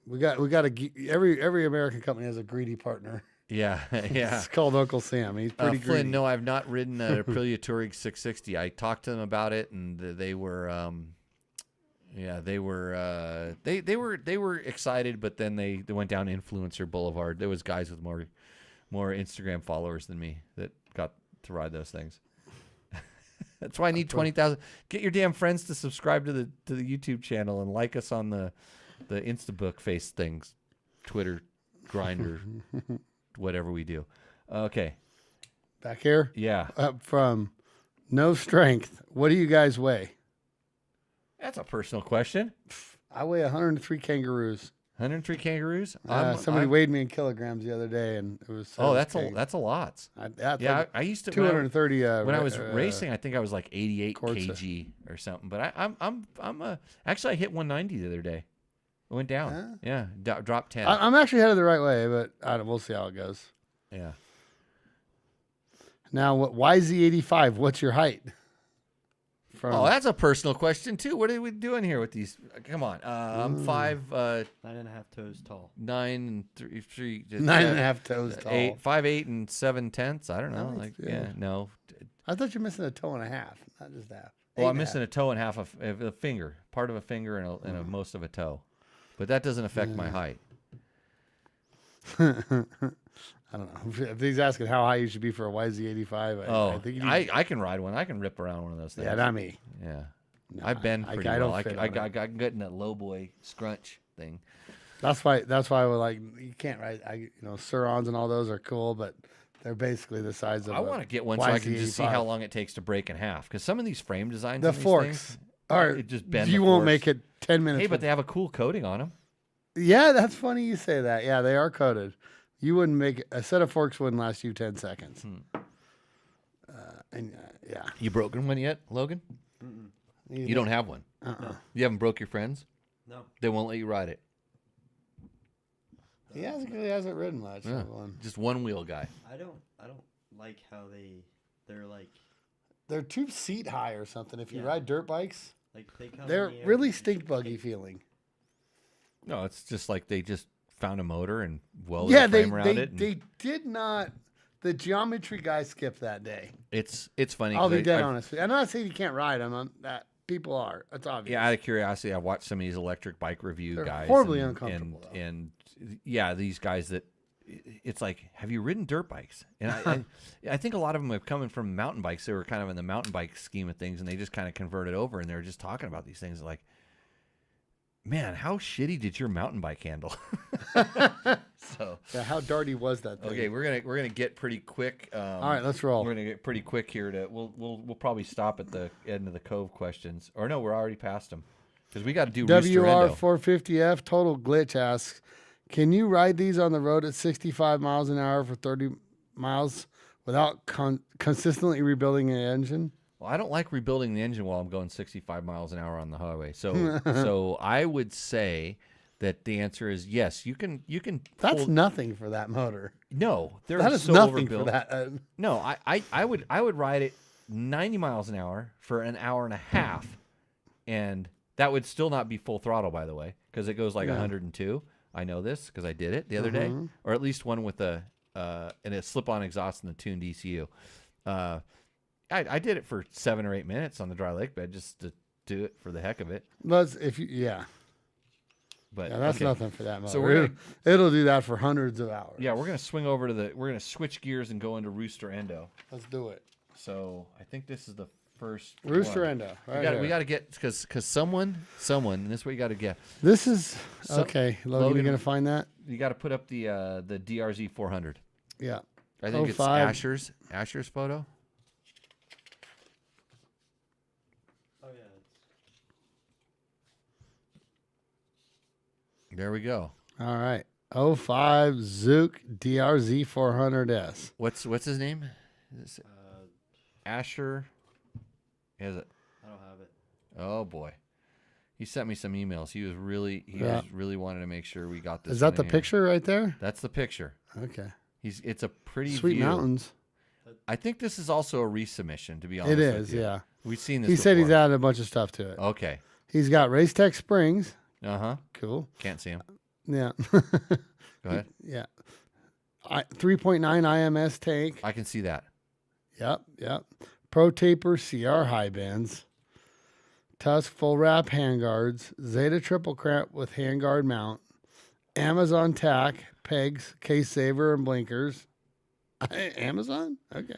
B: We got every American company has a greedy partner.
A: Yeah, yeah.
B: It's called Uncle Sam. He's pretty
A: Flynn,
B: greedy.
A: no, I've not ridden an Aprilia Touring 660. I talked to them about it, and they were, they were excited, but then they went down Influencer Boulevard. There was guys with more Instagram followers than me that got to ride those things. That's why I need 20,000. Get your damn friends to subscribe to the YouTube channel and like us on the Instabook face things, Twitter, Grinder, whatever we do. Okay.
B: Back here?
A: Yeah.
B: Up from No Strength. What do you guys weigh?
A: That's a personal question.
B: I weigh 103 kangaroos.
A: 103 kangaroos?
B: Somebody weighed me in kilograms the other day, and it was.
A: That's a lot. I used to
B: 230.
A: When I was racing, I think I was like 88
B: Corsa.
A: kg or something. But actually I hit 190 the other day. It went down. Yeah, dropped 10.
B: I'm actually headed the right way, but we'll see how it goes.
A: Yeah.
B: Now, YZ85? What's your height?
A: Oh, that's a personal question too. What are we doing here with these? Come on, I'm
D: 9.5 toes tall.
A: 9 and 3.
B: 9.5 toes tall.
A: 5'8" and 7/10. I don't know. No.
B: I thought you're missing a toe and a half, not just half.
A: Well, I'm missing a toe and half of a finger, part of a finger and a most of a toe, but that doesn't affect my height.
B: I don't know. If he's asking how high you should be for a YZ85, I think you need
A: I can ride one. I can rip around one of those things.
B: Yeah, not me.
A: Yeah.
B: No,
A: I've been pretty
B: I
A: well.
B: don't
A: I
B: fit
A: got
B: on it.
A: getting that low boy scrunch thing.
B: That's why I was like, you can't ride. Surons and all those are cool, but they're basically the size of.
A: I want to get one so I can just see how long it takes to break in half. Because some of these frame designs,
B: the
A: on these
B: forks,
A: things,
B: are
A: it just bend.
B: You
A: the
B: won't
A: forks.
B: make it 10 minutes.
A: Hey, but they have a cool coating on them.
B: Yeah, that's funny you say that. Yeah, they are coated. You wouldn't make a set of forks wouldn't last you 10 seconds. Yeah.
A: You broken one yet, Logan? You don't have one.
B: No.
A: You haven't broke your friends?
D: No.
A: They won't let you ride it.
B: He hasn't ridden much.
A: Yeah. Just one wheel guy.
D: I don't like how they're like
B: They're too seat high or something. If you
D: Yeah.
B: ride dirt bikes,
D: they come
B: they're
D: in the air
B: really
D: and
B: stink buggy feeling.
A: No, it's just like they just found a motor and welded
B: Yeah,
A: a frame around it. And
B: they did not. The geometry guy skipped that day.
A: it's funny.
B: I'll
A: 'cause
B: be dead
A: I've-
B: honest. I'm not saying you can't ride them. That people are. That's obvious.
A: Yeah, out of curiosity, I watched some of these electric bike review
B: They're
A: guys.
B: horribly
A: and,
B: uncomfortable, though.
A: And yeah, these guys that it's like, have you ridden dirt bikes? And I think a lot of them have come in from mountain bikes. They were kind of in the mountain bike scheme of things, and they just kind of converted over, and they're just talking about these things like, man, how shitty did your mountain bike handle? So
B: Yeah, how darty was that thing?
A: okay, we're gonna get pretty quick.
B: All right, let's roll.
A: We're gonna get pretty quick here. We'll probably stop at the end of the Cove questions, or no, we're already past them because we got to do Rooster Endo.
B: WR450F Total Glitch asks, can you ride these on the road at 65 miles an hour for 30 miles without consistently rebuilding the engine?
A: Well, I don't like rebuilding the engine while I'm going 65 miles an hour on the highway. So I would say that the answer is yes. You can.
B: That's
A: pull-
B: nothing for that motor.
A: no. They're
B: That is
A: so
B: nothing
A: overbuilt.
B: for that.
A: No, I would ride it 90 miles an hour for an hour and a half, and that would still not be full throttle, by the way, because it goes like 102. I know this because I did it the other day, or at least one with a slip-on exhaust and the tuned ECU. I did it for 7 or 8 minutes on the dry lake bed just to do it for the heck of it.
B: But
A: But
B: that's
A: okay.
B: nothing for that motor.
A: So we're
B: it'll do that for hundreds of hours.
A: Yeah, we're gonna swing over to we're gonna switch gears and go into Rooster Endo.
B: Let's do it.
A: So I think this is the first
B: Rooster
A: one.
B: Endo.
A: We got to get because someone, and this is what you got to get.
B: This is
A: So-
B: okay. Logan, you gonna find that?
A: You got to put up the DRZ 400.
B: Yeah.
A: I think it's
B: 05.
A: Asher's photo.
D: Oh yeah.
A: There we go.
B: All right. 05 Zook DRZ 400S.
A: What's his name? Is this Asher? Is it?
D: I don't have it.
A: Oh boy, he sent me some emails. He was really wanting to make sure we got this.
B: Is that
A: one
B: the
A: in here.
B: picture right there?
A: That's the picture.
B: Okay.
A: It's a pretty
B: Sweet
A: view.
B: mountains.
A: I think this is also a resubmission. To be honest,
B: It
A: with
B: is,
A: you.
B: yeah.
A: We've seen this.
B: He said he's
A: before.
B: added a bunch of stuff to it.
A: Okay.
B: He's got Race Tech Springs.
A: Cool. Can't see him.
B: Yeah.
A: Go ahead.
B: Yeah. 3.9 IMS tank.
A: I can see that.
B: Yep. Pro Taper CR high bends. Tusk full wrap handguards. Zeta triple cramp with handguard mount. Amazon tack, pegs, case saver, and blinkers. Amazon? Okay.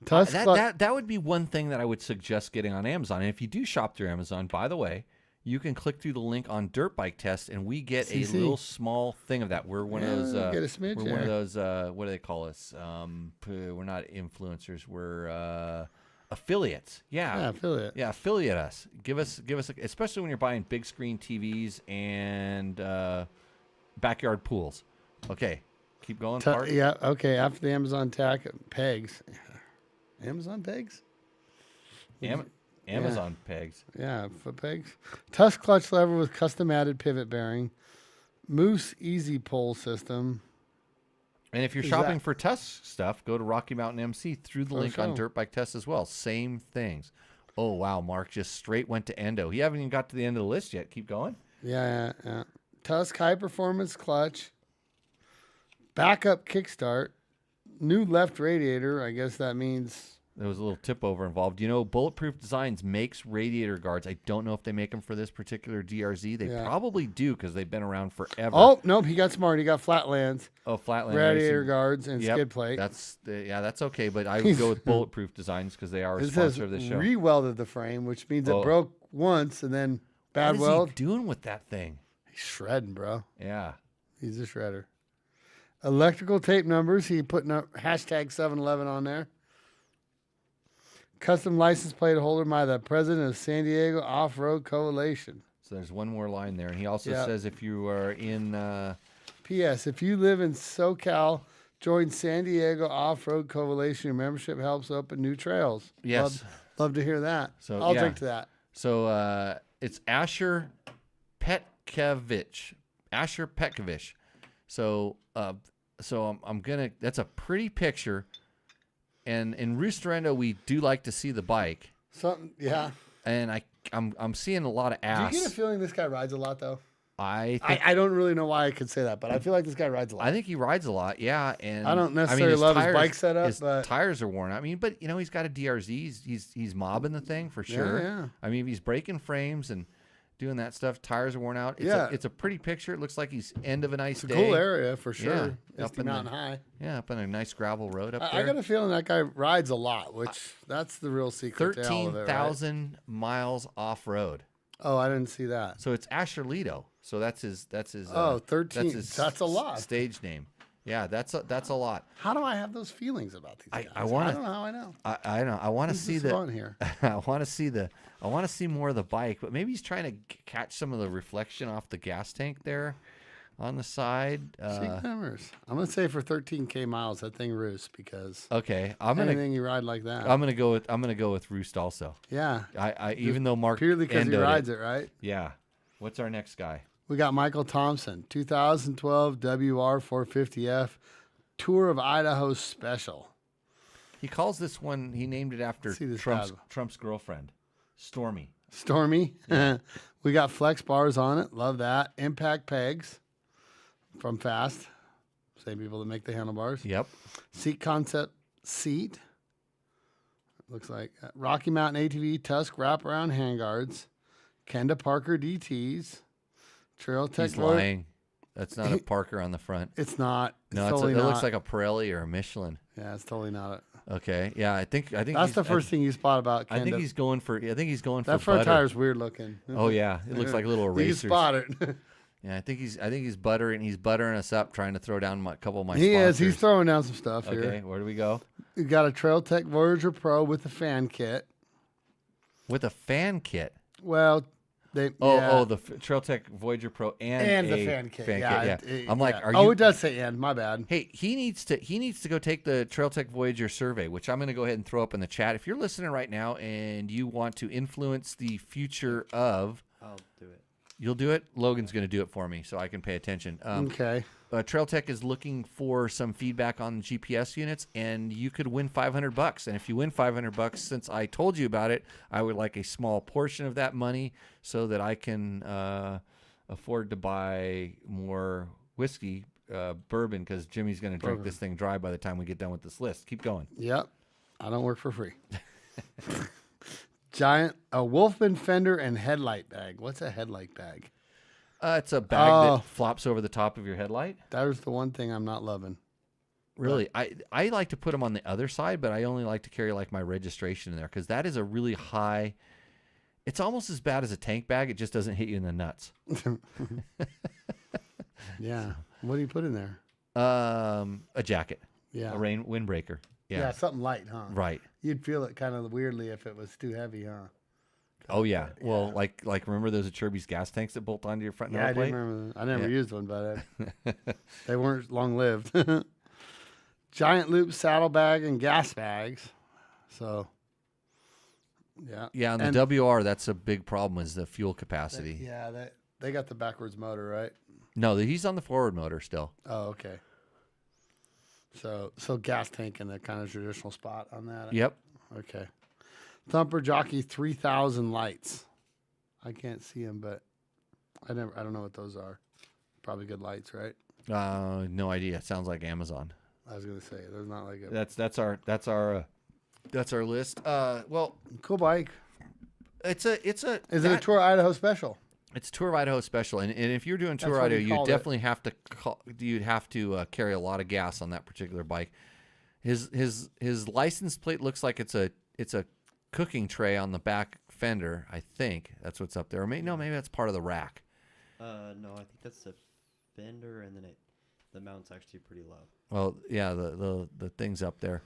B: Tusk
A: That would be one thing that I would suggest getting on Amazon. And if you do shop through Amazon, by the way, you can click through the link on Dirt Bike Test, and we get a little small thing of that. We're one of those.
B: get a smidge
A: we're one of those. What do they call us? We're not influencers. We're affiliates. Yeah,
B: affiliate.
A: Yeah, affiliate us. Give us, especially when you're buying big screen TVs and backyard pools. Okay, keep going. Park.
B: Yeah. Okay. After the Amazon tack, pegs. Amazon pegs.
A: Amazon pegs.
B: Yeah, foot pegs. Tusk clutch lever with custom added pivot bearing. Moose easy pull system.
A: And if you're shopping for Tusk stuff, go to Rocky Mountain MC through the link on Dirt Bike Test as well. Same things. Oh, wow. Mark just straight went to Endo. He haven't even got to the end of the list yet. Keep going.
B: Yeah. Tusk high performance clutch. Backup kickstart. New left radiator. I guess that means...
A: There was a little tip over involved. You know, Bulletproof Designs makes radiator guards. I don't know if they make them for this particular DRZ. They probably do because they've been around forever.
B: Oh, nope. He got smart. He got Flatlands.
A: Oh, Flatland
B: radiator
A: racing.
B: guards and skid plate.
A: That's okay. But I would go with Bulletproof Designs because they are a sponsor of the show.
B: Re-welded the frame, which means it broke once and then bad weld.
A: What is he doing with that thing?
B: He's shredding, bro.
A: Yeah.
B: He's a shredder. Electrical tape numbers. He putting up hashtag 711 on there. Custom license plate holder by the president of San Diego Off-Road Coalition.
A: So there's one more line there. And he also says if you are in...
B: P.S. If you live in SoCal, join San Diego Off-Road Coalition. Your membership helps open new trails.
A: Yes.
B: Love to hear that.
A: So
B: I'll drink to that.
A: So it's Asher Petkevich. Asher Petkevich. So I'm gonna... That's a pretty picture. And in Rooster Endo, we do like to see the bike.
B: Yeah.
A: And I'm seeing a lot of ass.
B: Do you get a feeling this guy rides a lot, though?
A: I
B: don't really know why I could say that, but I feel like this guy rides a lot.
A: I think he rides a lot, yeah. And
B: I don't necessarily love his bike setup,
A: his
B: but
A: tires are worn out. I mean, but you know, he's got a DRZ. He's mobbing the thing for sure.
B: Yeah.
A: I mean, if he's breaking frames and doing that stuff, tires are worn out. It's a pretty picture. It looks like he's end of a nice day.
B: Cool area for sure.
A: Yeah,
B: Up Mountain High.
A: Yeah, up on a nice gravel road up there.
B: I got a feeling that guy rides a lot, which that's the real secret.
A: 13,000 miles off road.
B: Oh, I didn't see that.
A: So it's Asher Lido. So that's his.
B: 13. That's a lot.
A: Stage name. Yeah, that's a lot.
B: How do I have those feelings about these guys?
A: I
B: don't know how I know.
A: I know. I want to see the.
B: Here.
A: I want to see more of the bike, but maybe he's trying to catch some of the reflection off the gas tank there, on the side.
B: Numbers. I'm gonna say for 13K miles that thing roosts because.
A: Okay,
B: anything you ride like that.
A: I'm gonna go with Roost also.
B: Yeah.
A: I even though Mark
B: purely because he rides it, right?
A: Yeah. What's our next guy?
B: We got Michael Thompson, 2012 WR450F Tour of Idaho Special.
A: He calls this one. He named it after Trump's girlfriend, Stormy.
B: Stormy. Yeah. We got flex bars on it. Love that. Impact pegs from Fasst. Same people that make the handlebars.
A: Yep.
B: Seat concept seat. Looks like Rocky Mountain ATV Tusk wraparound handguards. Kenda Parker DTs. Trail Tech.
A: He's lying. That's not a Parker on the front.
B: It's not.
A: No,
B: totally
A: it looks like a Pirelli or a Michelin.
B: Yeah, it's totally not it.
A: Okay. Yeah, I think
B: that's the first thing you spot about Kenda.
A: I think he's going for.
B: That front tire's weird looking.
A: Oh yeah, it looks like little erasers.
B: You spot it.
A: Yeah, I think he's buttering. He's buttering us up, trying to throw down a couple of my.
B: He
A: sponsors.
B: is. He's throwing down some stuff here.
A: Okay, where do we go?
B: We got a Trail Tech Voyager Pro with a fan kit.
A: With a fan kit.
B: Well,
A: The Trail Tech Voyager Pro and
B: the
A: a
B: fan kit.
A: Yeah. I'm like, are
B: oh,
A: you?
B: it does say and. My bad.
A: Hey, he needs to go take the Trail Tech Voyager survey, which I'm going to go ahead and throw up in the chat. If you're listening right now and you want to influence the future of,
D: I'll do it.
A: You'll do it. Logan's going to do it for me so I can pay attention.
B: Okay.
A: Trail Tech is looking for some feedback on GPS units, and you could win $500. And if you win $500, since I told you about it, I would like a small portion of that money so that I can afford to buy more whiskey, bourbon, because Jimmy's going to drink this thing dry by the time we get done with this list. Keep going.
B: Yep. I don't work for free. A Wolfman fender and headlight bag. What's a headlight bag?
A: It's a bag that flops over the top of your headlight.
B: That is the one thing I'm not loving.
A: Really, I like to put them on the other side, but I only like to carry like my registration in there because that is a really high. It's almost as bad as a tank bag. It just doesn't hit you in the nuts.
B: Yeah. What do you put in there?
A: A jacket.
B: Yeah.
A: A windbreaker.
B: Yeah, something light, huh?
A: Right.
B: You'd feel it kind of weirdly if it was too heavy, huh?
A: Oh yeah. Well, like remember those Cherbys gas tanks that bolt onto your front
B: Yeah, I do
A: plate?
B: remember that. I never used one, but they weren't long lived. Giant loop saddlebag and gas bags. So, yeah.
A: Yeah, on the WR, that's a big problem is the fuel capacity.
B: They got the backwards motor, right?
A: No, he's on the forward motor still.
B: Oh, okay. So gas tank in the kind of traditional spot on that.
A: Yep.
B: Okay. Thumper Jockey 3000 lights. I can't see them, but I don't know what those are. Probably good lights, right?
A: No idea. It sounds like Amazon.
B: I was gonna say there's not like a.
A: That's our list. Well,
B: cool bike.
A: Is it
B: a Tour Idaho special?
A: It's Tour of Idaho special, and if you're doing Tour
B: That's what
A: Idaho,
B: he
A: you
B: called
A: definitely have to carry a lot of gas on that particular bike. His license plate looks like it's a cooking tray on the back fender. I think that's what's up there. Or maybe that's part of the rack.
D: No, I think that's the fender, and then the mount's actually pretty low.
A: Well, yeah, the thing's up there.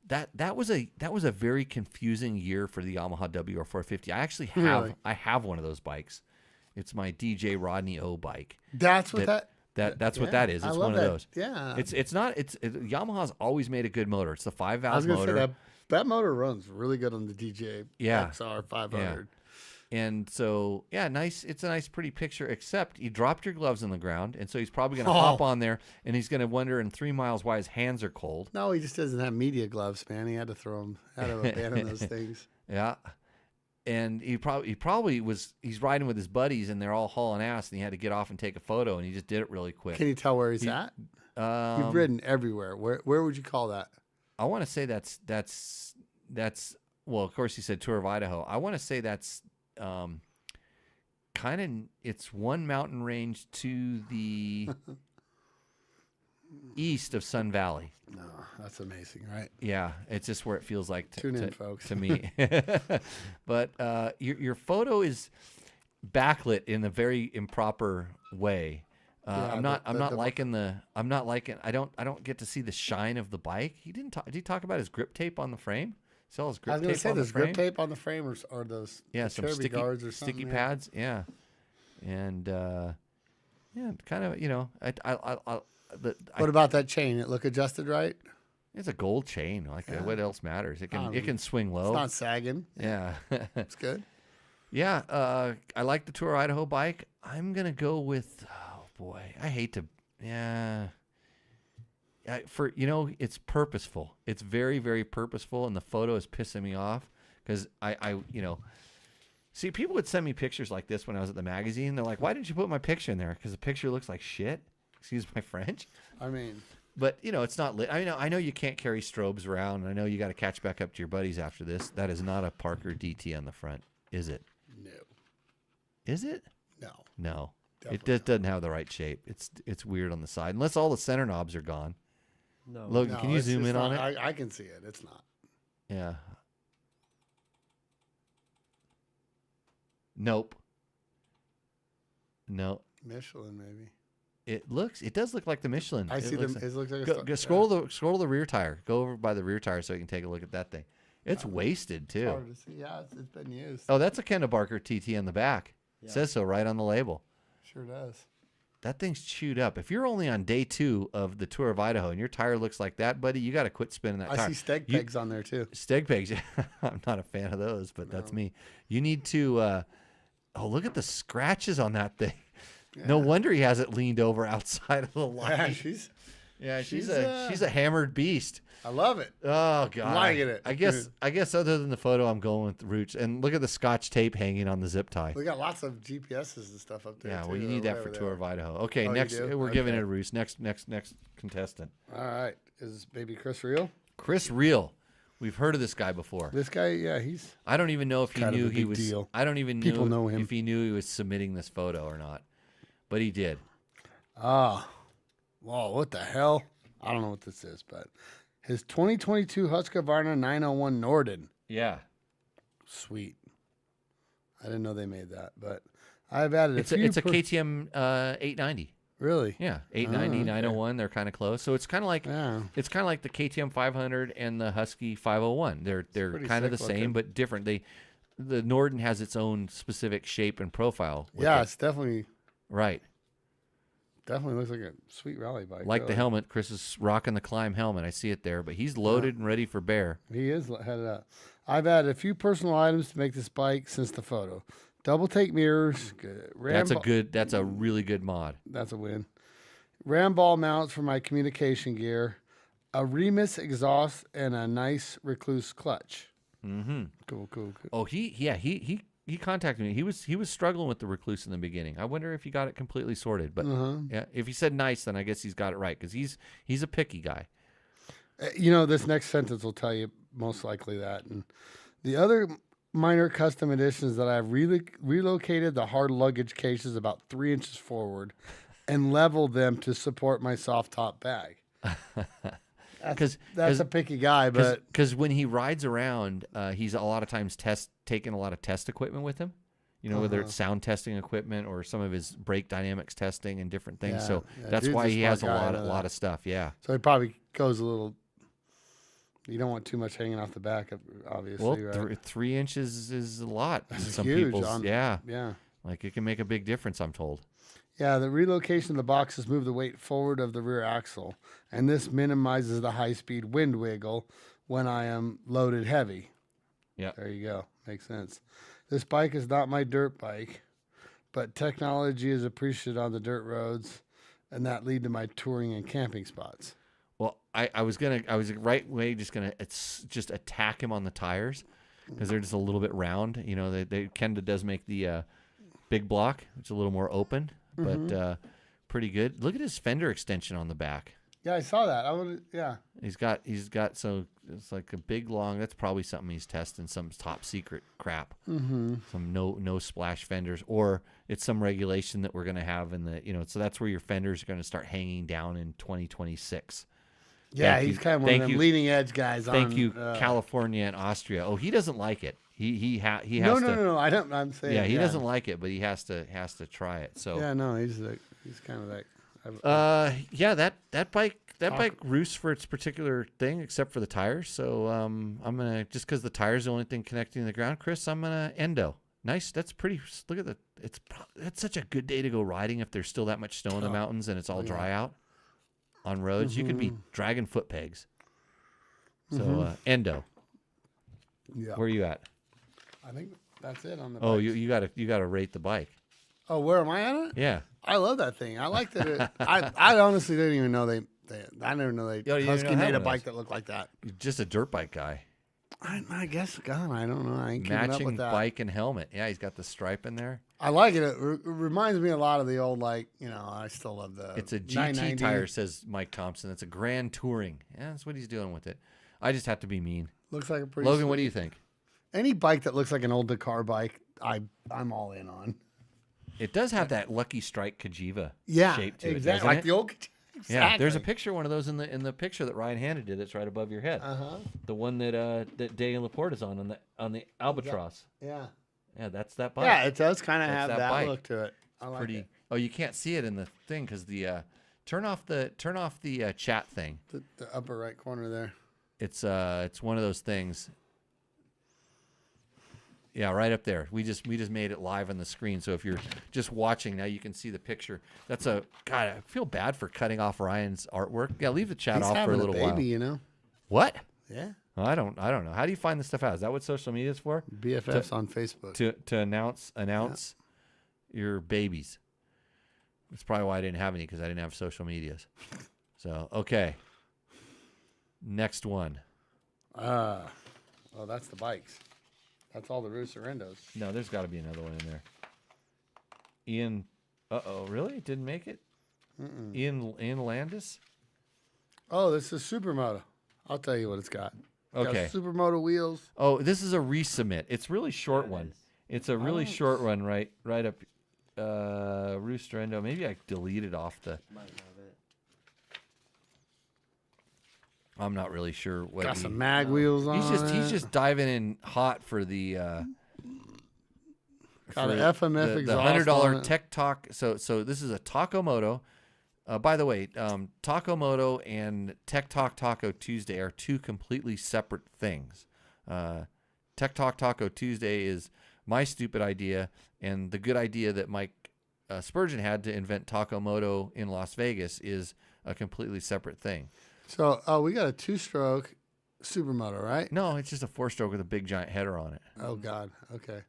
A: That was a very confusing year for the Yamaha WR450. I actually have one of those bikes. It's my DJ Rodney O bike.
B: That's what
A: that's what that is. It's one of those.
B: Yeah.
A: Yamaha's always made a good motor. It's the 5-valve
B: I was gonna
A: motor.
B: say that motor runs really good on the DJ XR 500.
A: Yeah. And so, nice. It's a nice, pretty picture, except he dropped your gloves on the ground. And so he's probably going to hop on there and he's going to wonder in 3 miles why his hands are cold.
B: No, he just doesn't have media gloves, man. He had to had to abandon those things.
A: Yeah. And he probably he's riding with his buddies and they're all hauling ass and he had to get off and take a photo and he just did it really quick.
B: Can you tell where he's at? You've ridden everywhere. Where would you call that?
A: I want to say that's well, of course he said Tour of Idaho. I want to say that's it's one mountain range to the east of Sun Valley.
B: No, that's amazing, right?
A: Yeah, it's just where it feels like
B: Tune in, folks.
A: to me. But your photo is backlit in a very improper way. I don't get to see the shine of the bike. Did he talk about his grip tape on the frame? Sell his grip tape on the frame? I was going to say there's
B: grip tape on the frame or those
A: some
B: guards or something.
A: Sticky pads, yeah. And kind of,
B: what about that chain? It look adjusted right?
A: It's a gold chain. What else matters? It can swing low.
B: It's not sagging.
A: Yeah.
B: It's good.
A: Yeah, I like the Tour Idaho bike. I'm going to go with I hate to it's purposeful. It's very, very purposeful, and the photo is pissing me off because see, people would send me pictures like this when I was at the magazine. They're like, "Why didn't you put my picture in there?" Because the picture looks like shit. Excuse my French.
B: I mean,
A: but it's not lit. I know you can't carry strobes around. And I know you got to catch back up to your buddies after this. That is not a Parker DT on the front, is it?
B: No.
A: Is it?
B: No.
A: No.
B: Definitely
A: it just doesn't have the right shape. It's weird on the side, unless all the center knobs are gone.
D: No.
A: Logan, can you zoom in on it?
B: I can see it. It's not.
A: Yeah. Nope. No.
B: Michelin, maybe.
A: It does look like the Michelin.
B: I see them. It looks like
A: scroll the rear tire. Go over by the rear tire so you can take a look at that thing. It's wasted too.
B: It's hard to see. Yeah, it's been used.
A: Oh, that's a Kendall Barker TT on the back. It says so right on the label.
B: Sure does.
A: That thing's chewed up. If you're only on day 2 of the Tour of Idaho and your tire looks like that, buddy, you got to quit spinning that tire.
B: I see steg pegs on there too.
A: Steg pegs. I'm not a fan of those, but that's me. You need to. Look at the scratches on that thing. Yeah. No wonder he has it leaned over outside of the line. She's a hammered beast.
B: I love it.
A: Oh God,
B: I'm liking it.
A: I guess other than the photo, I'm going with the Roots. And look at the Scotch tape hanging on the zip tie.
B: We got lots of GPSs and stuff up there.
A: Yeah,
B: too,
A: well, you need that for Tour of Idaho. Okay, next we're giving it a Roost. Next contestant.
B: All right, is maybe Chris real?
A: Chris Reel. We've heard of this guy before.
B: This guy, yeah, he's.
A: I don't even know if he knew he was.
B: Deal.
A: I don't even
B: know him.
A: if he knew he was submitting this photo or not, but he did.
B: Whoa, what the hell? I don't know what this is, but his 2022 Husqvarna 901 Norden.
A: Yeah,
B: sweet. I didn't know they made that, but I've added
A: it's a KTM 890.
B: Really?
A: Yeah, 890, 901. They're kind of close. So it's kind of like it's kind of like the KTM 500 and the Husky 501. They're kind of the same but different. The Norden has its own specific shape and profile.
B: Yeah, it's definitely
A: right.
B: Definitely looks like a sweet rally bike.
A: Like the helmet, Chris is rocking the Climb helmet. I see it there, but he's loaded and ready for bear.
B: He is headed up. I've added a few personal items to make this bike since the photo. Double take mirrors.
A: That's a really good mod.
B: That's a win. Ram ball mounts for my communication gear, a Remus exhaust, and a nice Recluse clutch.
A: Mm-hmm.
B: Cool.
A: Oh, he contacted me. He was struggling with the Recluse in the beginning. I wonder if he got it completely sorted. But yeah, if he said nice, then I guess he's got it right because he's a picky guy.
B: This next sentence will tell you most likely that. And the other minor custom additions that I've relocated the hard luggage cases about 3 inches forward and leveled them to support my soft top bag. That's a picky guy, but
A: because when he rides around, he's a lot of times taking a lot of test equipment with him. Whether it's sound testing equipment or some of his brake dynamics testing and different things. So that's why he has a lot of stuff. Yeah.
B: So he probably goes a little. You don't want too much hanging off the back, obviously.
A: Well,
B: right?
A: 3 inches is a lot.
B: That's
A: some
B: huge.
A: People's, yeah.
B: Like
A: it can make a big difference, I'm told.
B: Yeah, the relocation of the boxes move the weight forward of the rear axle, and this minimizes the high-speed wind wiggle when I am loaded heavy.
A: Yeah.
B: There you go. Makes sense. This bike is not my dirt bike, but technology is appreciated on the dirt roads, and that lead to my touring and camping spots.
A: Well, I was right away just attack him on the tires because they're just a little bit round. They Kenda does make the big block, which is a little more open, but pretty good. Look at his fender extension on the back.
B: Yeah, I saw that.
A: He's got so it's like a big long. That's probably something he's testing, some top secret crap. Mm-hmm. Some no splash fenders, or it's some regulation that we're gonna have in the So that's where your fenders are gonna start hanging down in 2026.
B: Yeah, he's kind of one of them leading edge guys.
A: Thank you, California and Austria. Oh, he doesn't like it. He has to.
B: No. I don't. I'm saying.
A: Yeah, he doesn't like it, but he has to try it. So.
B: Yeah, no, he's kind of that.
A: That bike roosts for its particular thing, except for the tires. So I'm gonna just because the tires are the only thing connecting to the ground, Chris. I'm gonna endo. Nice. That's pretty. Look at that's such a good day to go riding if there's still that much snow in the mountains and it's all dry out. On roads, you could be dragging foot pegs. So endo.
B: Yeah.
A: Where are you at?
B: I think that's it on the.
A: Oh,
B: bikes.
A: you gotta rate the bike.
B: Oh, where am I on it?
A: Yeah.
B: I love that thing. I like that. I honestly didn't even know I never know Husky made a bike that looked like that.
A: You're just a dirt bike guy.
B: I guess, God, I don't know. I ain't keeping up
A: matching
B: with that.
A: bike and helmet. Yeah, he's got the stripe in there.
B: I like it. It reminds me a lot of the old, I still love the.
A: It's a GT tire, says Mike Thompson. It's a Grand Touring. Yeah, that's what he's doing with it. I just have to be mean.
B: Looks like a pretty.
A: Logan, what do you think?
B: Any bike that looks like an old Dakar bike, I'm all in on.
A: It does have that Lucky Strike Kajiva shape to
B: exactly.
A: it,
B: Like the old. Exactly.
A: Yeah, there's a picture of one of those in the picture that Ryan handed you that's right above your head. The one that Day Laporte is on the Albatross.
B: Yeah.
A: Yeah, that's that bike.
B: Yeah, it does kind of have that
A: bike.
B: look to it. I like it.
A: Oh, you can't see it in the thing because the turn off the chat thing.
B: The upper right corner there.
A: It's one of those things. Yeah, right up there. We just made it live on the screen. So if you're just watching now, you can see the picture. That's God. I feel bad for cutting off Ryan's artwork. Yeah, leave the chat
B: He's
A: off for a
B: having
A: little
B: baby,
A: while.
B: you know.
A: What?
B: Yeah.
A: Well, I don't know. How do you find this stuff out? Is that what social media is for?
B: BFFs on Facebook.
A: To announce your babies. That's probably why I didn't have any, because I didn't have social medias. So okay. Next one.
B: Oh, that's the bikes. That's all the Rooster Endos.
A: No, there's got to be another one in there. Ian. Really? Didn't make it? Ian Landis?
B: Oh, this is Supermoto. I'll tell you what it's got.
A: Okay.
B: Got Supermoto wheels.
A: Oh, this is a resubmit. It's a really short one. It's a really short one, right up. Rooster Endo. Maybe I deleted off the.
D: Might have it.
A: I'm not really sure what.
B: Got some mag wheels on.
A: He's just diving in hot for the.
B: Got an FMF
A: the
B: exhaust
A: $100
B: on it.
A: Tech Talk. So this is a Taco Moto. By the way, Taco Moto and Tech Talk Taco Tuesday are two completely separate things. Tech Talk Taco Tuesday is my stupid idea, and the good idea that Mike Spurgeon had to invent Taco Moto in Las Vegas is a completely separate thing.
B: So, we got a 2-stroke Supermoto, right?
A: No, it's just a 4-stroke with a big giant header on it.
B: Oh God. Okay.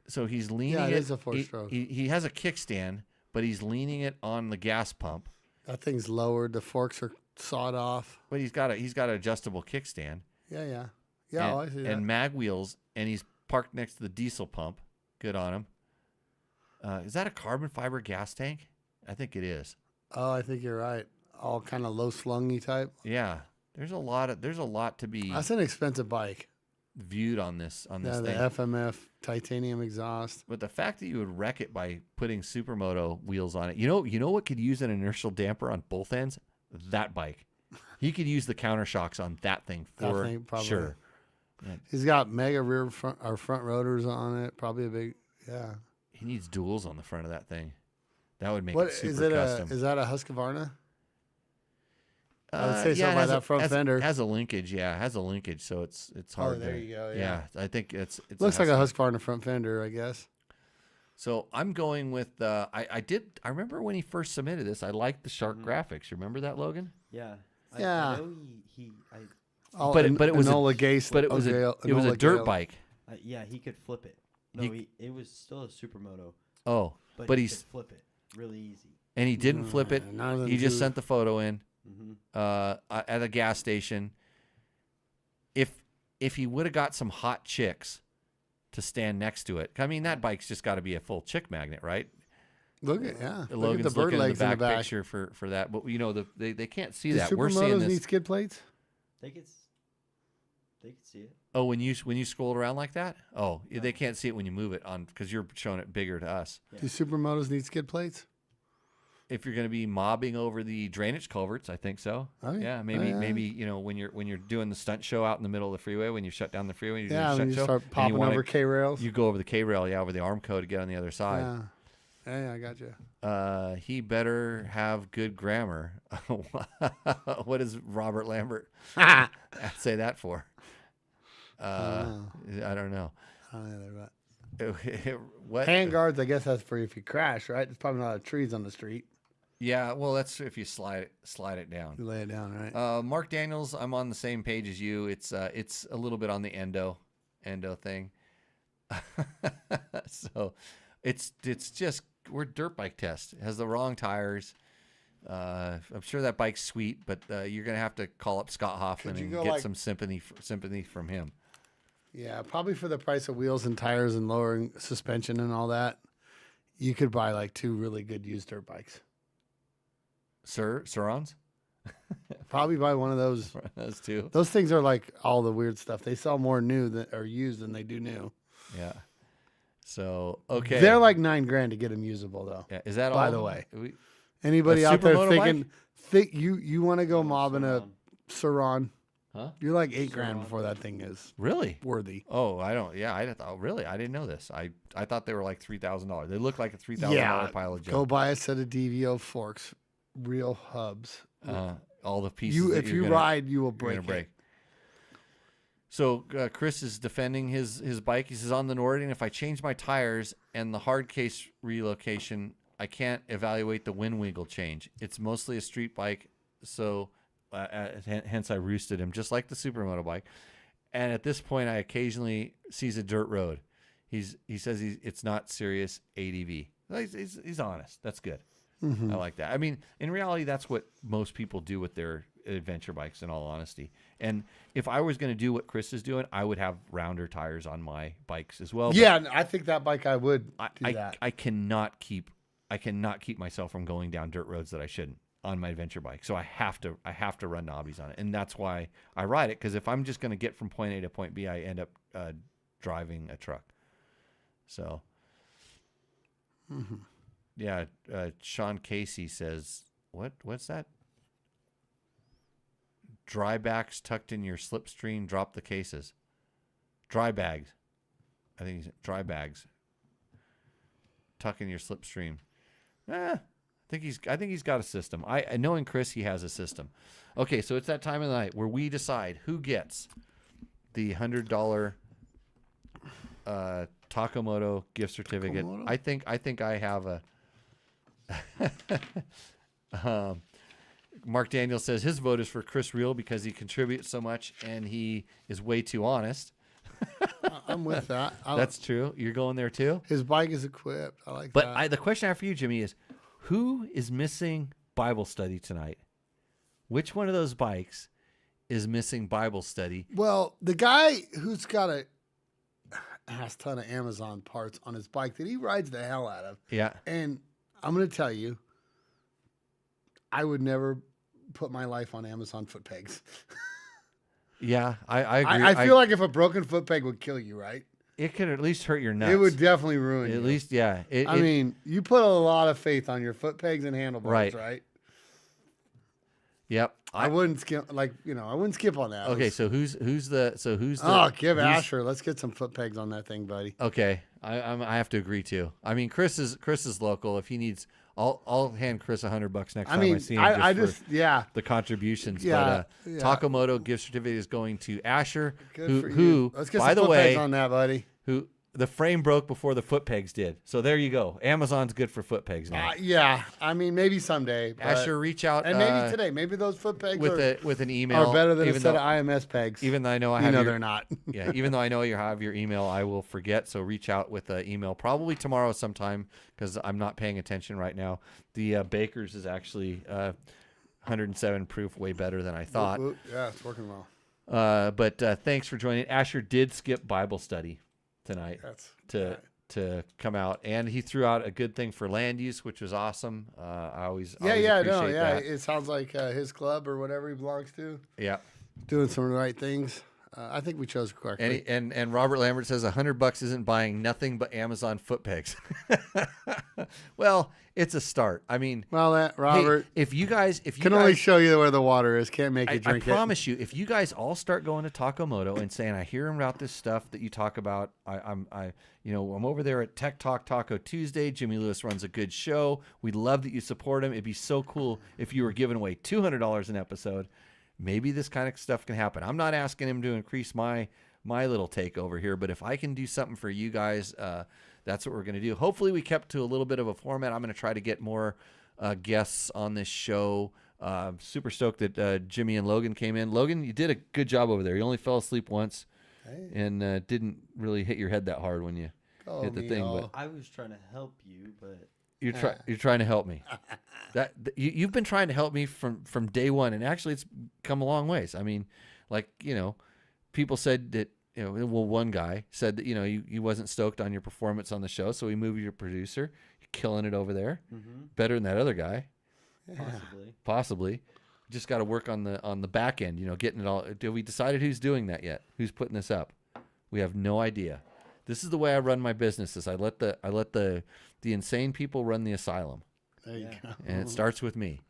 A: So he's leaning
B: Yeah, it
A: it.
B: is a 4-stroke.
A: He has a kickstand, but he's leaning it on the gas pump.
B: That thing's lowered. The forks are sawed off.
A: But he's got an adjustable kickstand.
B: Yeah.
A: And,
B: I see that.
A: and mag wheels, and he's parked next to the diesel pump. Good on him. Is that a carbon fiber gas tank? I think it is.
B: Oh, I think you're right. All kind of low slungy type.
A: Yeah. There's a lot to be
B: That's an expensive bike.
A: viewed on this
B: Yeah,
A: thing.
B: the FMF titanium exhaust.
A: But the fact that you would wreck it by putting Supermoto wheels on it, you know what could use an inertial damper on both ends? That bike. He could use the counter shocks on that thing for
B: That thing, probably.
A: sure.
B: He's got mega front rotors on it. Probably a big, yeah.
A: He needs duals on the front of that thing. That would make
B: What
A: it super
B: is it?
A: custom.
B: Is that a Husqvarna? I would say so
A: it
B: by
A: has
B: that front fender.
A: Has a linkage, yeah. It has a linkage, so it's hard.
B: there
A: to,
B: you go, yeah.
A: I think it's
B: Looks like a Husqvarna front fender, I guess.
A: So I'm going with I remember when he first submitted this, I liked the shark graphics. You remember that, Logan?
D: Yeah.
B: Yeah.
D: I know
B: Oh,
A: But it was
B: Enola Gay,
A: it was a dirt bike.
D: yeah, he could flip it. No, it was still a Supermoto,
A: Oh,
D: but
A: but
D: he
A: he's
D: could flip it really easy.
A: and he didn't flip it.
B: none of them
A: He just
B: do.
A: sent the photo in
D: Mm-hmm.
A: at a gas station. If he would have got some hot chicks to stand next to it, I mean that bike's just got to be a full chick magnet, right?
B: Look at Look
A: Logan's
B: at the bird
A: looking
B: legs
A: at the
B: in
A: back,
B: the back.
A: picture for that, but they can't see
B: Do
A: that. We're seeing
B: Supermotos
A: this.
B: need skid plates?
D: They could see it.
A: Oh, when you scroll it around like that, they can't see it when you move it on because you're showing it bigger to us.
D: Yeah.
B: Do Supermotos need skid plates?
A: If you're going to be mobbing over the drainage culverts, I think so.
B: Oh, yeah.
A: Yeah, maybe when you're doing the stunt show out in the middle of the freeway, when you shut down the freeway, you're
B: Yeah,
A: doing
B: when
A: a
B: you
A: stunt show,
B: start
A: and
B: popping
A: wanna-
B: over K rails.
A: you go over the K rail, over the arm code to get on the other side.
B: Yeah, I got you.
A: He better have good grammar. What does Robert Lambert say that for? I don't know. What?
B: Hand guards, I guess that's for if you crash, right? There's probably not a lot of trees on the street.
A: Yeah, well, that's if you slide it down.
B: You lay it down, right?
A: Mark Daniels, I'm on the same page as you. It's a little bit on the endo thing. So it's just we're dirt bike test. It has the wrong tires. I'm sure that bike's sweet, but you're gonna have to call up Scott Hoffman and get some sympathy from him.
B: Yeah, probably for the price of wheels and tires and lowering suspension and all that, you could buy like 2 really good used dirt bikes.
A: Surons?
B: Probably buy one of those.
A: Those two.
B: Those things are like all the weird stuff. They sell more new than or used than they do new.
A: Yeah. So okay.
B: They're like $9,000 to get them usable though.
A: Yeah. Is that
B: by
A: all?
B: the way? Anybody
A: A
B: out there
A: Supermoto
B: thinking you want to go mobbing a Suron?
A: Huh?
B: You're like $8,000 before that thing is
A: Really?
B: worthy.
A: Oh, I don't. Yeah, I thought. Really, I didn't know this. I thought they were like $3,000. They look like a $3,000 pile of junk.
B: Go buy a set of DVO forks, real hubs.
A: All the pieces.
B: If you ride, you will
A: you're gonna
B: break it.
A: So Chris is defending his bike. He says, on the Nordic, if I change my tires and the hard case relocation, I can't evaluate the wind wiggle change. It's mostly a street bike, so hence I roosted him, just like the Supermoto bike. And at this point, I occasionally sees a dirt road. He says it's not serious ADV. He's honest. That's good. I like that. I mean, in reality, that's what most people do with their adventure bikes, in all honesty. And if I was going to do what Chris is doing, I would have rounder tires on my bikes as well.
B: Yeah, I think that bike I would do
A: I,
B: that.
A: I cannot keep myself from going down dirt roads that I shouldn't on my adventure bike. So I have to run knobbies on it, and that's why I ride it. Because if I'm just going to get from point A to point B, I end up driving a truck. So, yeah. Sean Casey says, "What's that? Dry backs tucked in your slipstream. Drop the cases. Dry bags. I think he's dry bags. Tuck in your slipstream. I think he's got a system. Knowing Chris, he has a system. Okay, so it's that time of the night where we decide who gets the $100 Takamoto gift certificate.
B: Takamoto?
A: I think I have a. Mark Daniel says his vote is for Chris Reel because he contributes so much and he is way too honest.
B: I'm with that.
A: That's true. You're going there too?
B: His bike is equipped. I like
A: But
B: that.
A: the question I have for you, Jimmy, is who is missing Bible study tonight? Which one of those bikes is missing Bible study?
B: Well, the guy who's got a ass ton of Amazon parts on his bike that he rides the hell out of.
A: Yeah.
B: And I'm going to tell you, I would never put my life on Amazon foot pegs.
A: Yeah, I agree.
B: I feel like if a broken foot peg would kill you, right?
A: it could at least hurt your nuts.
B: It would definitely ruin you.
A: At least, yeah.
B: I mean, you put a lot of faith on your foot pegs and handlebars, right?
A: Yep.
B: I wouldn't skip, I wouldn't skip on that.
A: Okay, so who's the?
B: Oh, give Asher. Let's get some foot pegs on that thing, buddy.
A: Okay, I have to agree too. I mean, Chris is local. If he needs, I'll hand Chris $100 next time I see him. The contributions.
B: Yeah,
A: but Takamoto gift certificate is going to Asher,
B: Good for you. Let's get some foot pegs on that, buddy.
A: Who the frame broke before the foot pegs did. So there you go. Amazon's good for foot pegs now.
B: Yeah, I mean maybe someday.
A: Asher, reach out
B: and maybe today. Maybe those foot pegs
A: with an email
B: are better than a set of IMS pegs.
A: Even though I know I have
B: they're not.
A: Yeah, even though I know you have your email, I will forget. So reach out with an email probably tomorrow sometime because I'm not paying attention right now. The Baker's is actually 107 proof, way better than I thought.
B: Yeah, it's working well.
A: But thanks for joining. Asher did skip Bible study tonight to come out, and he threw out a good thing for land use, which was awesome. I always appreciate that.
B: It sounds like his club or whatever he belongs to.
A: Yeah,
B: doing some of the right things. I think we chose correctly.
A: And Robert Lambert says $100 isn't buying nothing but Amazon foot pegs. Well, it's a start. I mean,
B: Robert,
A: hey, if you guys
B: only show you where the water is, can't make you drink it.
A: I promise you, if you guys all start going to Takamoto and saying, I hear about this stuff that you talk about. I'm over there at Tech Talk Taco Tuesday. Jimmy Lewis runs a good show. We'd love that you support him. It'd be so cool if you were giving away $200 an episode. Maybe this kind of stuff can happen. I'm not asking him to increase my little take over here, but if I can do something for you guys, that's what we're going to do. Hopefully we kept to a little bit of a format. I'm going to try to get more guests on this show. Super stoked that Jimmy and Logan came in. Logan, you did a good job over there. You only fell asleep once and didn't really hit your head that hard when you hit the thing. But
D: I was trying to help you, but...
A: You're trying to help me. You've been trying to help me from day one, and actually it's come a long ways. I mean, people said that one guy said that you wasn't stoked on your performance on the show, so we moved you to producer. You're killing it over there, better than that other guy. Possibly. Just got to work on the back end. Getting it all. Have we decided who's doing that yet? Who's putting this up? We have no idea. This is the way I run my business. I let the insane people run the asylum.
B: There you go.
A: And it starts with me.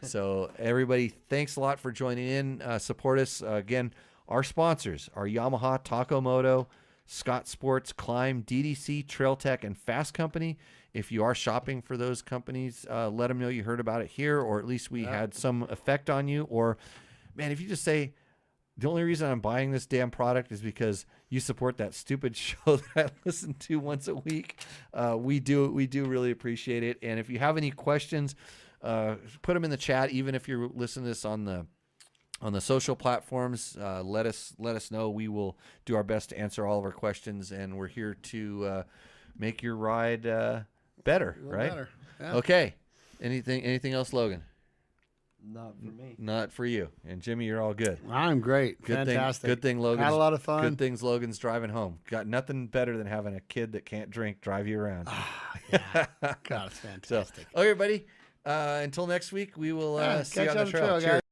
A: So everybody, thanks a lot for joining in. Support us. Again, our sponsors are Yamaha, Takamoto, Scott Sports, Climb, DDC, Trail Tech, and Fasst Company. If you are shopping for those companies, let them know you heard about it here, or at least we had some effect on you. Or, man, if you just say, The only reason I'm buying this damn product is because you support that stupid show that I listen to once a week. We do really appreciate it. And if you have any questions, put them in the chat. Even if you're listening to this on the social platforms, let us know. We will do our best to answer all of our questions, and we're here to make your ride better, right?
B: Better. Yeah.
A: Okay. Anything else, Logan?
D: Not for me.
A: Not for you. And Jimmy, you're all good.
B: I'm great.
A: Good
B: Fantastic.
A: Good thing Logan's
B: Had a lot of fun.
A: Good things Logan's driving home. Got nothing better than having a kid that can't drink drive you around.
B: Yeah. God, it's
A: So,
B: fantastic.
A: okay, everybody. Until next week, we will see you
B: catch
A: on the trail. Cheers.
B: guys.